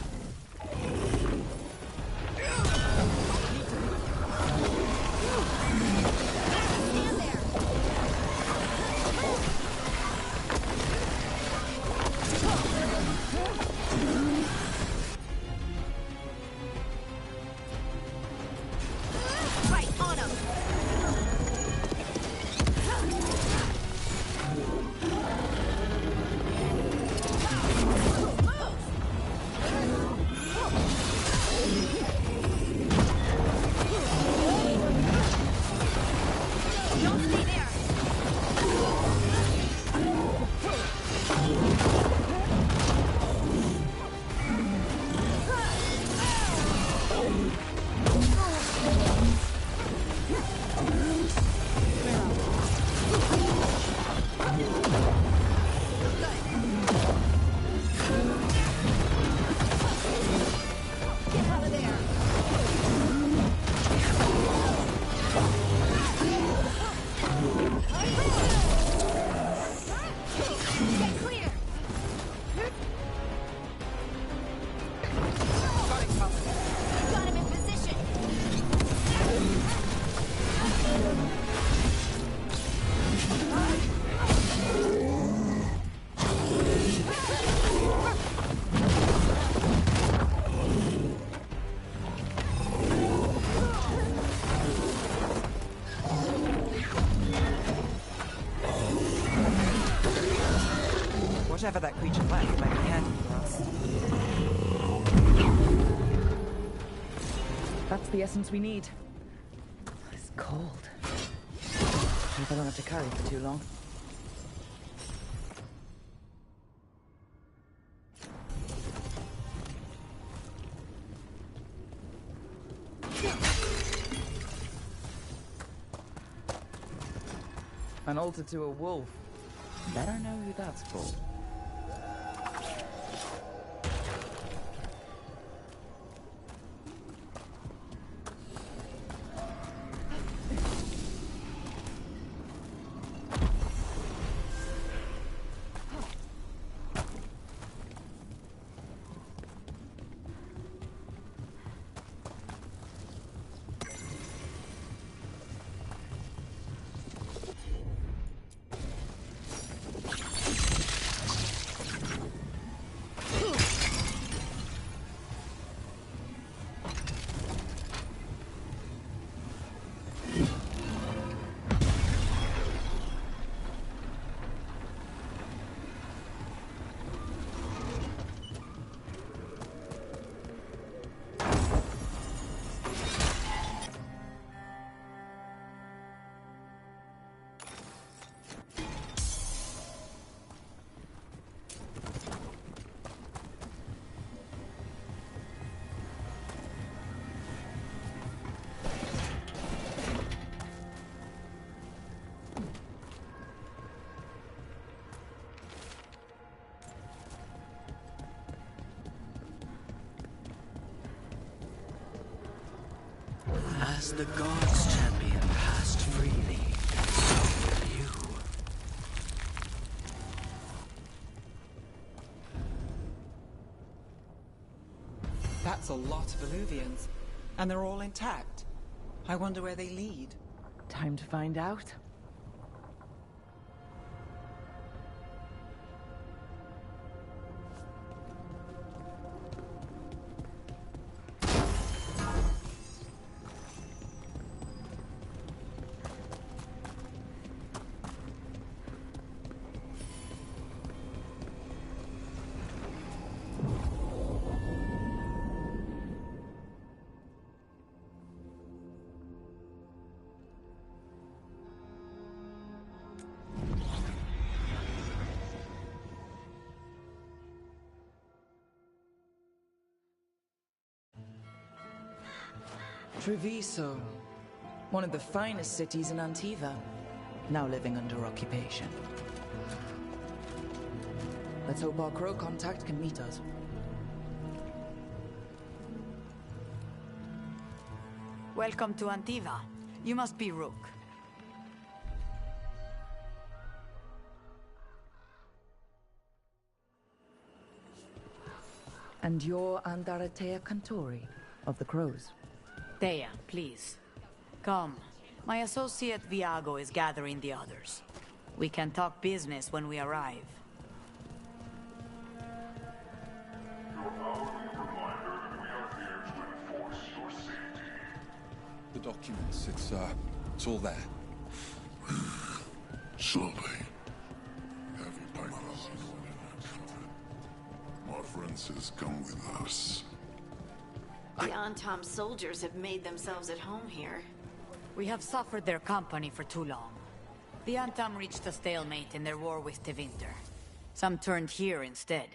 Whatever that creature left might be handy for us. That's the essence we need. It's cold. Hope I don't have to carry it for too long. An altar to a wolf. Better know who that's for. As the gods' champion passed freely, so will you. That's a lot of Illuvians. And they're all intact. I wonder where they lead. Time to find out. Treviso, one of the finest cities in Antiva, now living under occupation. Let's hope our crow contact can meet us. Welcome to Antiva. You must be Rook. And you're Andaratea Cantori of the Crows. Thea, please. Come. My associate Viago is gathering the others. We can talk business when we arrive. The documents, it's all there. Surely. Have you papers? My friends come with us. The Antam soldiers have made themselves at home here. We have suffered their company for too long. The Antam reached a stalemate in their war with Tevinter. Some turned here instead.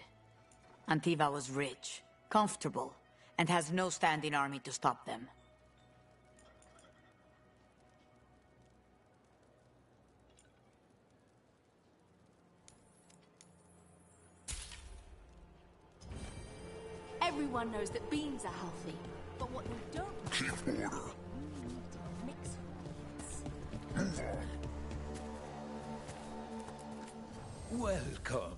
Antiva was rich, comfortable, and has no standing army to stop them. Everyone knows that beans are healthy, but what they don't know Keep order. Welcome.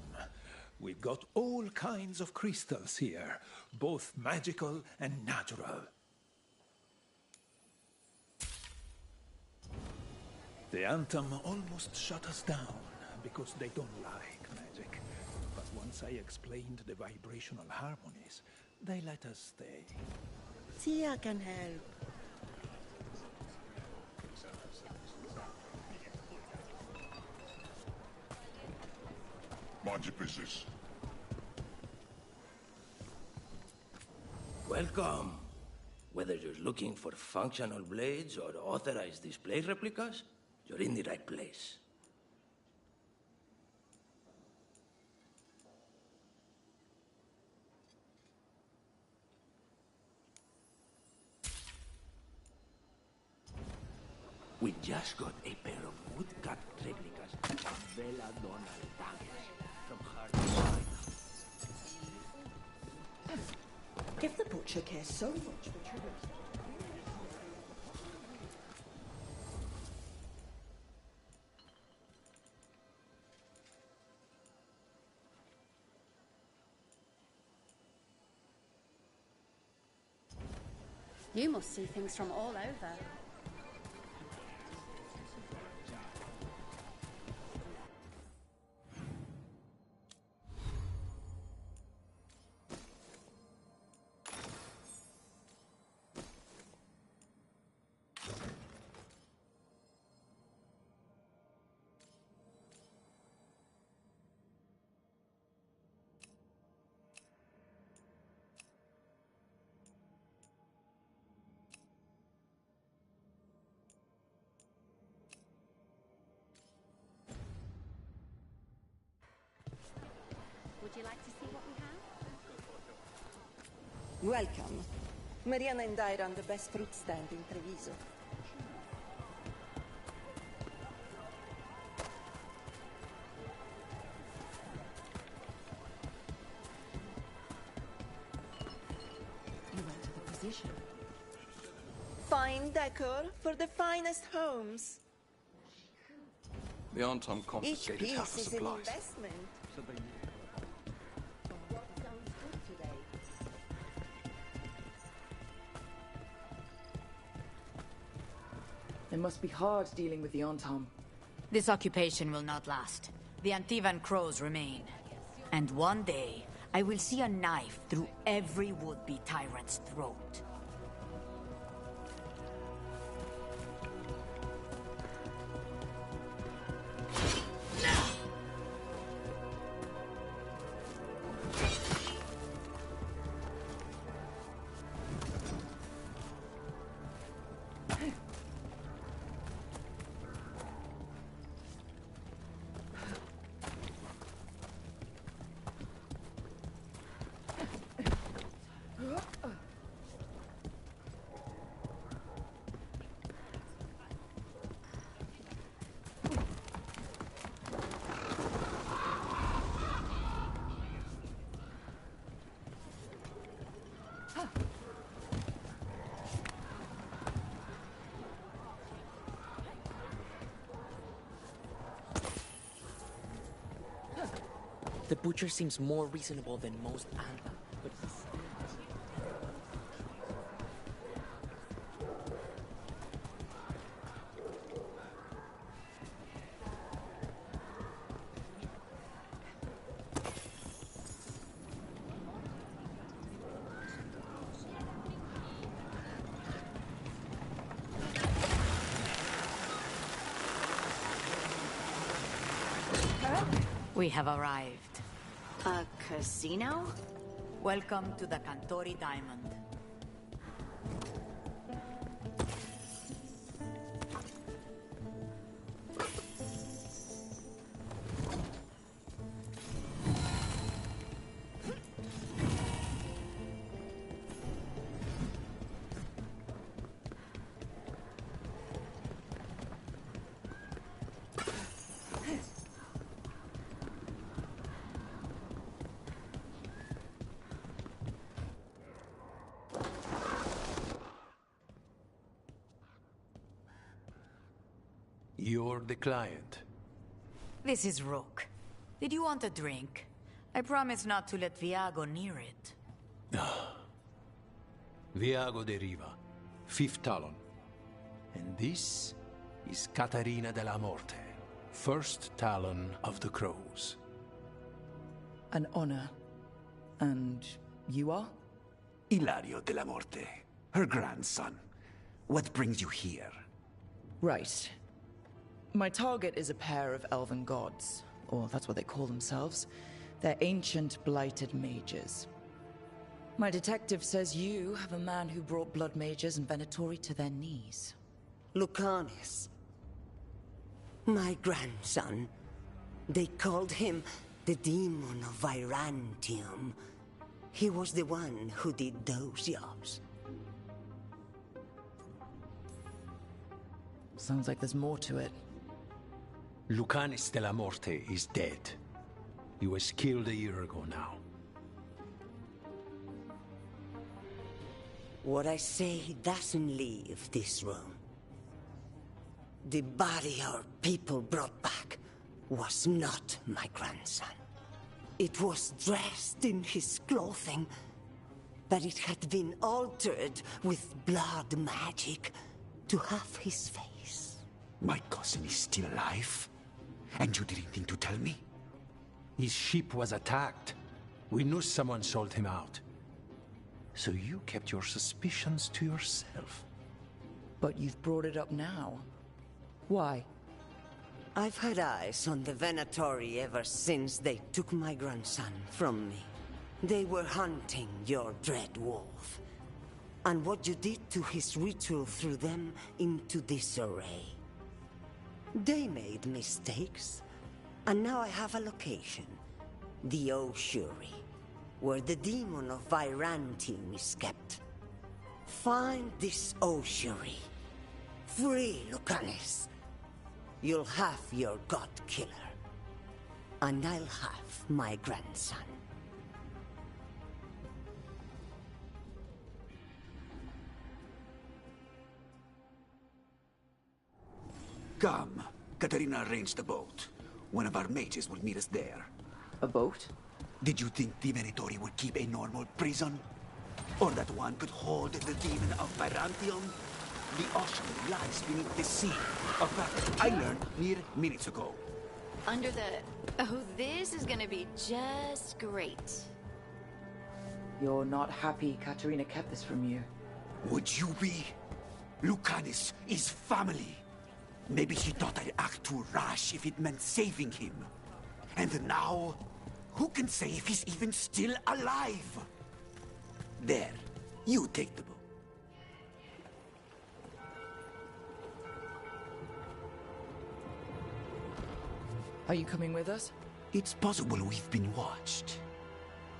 We've got all kinds of crystals here, both magical and natural. The Antam almost shut us down because they don't like magic. But once I explained the vibrational harmonies, they let us stay. Tia can help. Mind your business. Welcome. Whether you're looking for functional blades or authorized display replicas, you're in the right place. We just got a pair of woodcut replicas of Belladonna daggers from Hard. If the butcher cares so much for triggers. You must see things from all over. Would you like to see what we have? Welcome. Mariana and I run the best fruit stand in Treviso. You went to the physician. Fine decor for the finest homes. The Anton Each confiscated half the piece is an supplies. investment. It must be hard dealing with the Antom. This occupation will not last. The Antivan crows remain. And one day, I will see a knife through every would-be tyrant's throat. The butcher seems more reasonable than most Anthem, but he's... We have arrived. A casino? Welcome to the Cantori Diamond. You're the client. This is Rook. Did you want a drink? I promise not to let Viago near it. Viago de Riva, 5th Talon. And this is Catarina de la Morte, 1st Talon of the Crows. An honor. And you are? Ilario de la Morte, her grandson. What brings you here? Right. My target is a pair of elven gods, or that's what they call themselves. They're ancient, blighted mages. My detective says you have a man who brought blood mages and Venatori to their knees. Lucanis. My grandson. They called him the Demon of Virantium. He was the one who did those jobs. Sounds like there's more to it. Lucanis de la Morte is dead. He was killed a year ago now. What I say doesn't leave this room. The body our people brought back was not my grandson. It was dressed in his clothing, but it had been altered with blood magic to have his face. My cousin is still alive? And you didn't think to tell me? His ship was attacked. We knew someone sold him out. So you kept your suspicions to yourself. But you've brought it up now. Why? I've had eyes on the Venatori ever since they took my grandson from me. They were hunting your dread wolf. And what you did to his ritual threw them into disarray. They made mistakes, and now I have a location. The Ossuary, where the demon of Virantium is kept. Find this Ossuary. Free Lucanis. You'll have your god killer. And I'll have my grandson. Come. Katarina arranged a boat. One of our mages will meet us there. A boat? Did you think the Venatori would keep a normal prison? Or that one could hold the demon of Byzantium? The ocean lies beneath the sea. A fact I learned mere minutes ago. Under the... Oh, this is gonna be just great. You're not happy Katerina kept this from you? Would you be? Lucanus is family. Maybe she thought I'd act too rash if it meant saving him. And now, who can say if he's even still alive? There, you take the boat. Are you coming with us? It's possible we've been watched.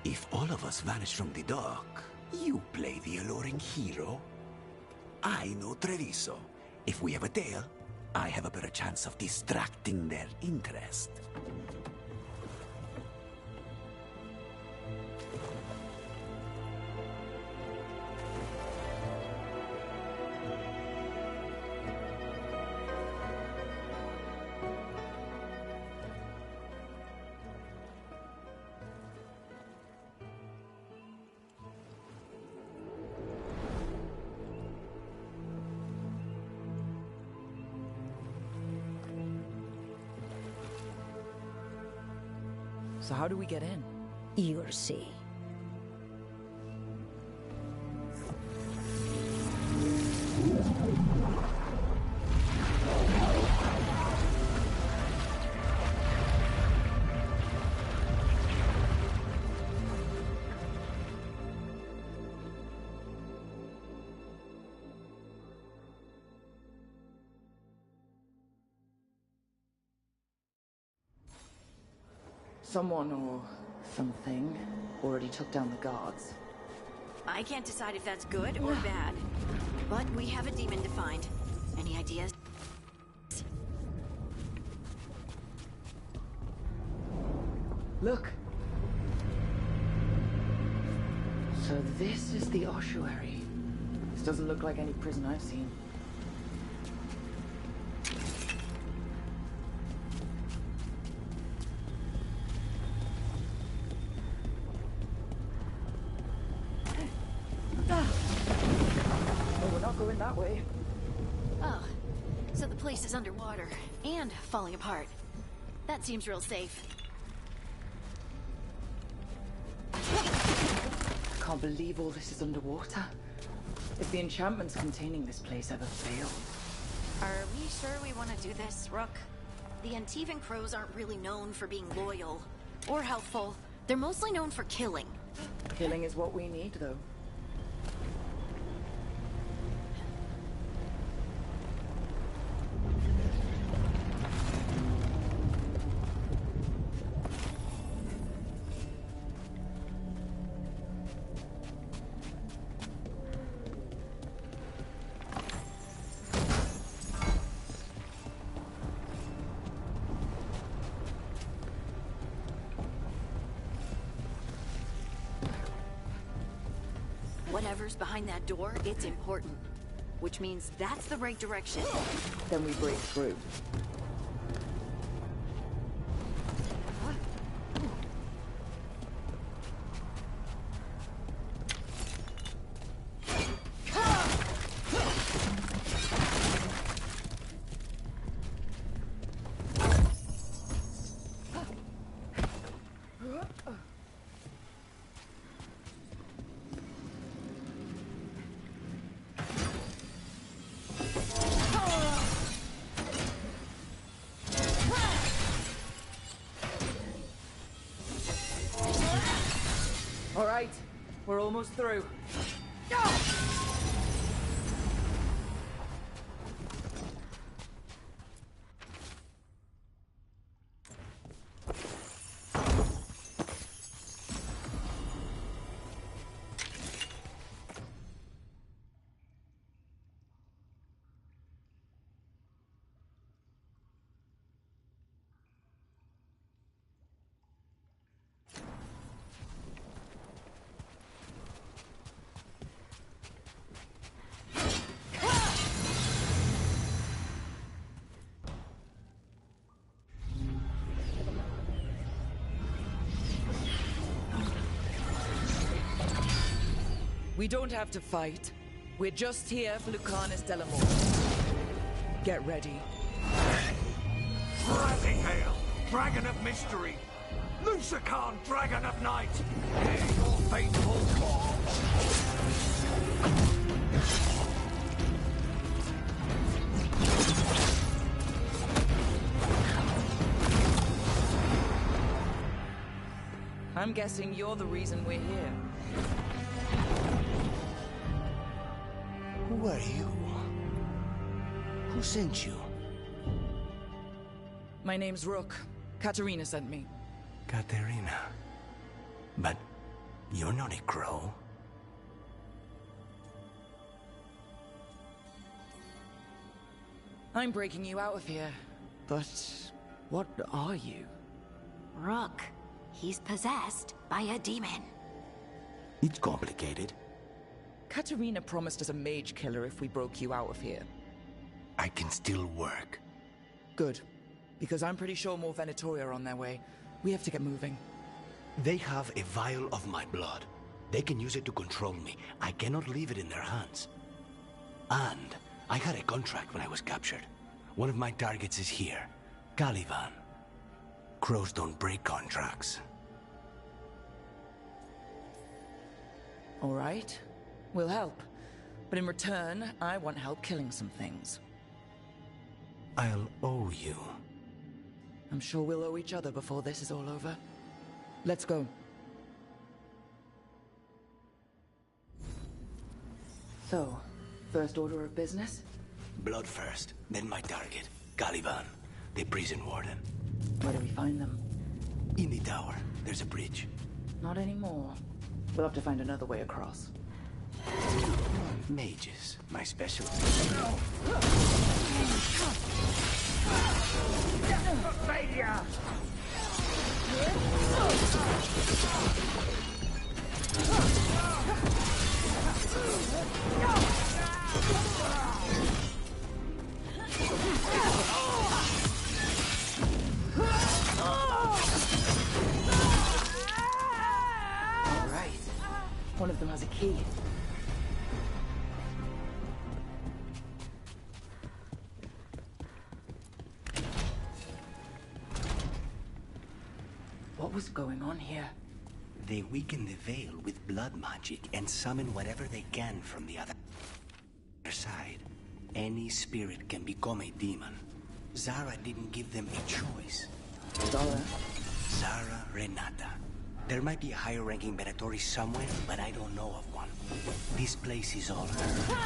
If all of us vanish from the dock, you play the alluring hero. I know Treviso. If we have a tail, I have a better chance of distracting their interest. So how do we get in? You'll see. Someone or something already took down the guards. I can't decide if that's good or bad. But we have a demon to find. Any ideas? Look! So this is the ossuary. This doesn't look like any prison I've seen. Going that way. Oh, so the place is underwater and falling apart. That seems real safe. I can't believe all this is underwater. If the enchantments containing this place ever fail. Are we sure we want to do this, Rook? The Antivan Crows aren't really known for being loyal or helpful. They're mostly known for killing. Killing is what we need, though. Whatever's behind that door, it's important. Which means that's the right direction. Then we break through. All right, we're almost through. We don't have to fight. We're just here for Lucanus de la Morte. Get ready. Rising Hail, Dragon of Mystery! Lucican, Dragon of Night! Hear your faithful call! I'm guessing you're the reason we're here. Who are you? Who sent you? My name's Rook. Katerina sent me. Katerina. But you're not a crow. I'm breaking you out of here. But what are you? Rook. He's possessed by a demon. It's complicated. Katerina promised us a mage killer if we broke you out of here. I can still work. Good. Because I'm pretty sure more Venatori are on their way. We have to get moving. They have a vial of my blood. They can use it to control me. I cannot leave it in their hands. And I had a contract when I was captured. One of my targets is here. Caliban. Crows don't break contracts. All right. We'll help. But in return, I want help killing some things. I'll owe you. I'm sure we'll owe each other before this is all over. Let's go. So, first order of business? Blood first, then my target. Caliban, the prison warden. Where do we find them? In the tower. There's a bridge. Not anymore. We'll have to find another way across. Mages, my specialty. Failure! All right. One of them has a key. What was going on here? They weaken the veil with blood magic and summon whatever they can from the other side. Any spirit can become a demon. Zara didn't give them a choice. Zara Renata. There might be a higher-ranking Venatori somewhere, but I don't know of one. This place is all her.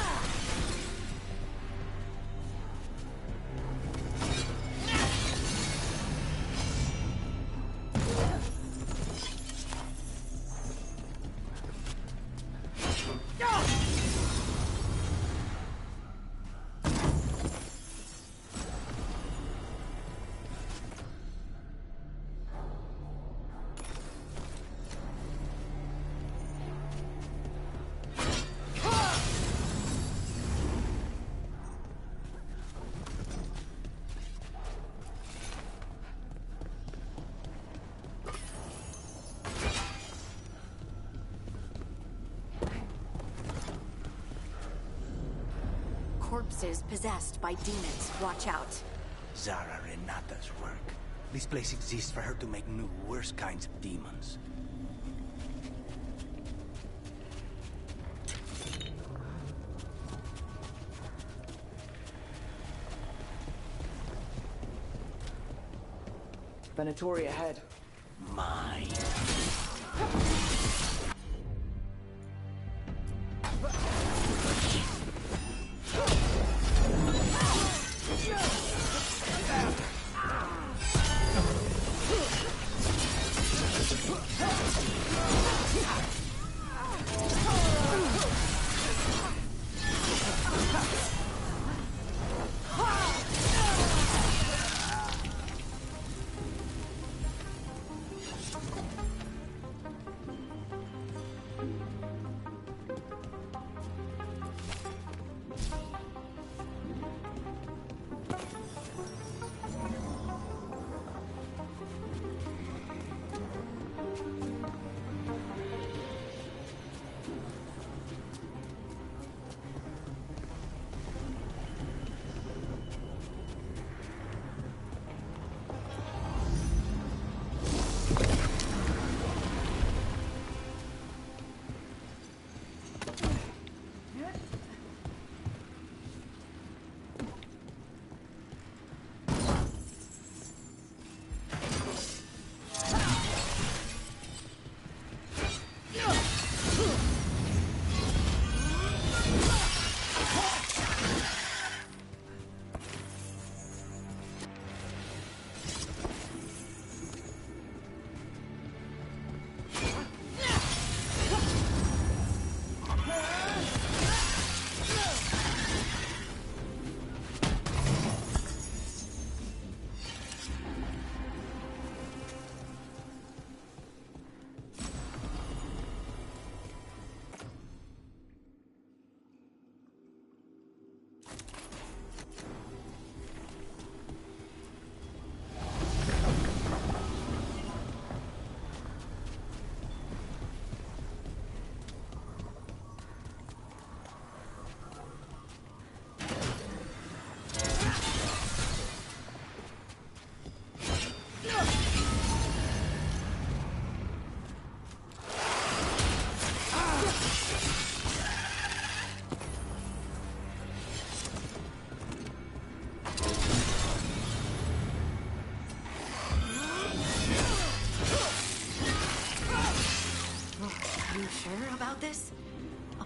Corpses possessed by demons. Watch out. Zara Renata's work. This place exists for her to make new, worse kinds of demons. Venatori ahead. Mine.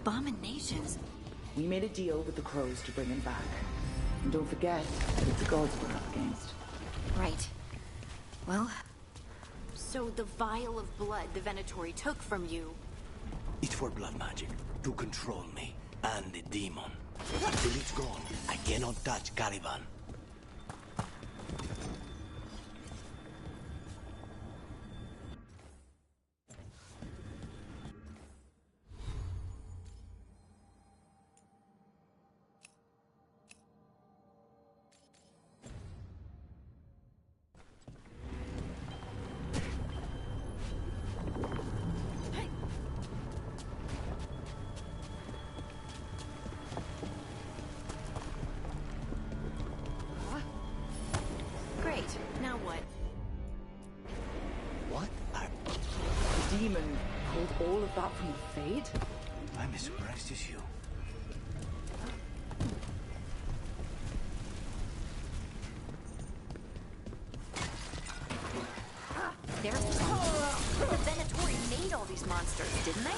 Abominations? We made a deal with the crows to bring him back. And don't forget that it's the gods we're up against. Right. Well, so the vial of blood the Venatori took from you... It's for blood magic, to control me, and the demon. Until it's gone, I cannot touch Caliban. Now what? What? The demon pulled all of that from the Fade? I'm as surprised as you. There's the Venatori made all these monsters, didn't they?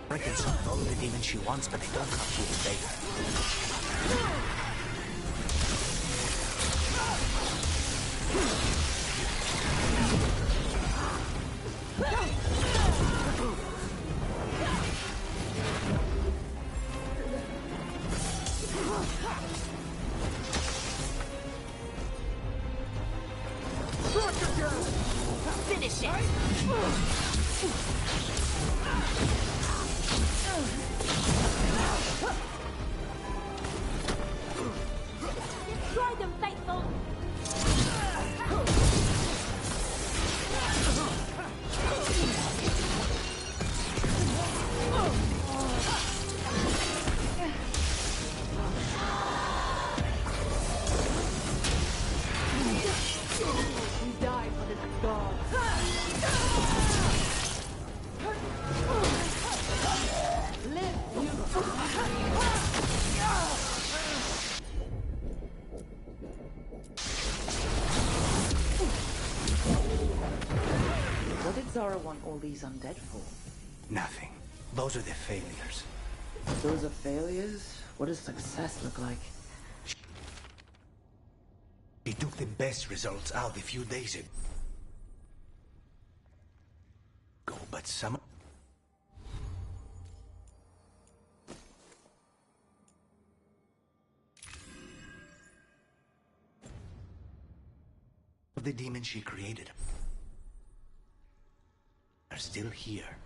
I can summon all the demons she wants, but they don't come to obey her. Finish it! Try them, faithful! We die for the gods. What did Zara want all these undead for? Nothing. Those are the failures. Those are failures? What does success look like? He took the best results out a few days ago, but some... of the demons she created are still here.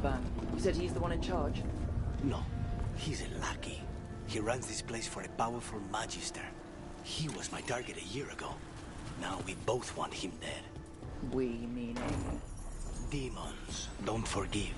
Urban? You said he's the one in charge? No, he's a lackey. He runs this place for a powerful magister. He was my target a year ago. Now we both want him dead. We meaning? Demons don't forgive.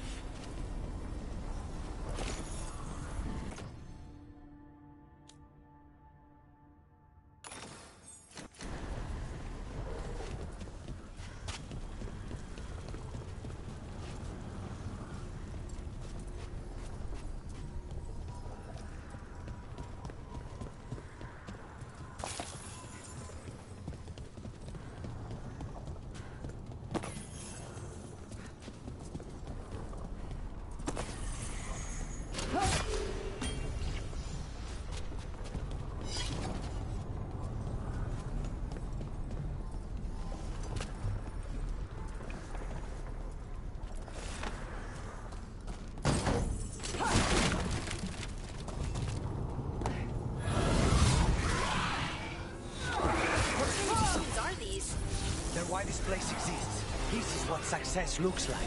Why this place exists. This is what success looks like.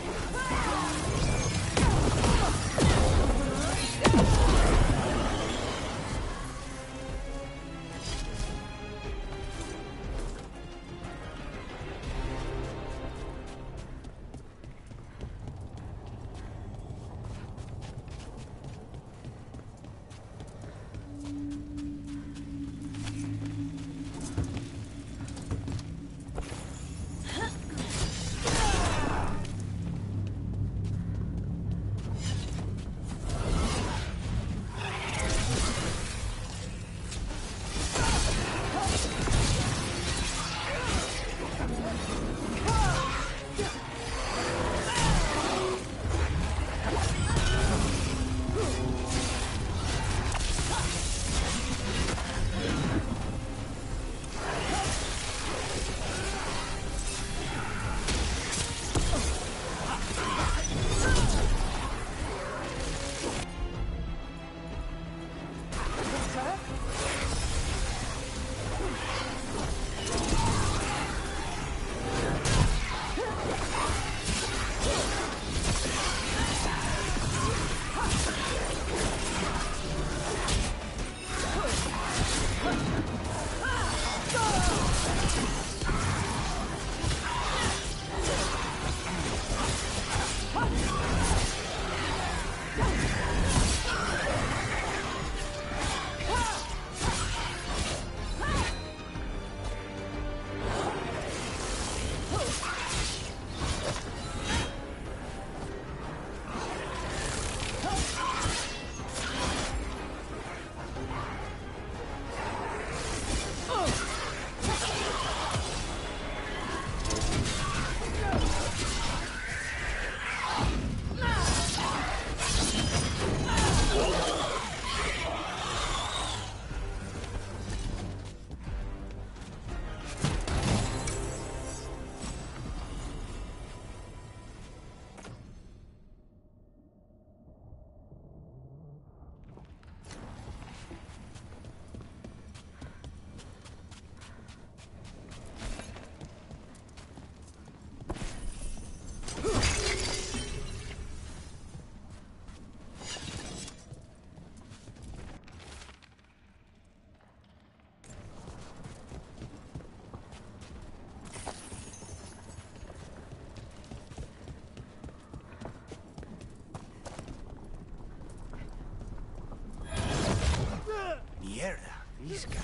These guys.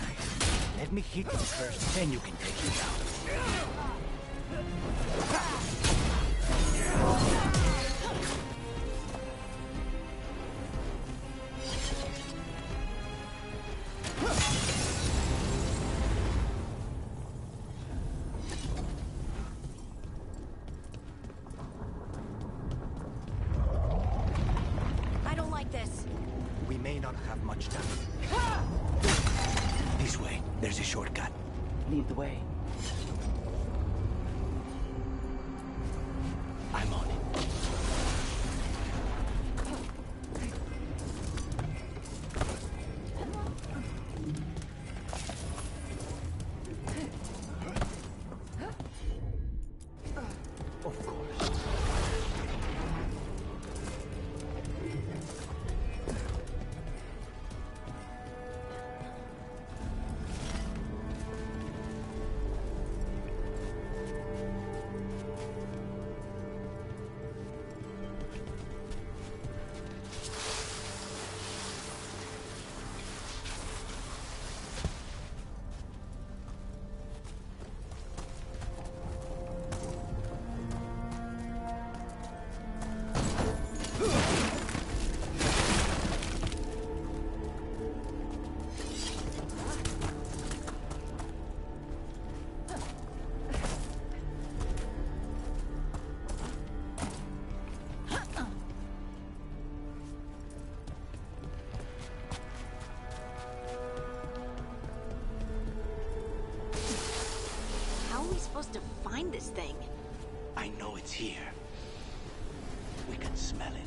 Let me hit them first, then you can take them down. I don't like this. We may not have much time. This way. There's a shortcut. Lead the way. I'm on it. Of course. find this thing. I know it's here. We can smell it.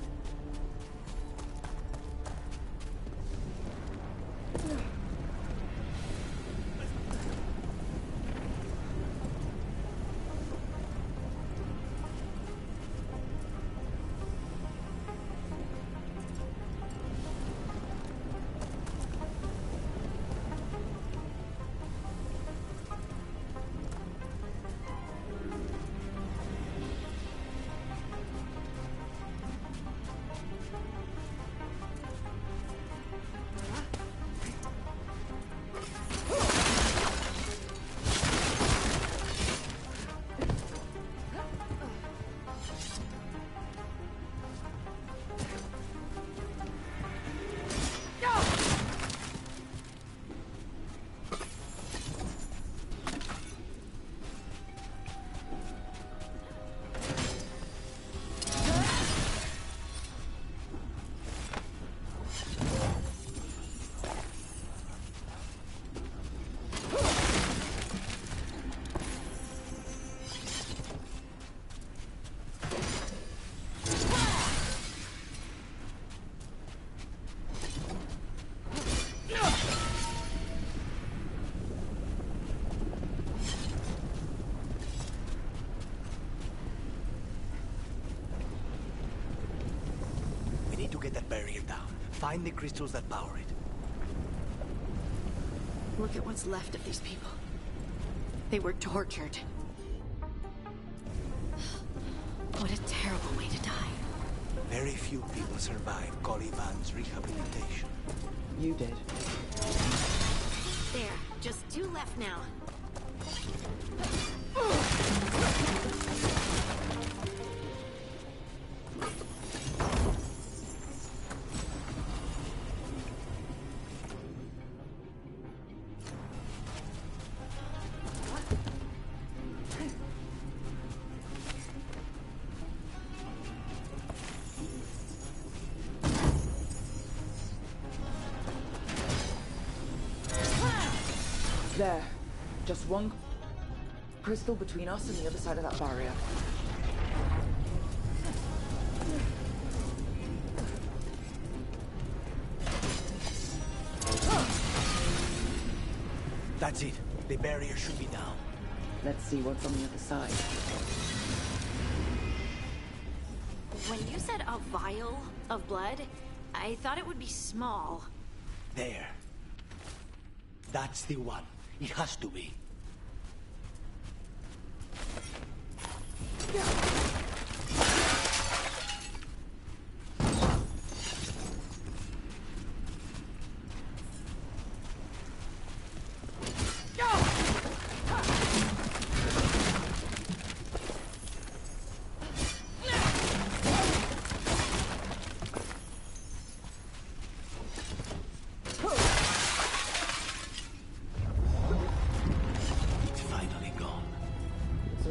Get that barrier down. Find the crystals that power it. Look at what's left of these people. They were tortured. What a terrible way to die. Very few people survive Calivan's rehabilitation. You did. There, just 2 left now. There. Just one crystal between us and the other side of that barrier. That's it. The barrier should be down. Let's see what's on the other side. When you said a vial of blood, I thought it would be small. There. That's the one. It has to be.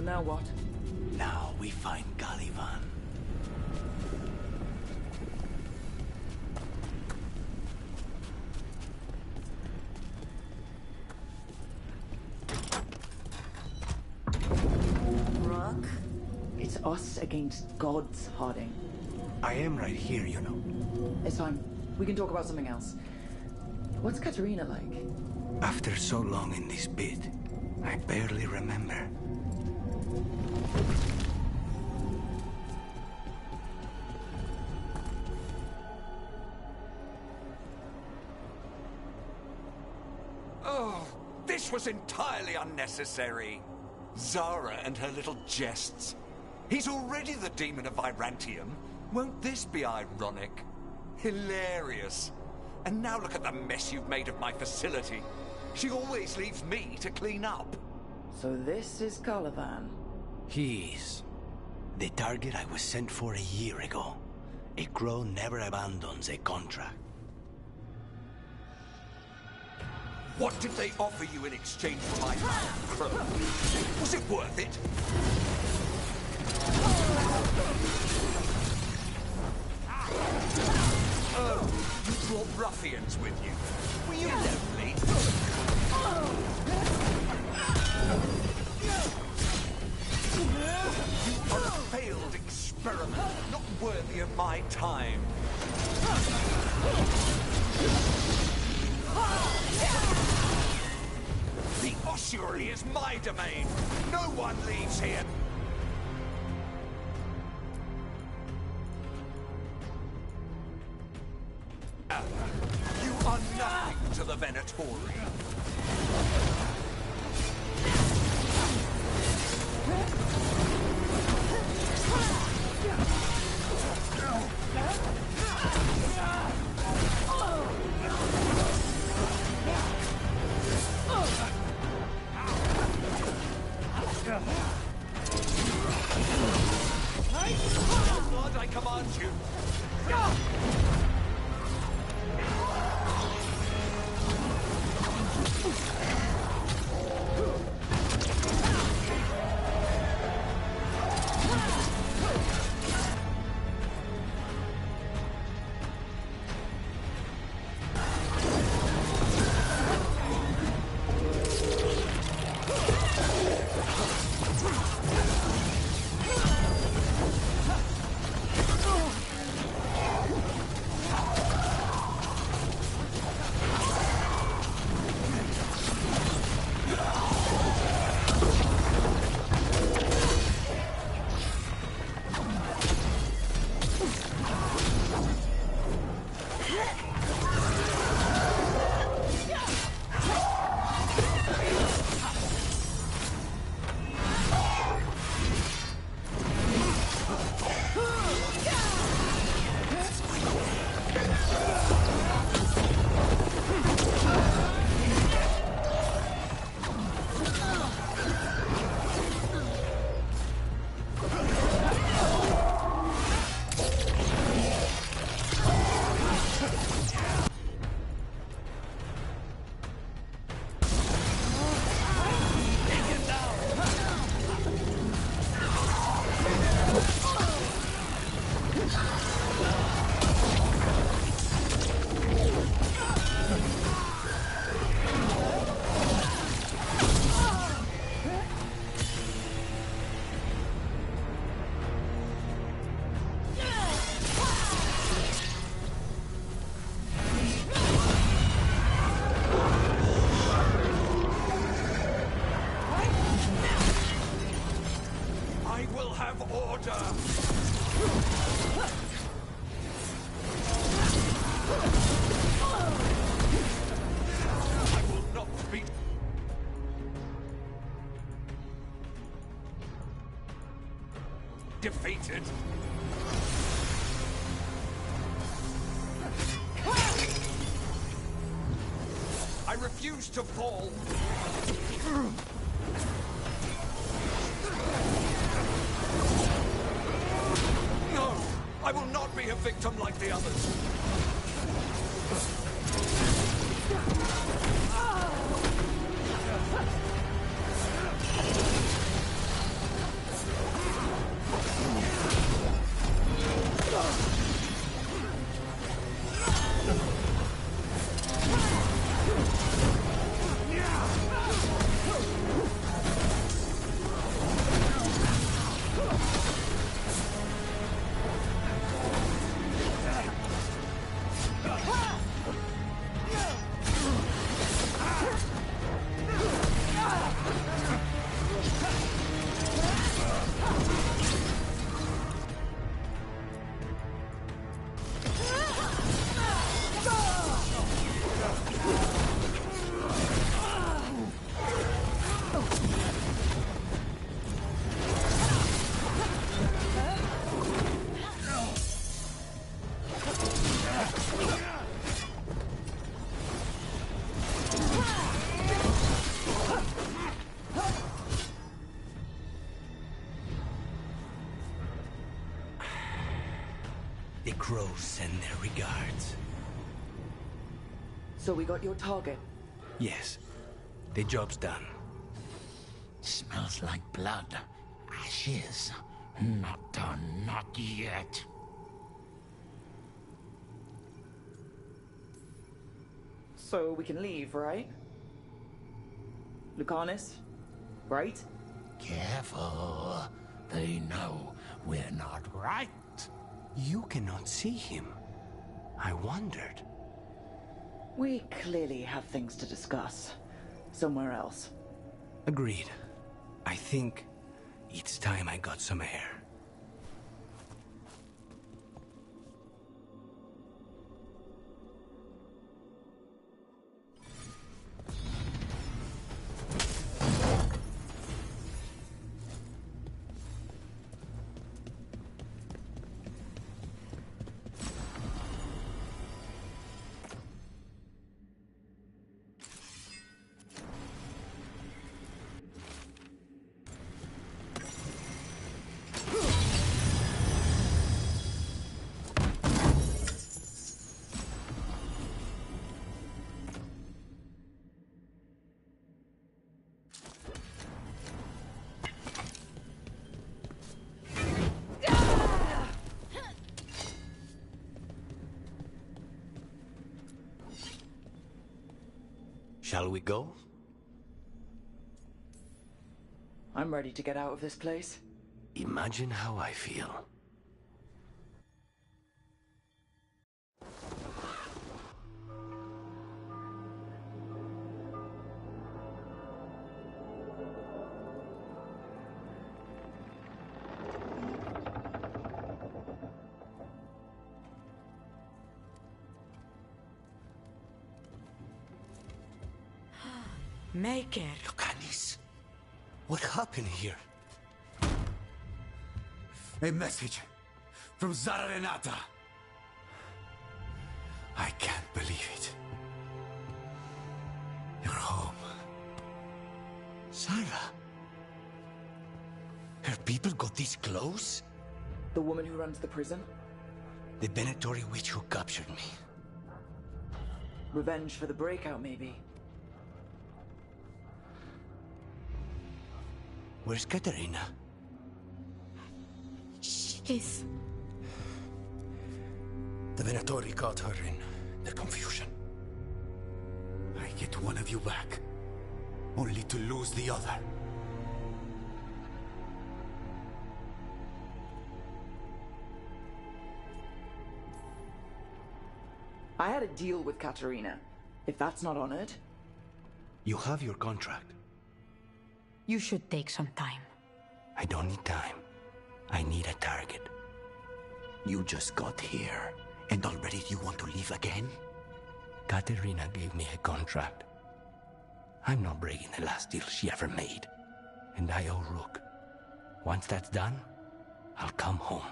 Now what? Now we find Calivan. Rook? It's us against gods, Harding. I am right here, you know. It's fine. We can talk about something else. What's Katerina like? After so long in this pit, I barely remember. Oh, this was entirely unnecessary. Zara and her little jests. He's already the demon of Virantium. Won't this be ironic? Hilarious. And now look at the mess you've made of my facility. She always leaves me to clean up. So this is Calivan. He is. The target I was sent for a year ago. A crow never abandons a contract. What did they offer you in exchange for my crow? Was it worth it? Oh, you brought ruffians with you. Were you lonely? You are a failed experiment, not worthy of my time. The ossuary is my domain. No one leaves here. You are nothing to the Venatori. Lord, I command you. Defeated. I refuse to fall. No, I will not be a victim like the others. The crows send their regards. So we got your target? Yes. The job's done. Smells like blood. Ashes. Not done, not yet. So we can leave, right? Lucanus, right? Careful. They know we're not right. You cannot see him. I wondered. We clearly have things to discuss. Somewhere else. Agreed. I think it's time I got some air. Shall we go? I'm ready to get out of this place. Imagine how I feel. Make it. Lucanis, what happened here? A message from Zara Renata. I can't believe it. You're home. Sarah? Her people got this close? The woman who runs the prison? The Venatori witch who captured me. Revenge for the breakout, maybe. Where's Katerina? She's... The Venatori caught her in the confusion. I get one of you back, only to lose the other. I had a deal with Katerina. If that's not honored... You have your contract. You should take some time. I don't need time. I need a target. You just got here, and already you want to leave again? Katerina gave me a contract. I'm not breaking the last deal she ever made. And I owe Rook. Once that's done, I'll come home.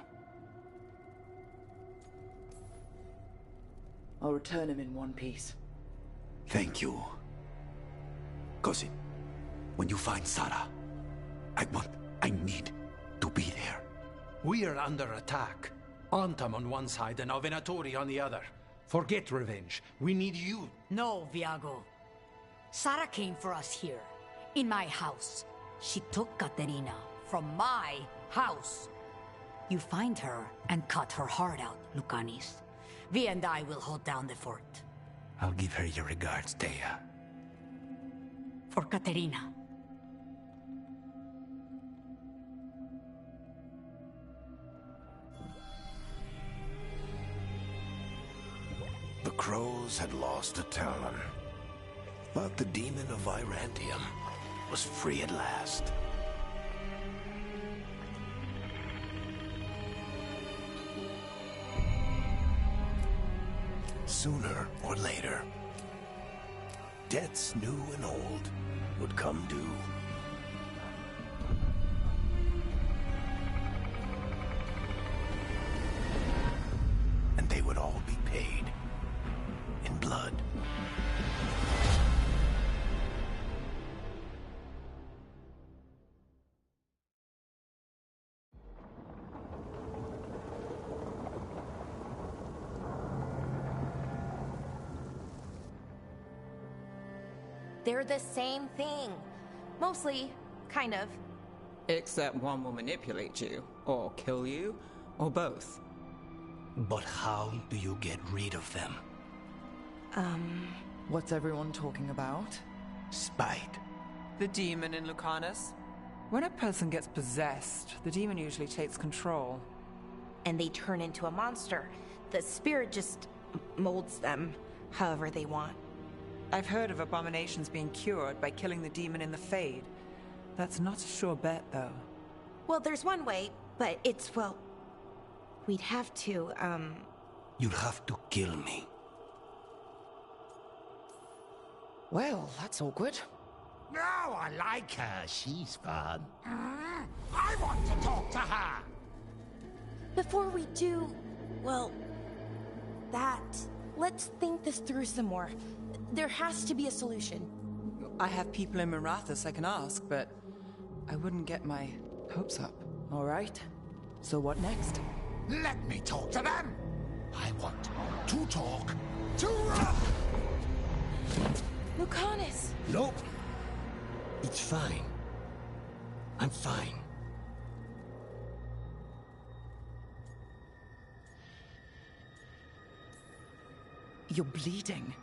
I'll return him in one piece. Thank you. Cousin, when you find Sarah, I need to be there. We are under attack. Antam on one side and Venatori on the other. Forget revenge. We need you. No, Viago. Sarah came for us here, in my house. She took Katerina from my house. You find her and cut her heart out, Lucanis. Vi and I will hold down the fort. I'll give her your regards, Thea. For Katerina. The Crows had lost a Talon, but the demon of Irantium was free at last. Sooner or later, debts new and old would come due. And they would all be paid in blood. They're the same thing. Mostly, kind of. Except one will manipulate you, or kill you, or both. But how do you get rid of them? What's everyone talking about? Spite. The demon in Lucanus? When a person gets possessed, the demon usually takes control. And they turn into a monster. The spirit just molds them however they want. I've heard of abominations being cured by killing the demon in the Fade. That's not a sure bet, though. Well, there's one way, but it's, well... We'd have to, You'd have to kill me. Well, that's awkward. No, I like her. She's fun. I want to talk to her. Before we do, well, that, let's think this through some more. There has to be a solution. I have people in Marathas I can ask, but I wouldn't get my hopes up. All right. So what next? Let me talk to them. I want to talk to... Lucanus! Nope. It's fine. I'm fine. You're bleeding.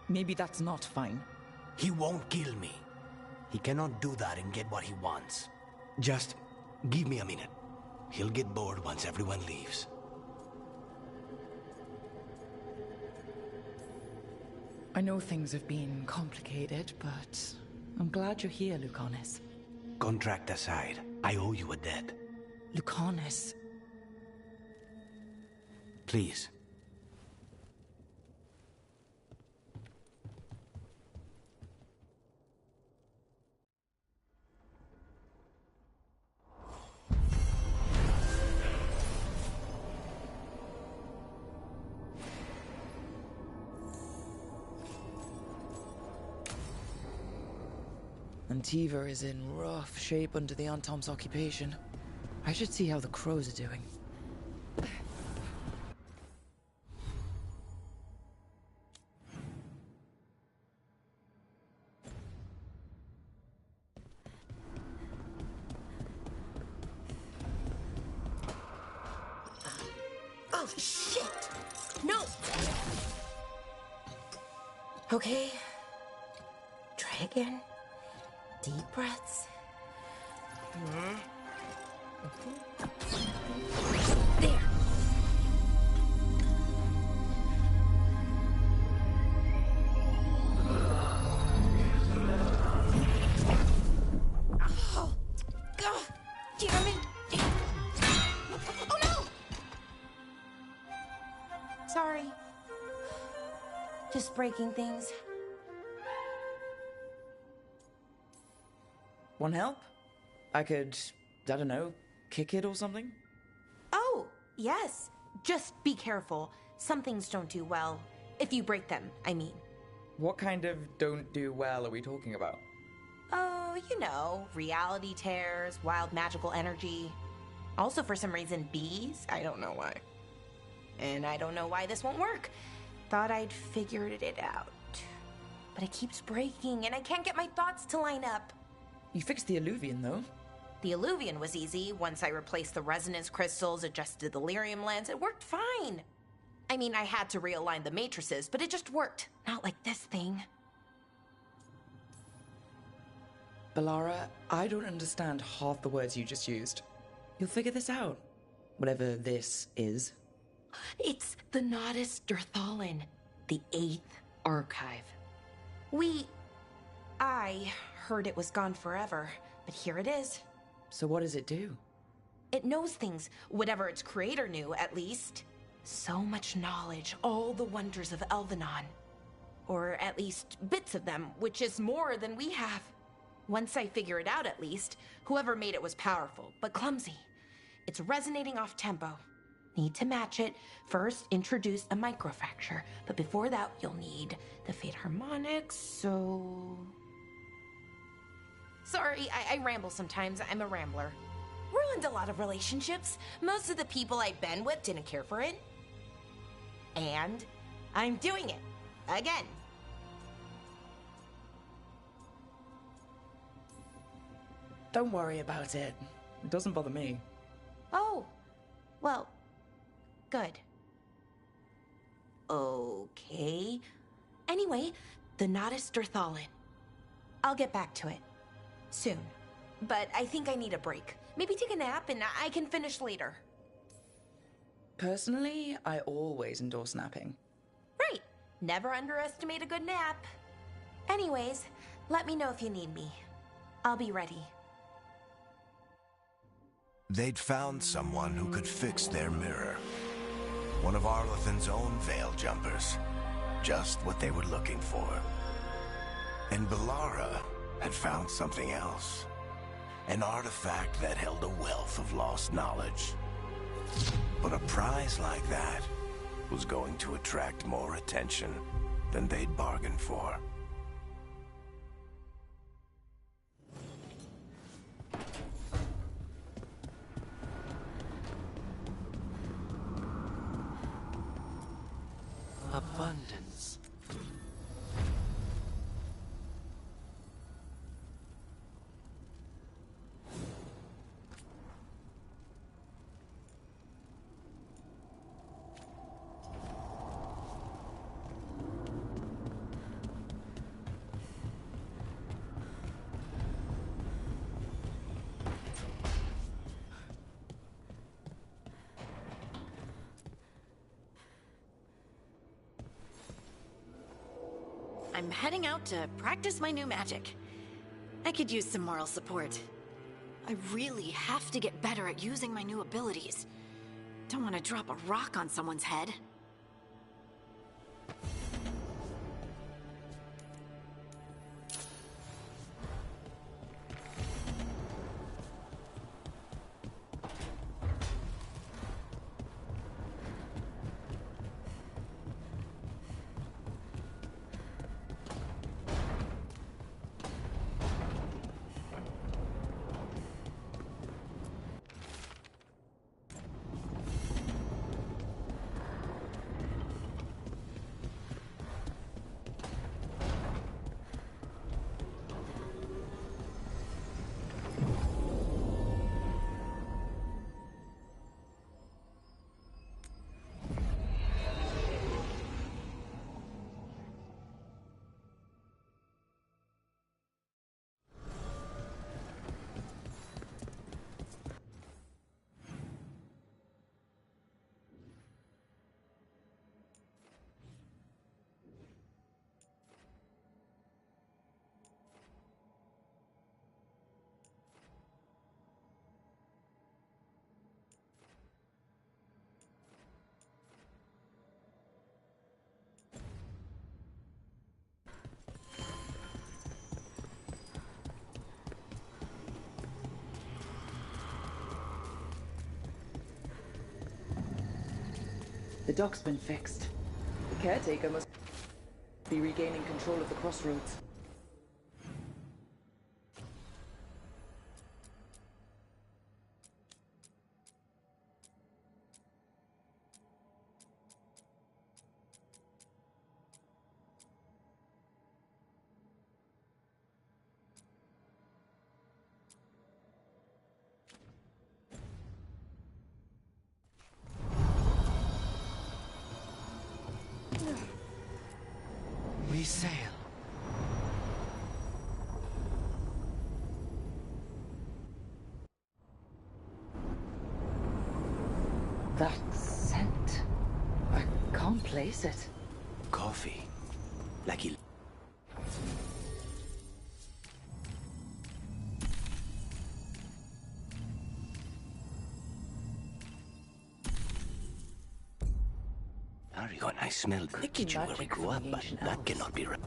Maybe that's not fine. He won't kill me. He cannot do that and get what he wants. Just give me a minute. He'll get bored once everyone leaves. I know things have been complicated, but I'm glad you're here, Lucanus. Contract aside, I owe you a debt. Lucanus. Please. Antiva is in rough shape under the Antom's occupation. I should see how the crows are doing. Oh, shit! No! Okay. Try again. Deep breaths. There. Oh, God, damn it. Oh, no! Sorry. Just breaking things. Want help? I could, I don't know, kick it or something? Oh, yes. Just be careful. Some things don't do well. If you break them, I mean. What kind of don't do well are we talking about? Oh, you know, reality tears, wild magical energy. Also, for some reason, bees. I don't know why. And I don't know why this won't work. Thought I'd figured it out. But it keeps breaking, and I can't get my thoughts to line up. You fixed the Alluvian, though. The Alluvian was easy. Once I replaced the resonance crystals, adjusted the lyrium lens, it worked fine. I mean, I had to realign the matrices, but it just worked. Not like this thing. Balara, I don't understand half the words you just used. You'll figure this out. Whatever this is. It's the Nodus Dirthalin, the 8th archive. I heard it was gone forever, but here it is. So what does it do? It knows things, whatever its creator knew, at least. So much knowledge, all the wonders of Elvenon. Or at least bits of them, which is more than we have. Once I figure it out, at least, whoever made it was powerful, but clumsy. It's resonating off tempo. Need to match it. First, introduce a microfracture, but before that, you'll need the Fate Harmonics, so... Sorry, I ramble sometimes. I'm a rambler. Ruined a lot of relationships. Most of the people I've been with didn't care for it. And I'm doing it. Again. Don't worry about it. It doesn't bother me. Oh. Well, good. Okay. Anyway, the Nodus Dirthalin. I'll get back to it. Soon. but I think I need a break. Maybe take a nap and I can finish later. Personally, I always endorse napping. Right. Never underestimate a good nap. Anyways, let me know if you need me. I'll be ready. They'd found someone who could fix their mirror. One of Arlathan's own Veil Jumpers. Just what they were looking for. And Balara had found something else. An artifact that held a wealth of lost knowledge. But a prize like that was going to attract more attention than they'd bargained for. Abundance. I'm heading out to practice my new magic. I could use some moral support. I really have to get better at using my new abilities. Don't want to drop a rock on someone's head. The dock's been fixed. The caretaker must be regaining control of the crossroads. We sail. That scent. I can't place it. Coffee. Like he... When I smelled the kitchen where we grew up, but that cannot be right.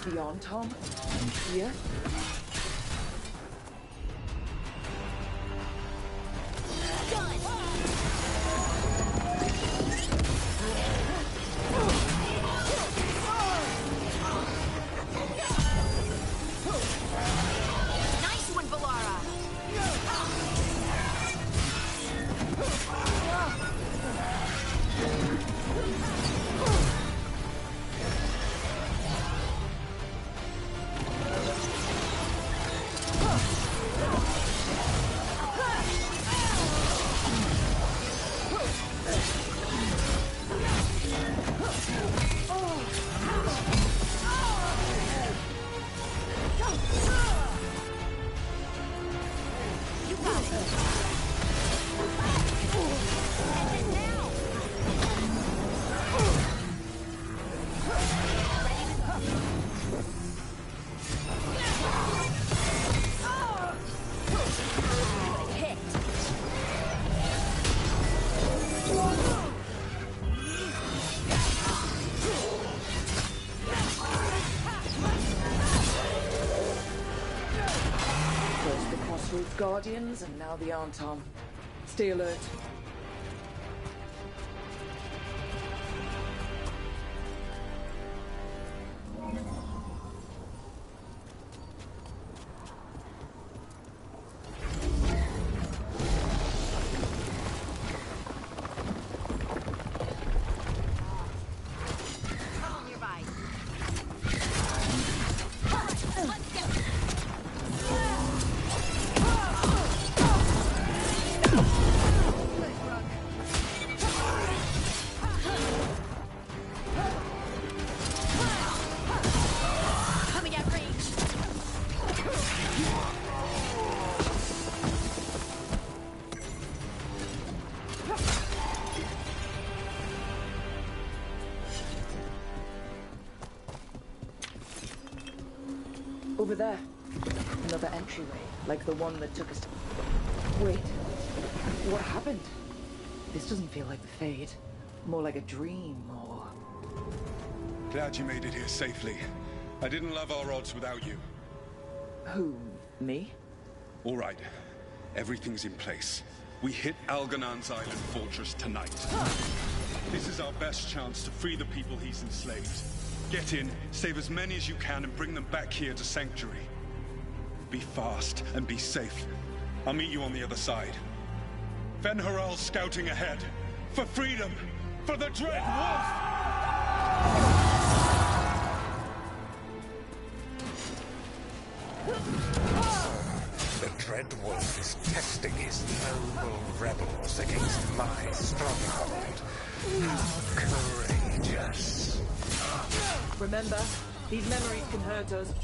Beyond Tom? Here? Nice one, Balara! Those Guardians and now the Arntom. Stay alert. Over there. Another entryway, like the one that took us to... Wait. What happened? This doesn't feel like the Fade. More like a dream, or... Glad you made it here safely. I didn't love our odds without you. Who? Me? All right. Everything's in place. We hit Algernon's island fortress tonight. This is our best chance to free the people he's enslaved. Get in, save as many as you can, and bring them back here to Sanctuary. Be fast and be safe. I'll meet you on the other side. Fen-Haral's scouting ahead. For freedom! For the Dread Wolf! The Dread Wolf is testing his noble rebels against my stronghold. How courageous. Remember, these memories can hurt us.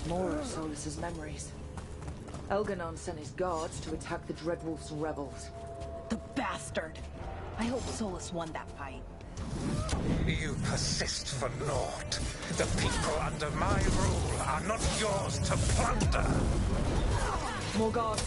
More of Solus's memories. Elganon sent his guards to attack the Dreadwolf's rebels. The bastard! I hope Solus won that fight. You persist for naught. The people under my rule are not yours to plunder. More guards.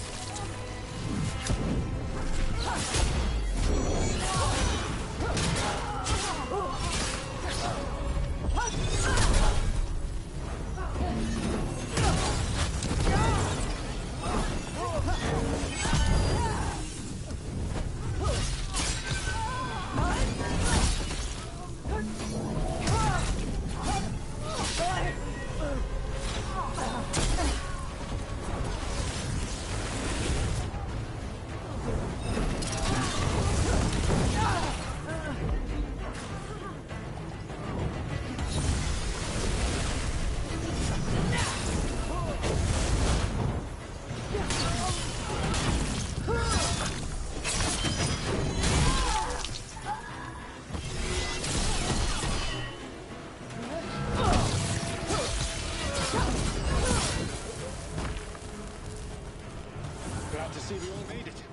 Glad to see we all made it.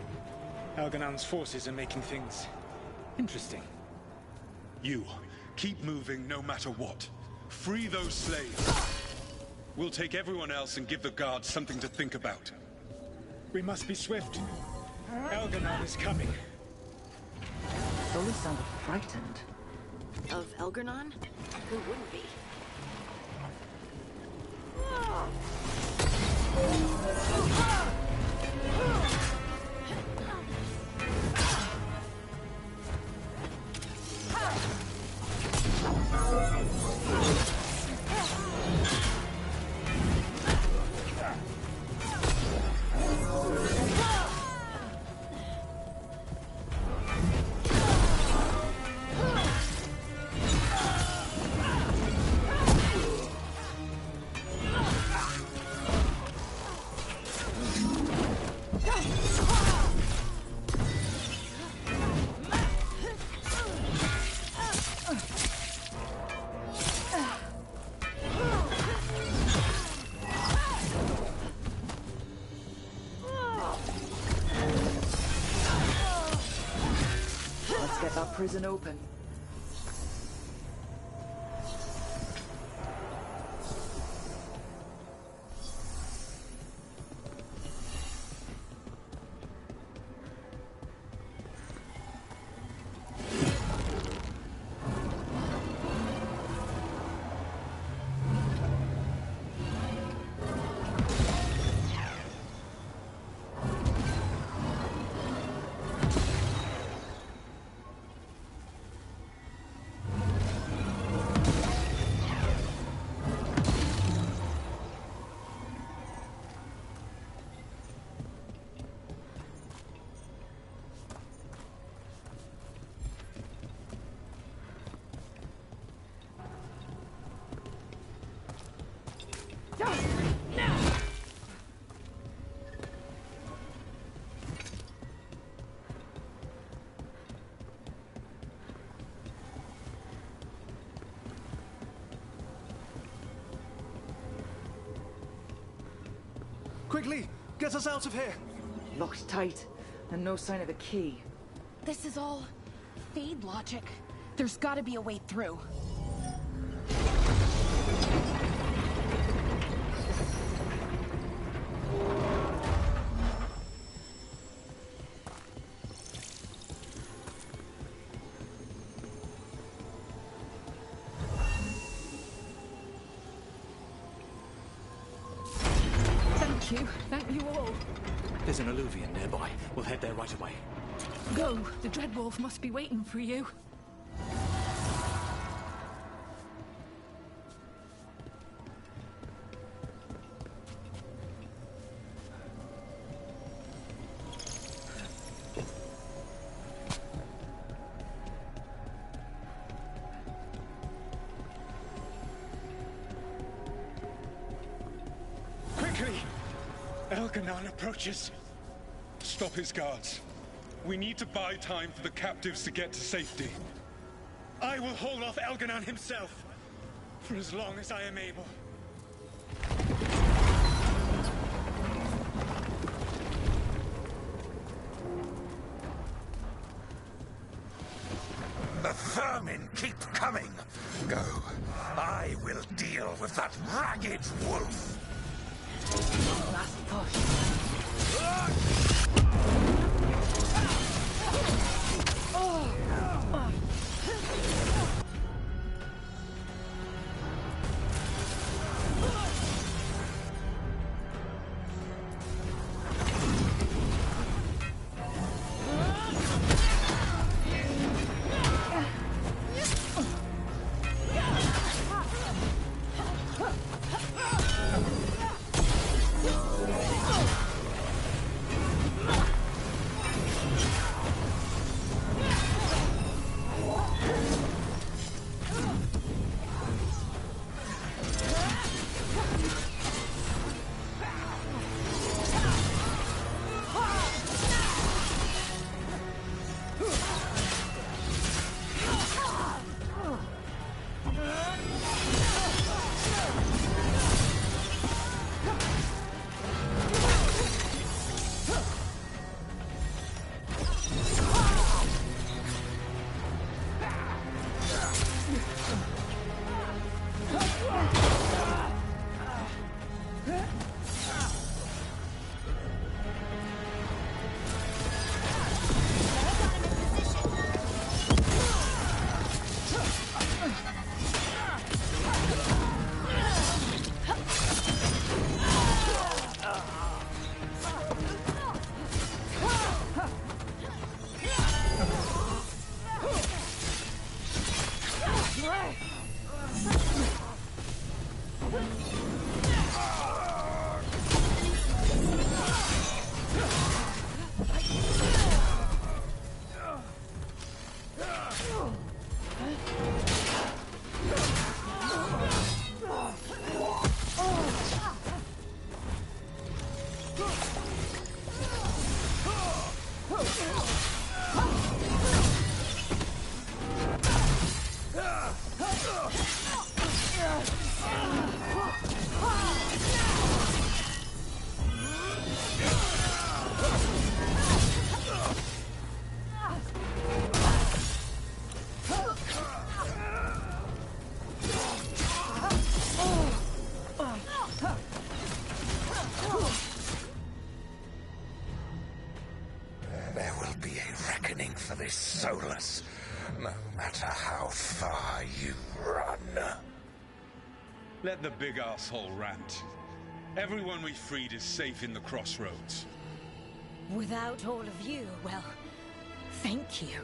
Elganon's forces are making things interesting. You, keep moving no matter what. Free those slaves. We'll take everyone else and give the guards something to think about. We must be swift. Elganon is coming. Solus sounded frightened. Of Elgarnon? Who wouldn't be? Let's get that prison open. Quickly, get us out of here! Locked tight, and no sign of a key. This is all Fade logic. There's gotta be a way through. Thank you all. There's an alluvion nearby. We'll head there right away. Go. The Dreadwolf must be waiting for you. Elganon approaches. Stop his guards. We need to buy time for the captives to get to safety. I will hold off Elganon himself for as long as I am able. The vermin keep coming. Go. I will deal with that ragged wolf. Last push. for this, Solus. No matter how far you run. Let the big asshole rant. Everyone we freed is safe in the crossroads. Without all of you, well, thank you.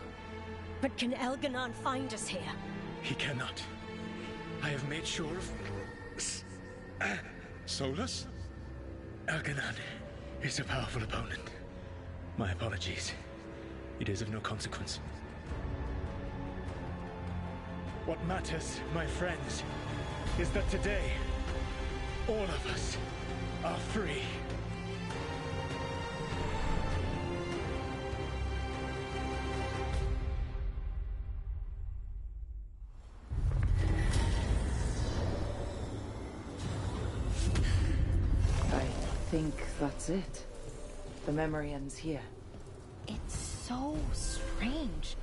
But can Elganon find us here? He cannot. I have made sure of... Solus? Elganon is a powerful opponent. My apologies. It is of no consequence. What matters, my friends, is that today, all of us are free. I think that's it. The memory ends here. It's so strange.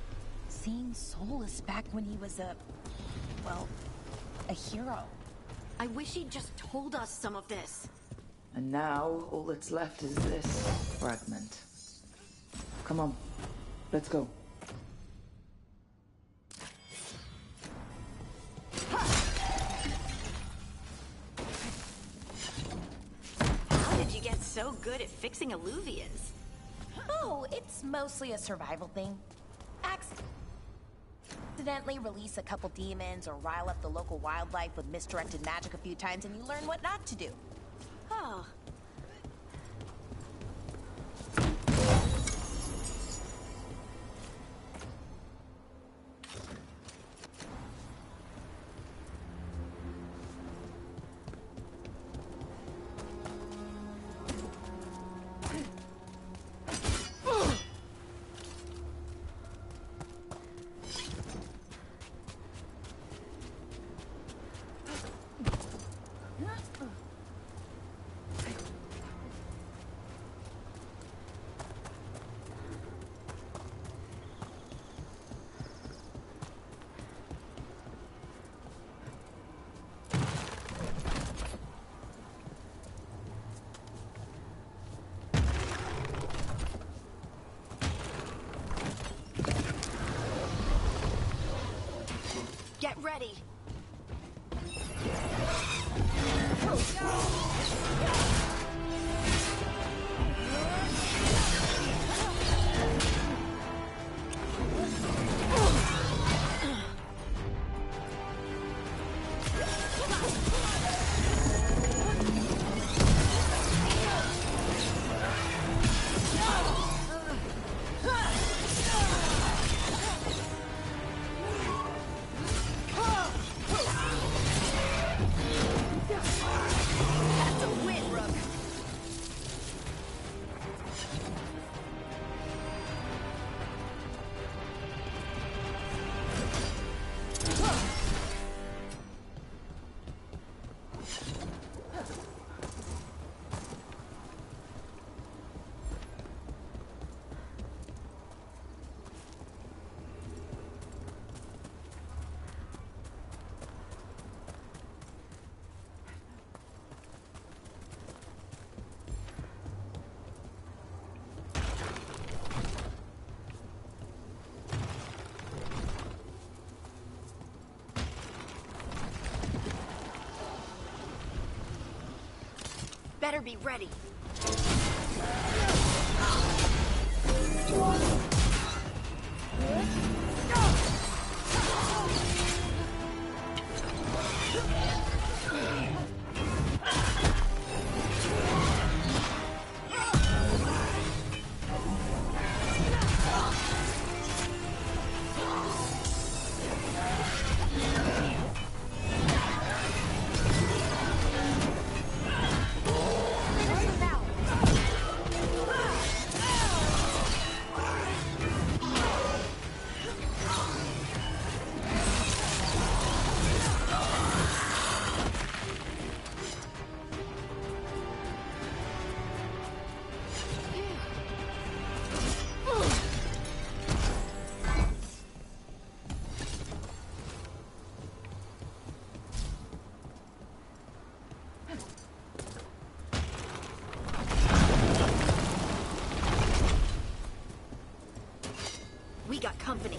Seeing Solus back when he was well, a hero. I wish he'd just told us some of this. And now, all that's left is this fragment. Come on, let's go. How did you get so good at fixing alluvias? Oh, it's mostly a survival thing. Accidentally release a couple demons or rile up the local wildlife with misdirected magic a few times and you learn what not to do. Oh. Get ready. Better be ready. got company.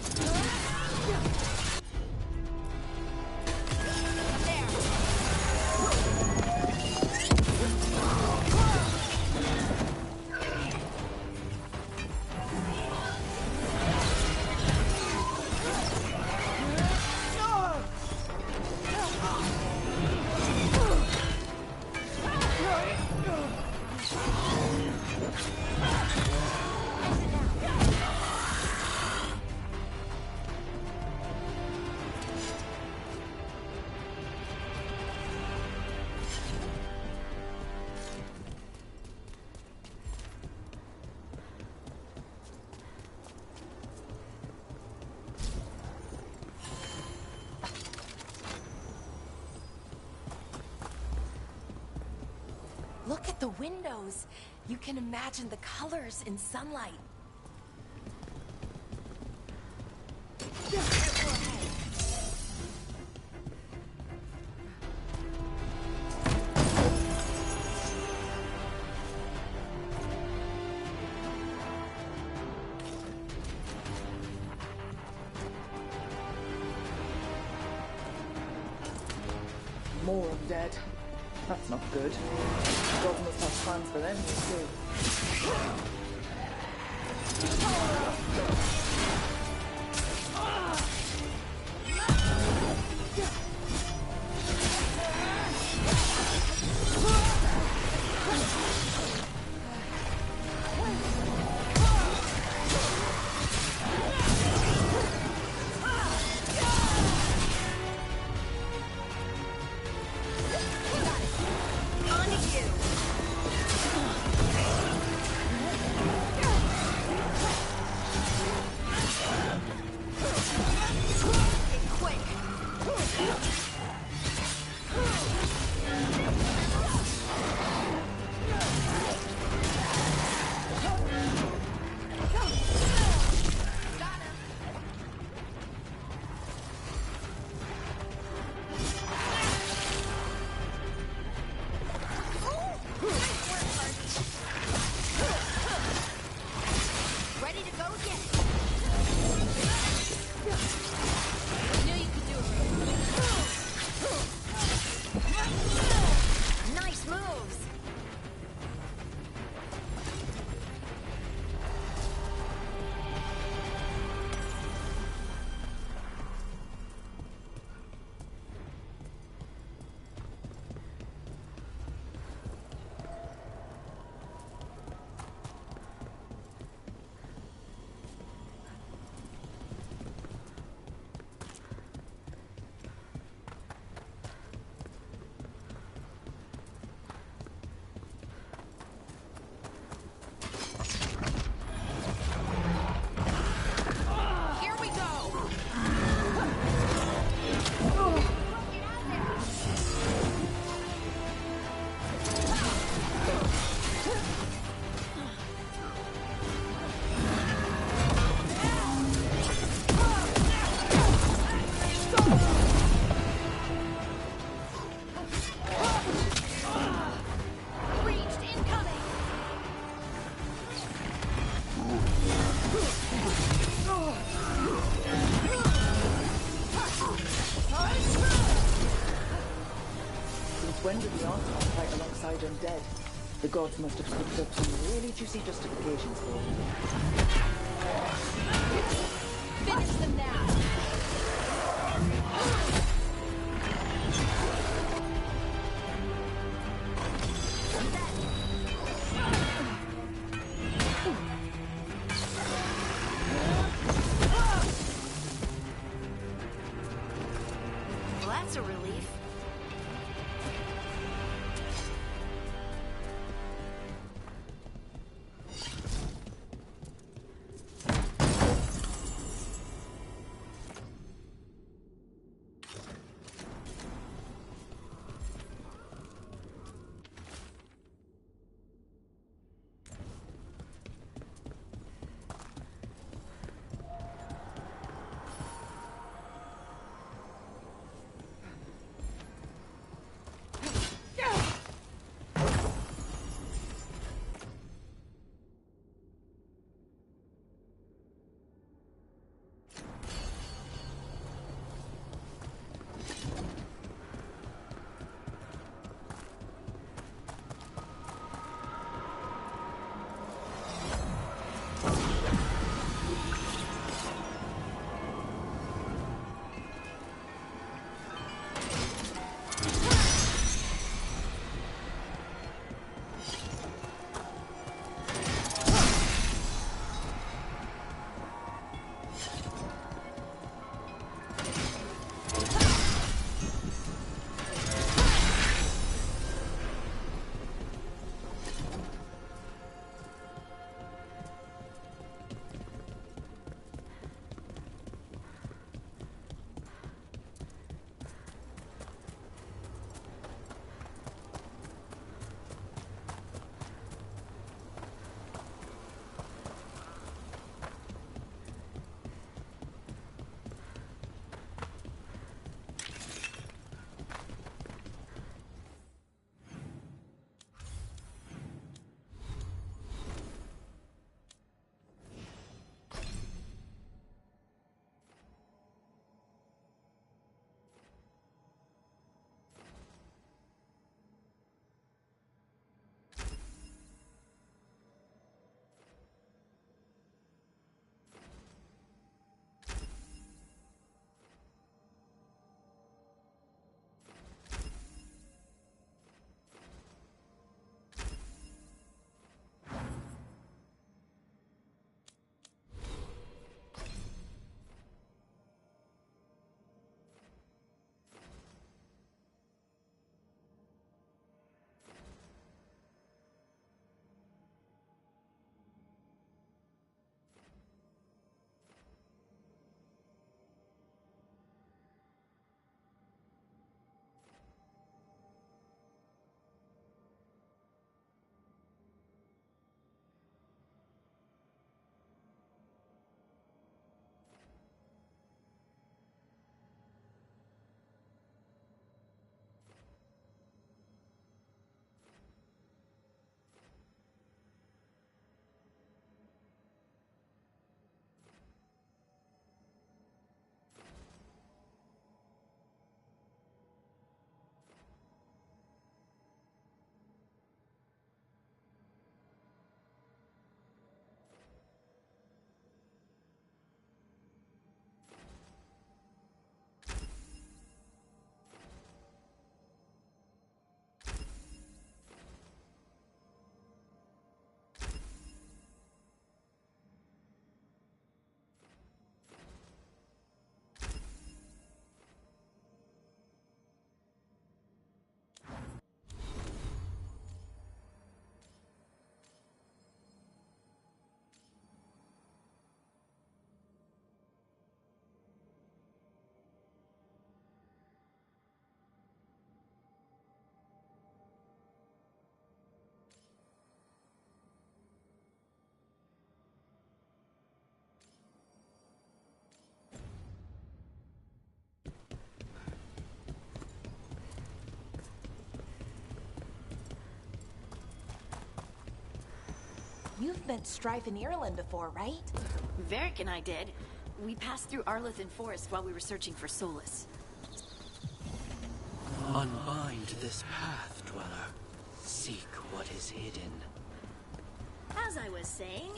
Look at the windows. You can imagine the colors in sunlight. More undead. That's not good. God must have plans for them, too. When did the Archon fight alongside undead? The gods must have cooked up some really juicy justifications for him. Finish them now! Well, that's a relief. You've met Strife in Ireland before, right? Varric and I did. We passed through Arlothan Forest while we were searching for Solace. Unbind this path, Dweller. Seek what is hidden. As I was saying,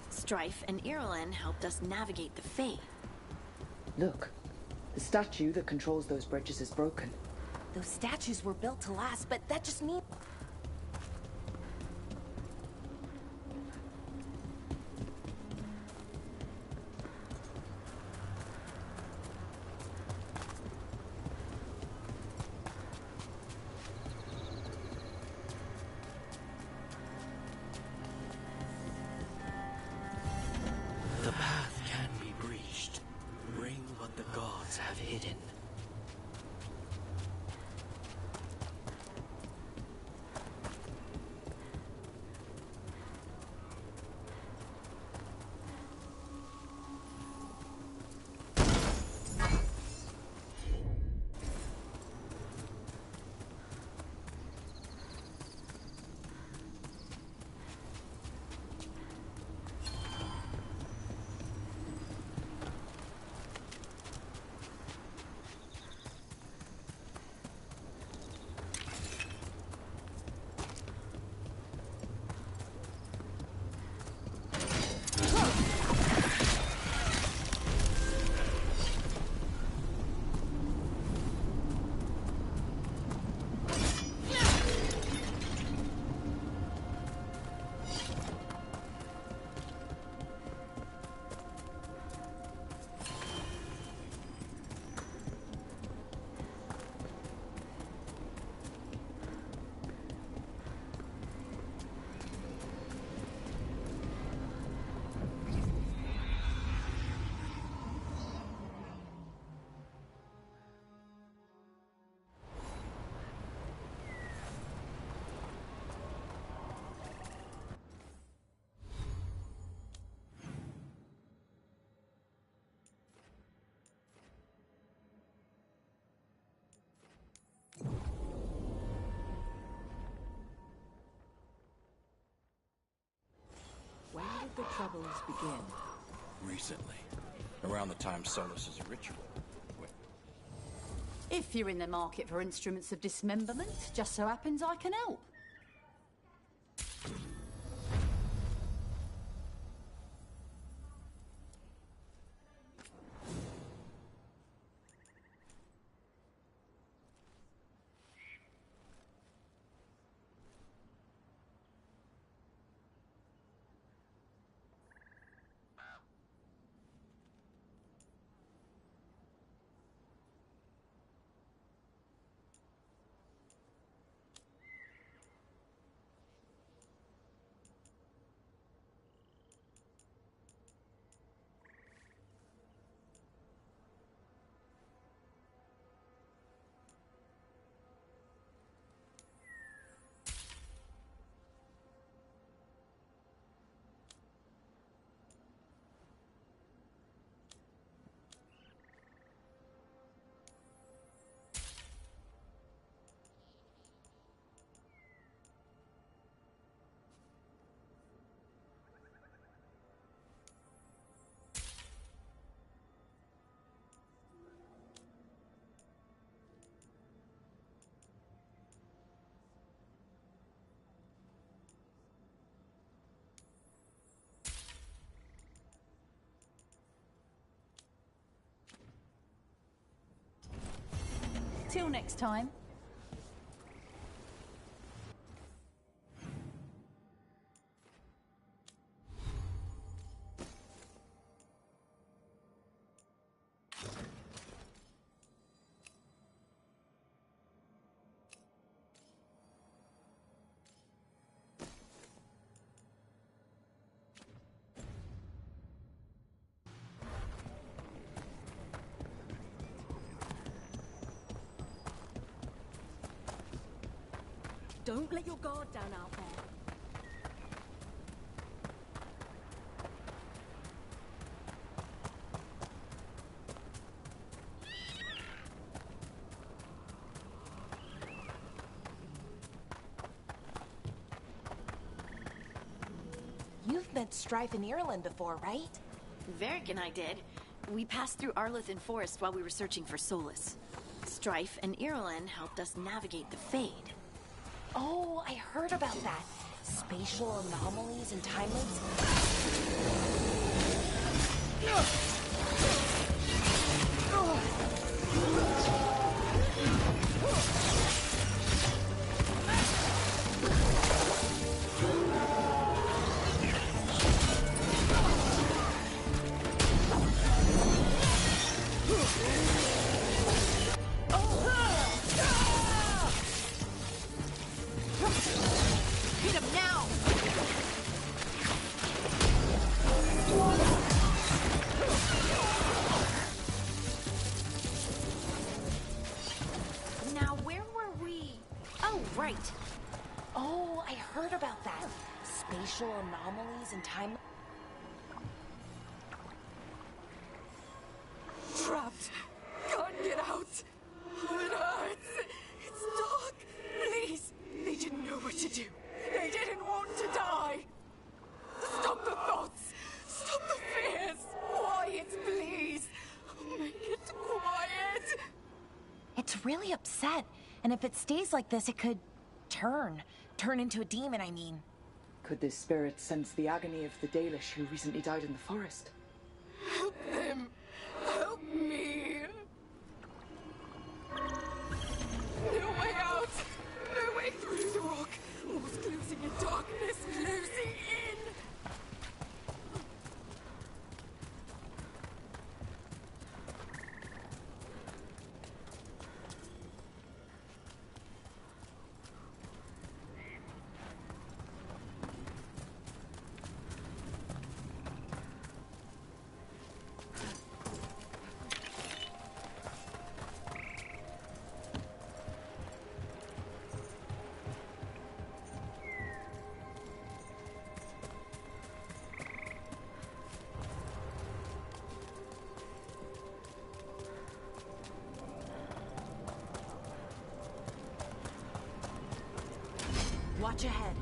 Strife and Irulan helped us navigate the Fae. Look, the statue that controls those bridges is broken. Those statues were built to last, but that just means... The path can be breached. Bring what the gods have hidden. When did the troubles begin? Recently. Around the time Solus's ritual. If you're in the market for instruments of dismemberment, just so happens I can help. Till next time. Don't let your guard down out there. Strife and Ireland before, right? Varric and I did. We passed through Arlothan Forest while we were searching for Solus. Strife and Ireland helped us navigate the Fade. Oh, I heard about that. Spatial anomalies and time loops. Hit him now! Now, where were we? Oh, right. Oh, I heard about that. Spatial anomalies and time... Trapped. Can't get out. It hurts. It's dark. Please. They didn't know what to do. They didn't want to die. Stop the thoughts. Stop the fears. Quiet, please. Make it quiet. It's really upset. And if it stays like this, it could turn into a demon, I mean. Could this spirit sense the agony of the Dalish who recently died in the forest? Help them. Help me. No way out. No way through the rock. Almost closing in darkness, closing in. Watch ahead.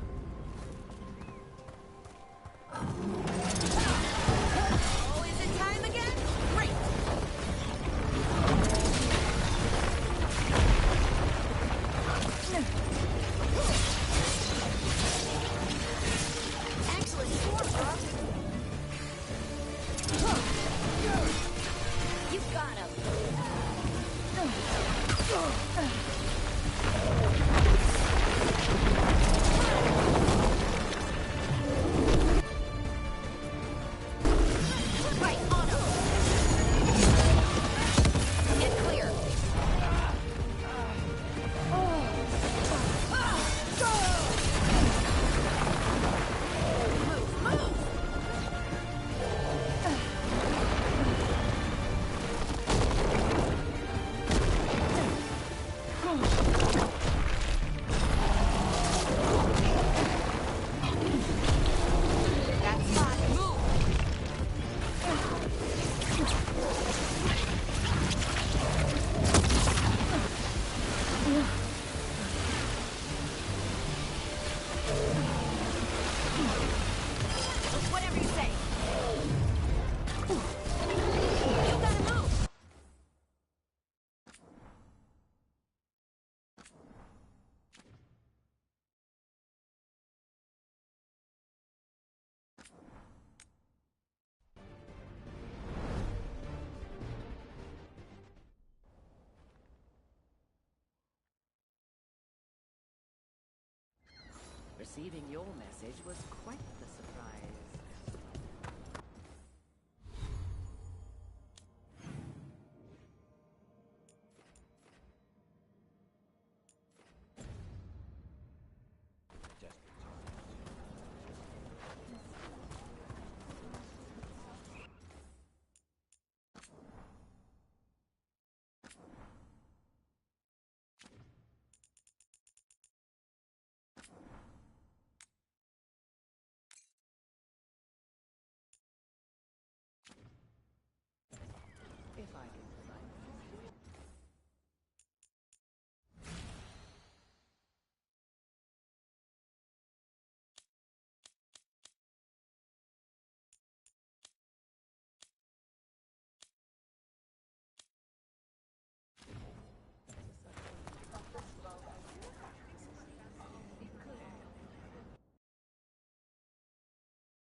Oh, is it time again? Great! Excellent form, bro. You got him. Right, on him. Get clear. Move, move. That's fine. Move. Whatever you say. You gotta move. Receiving your message was quite the surprise.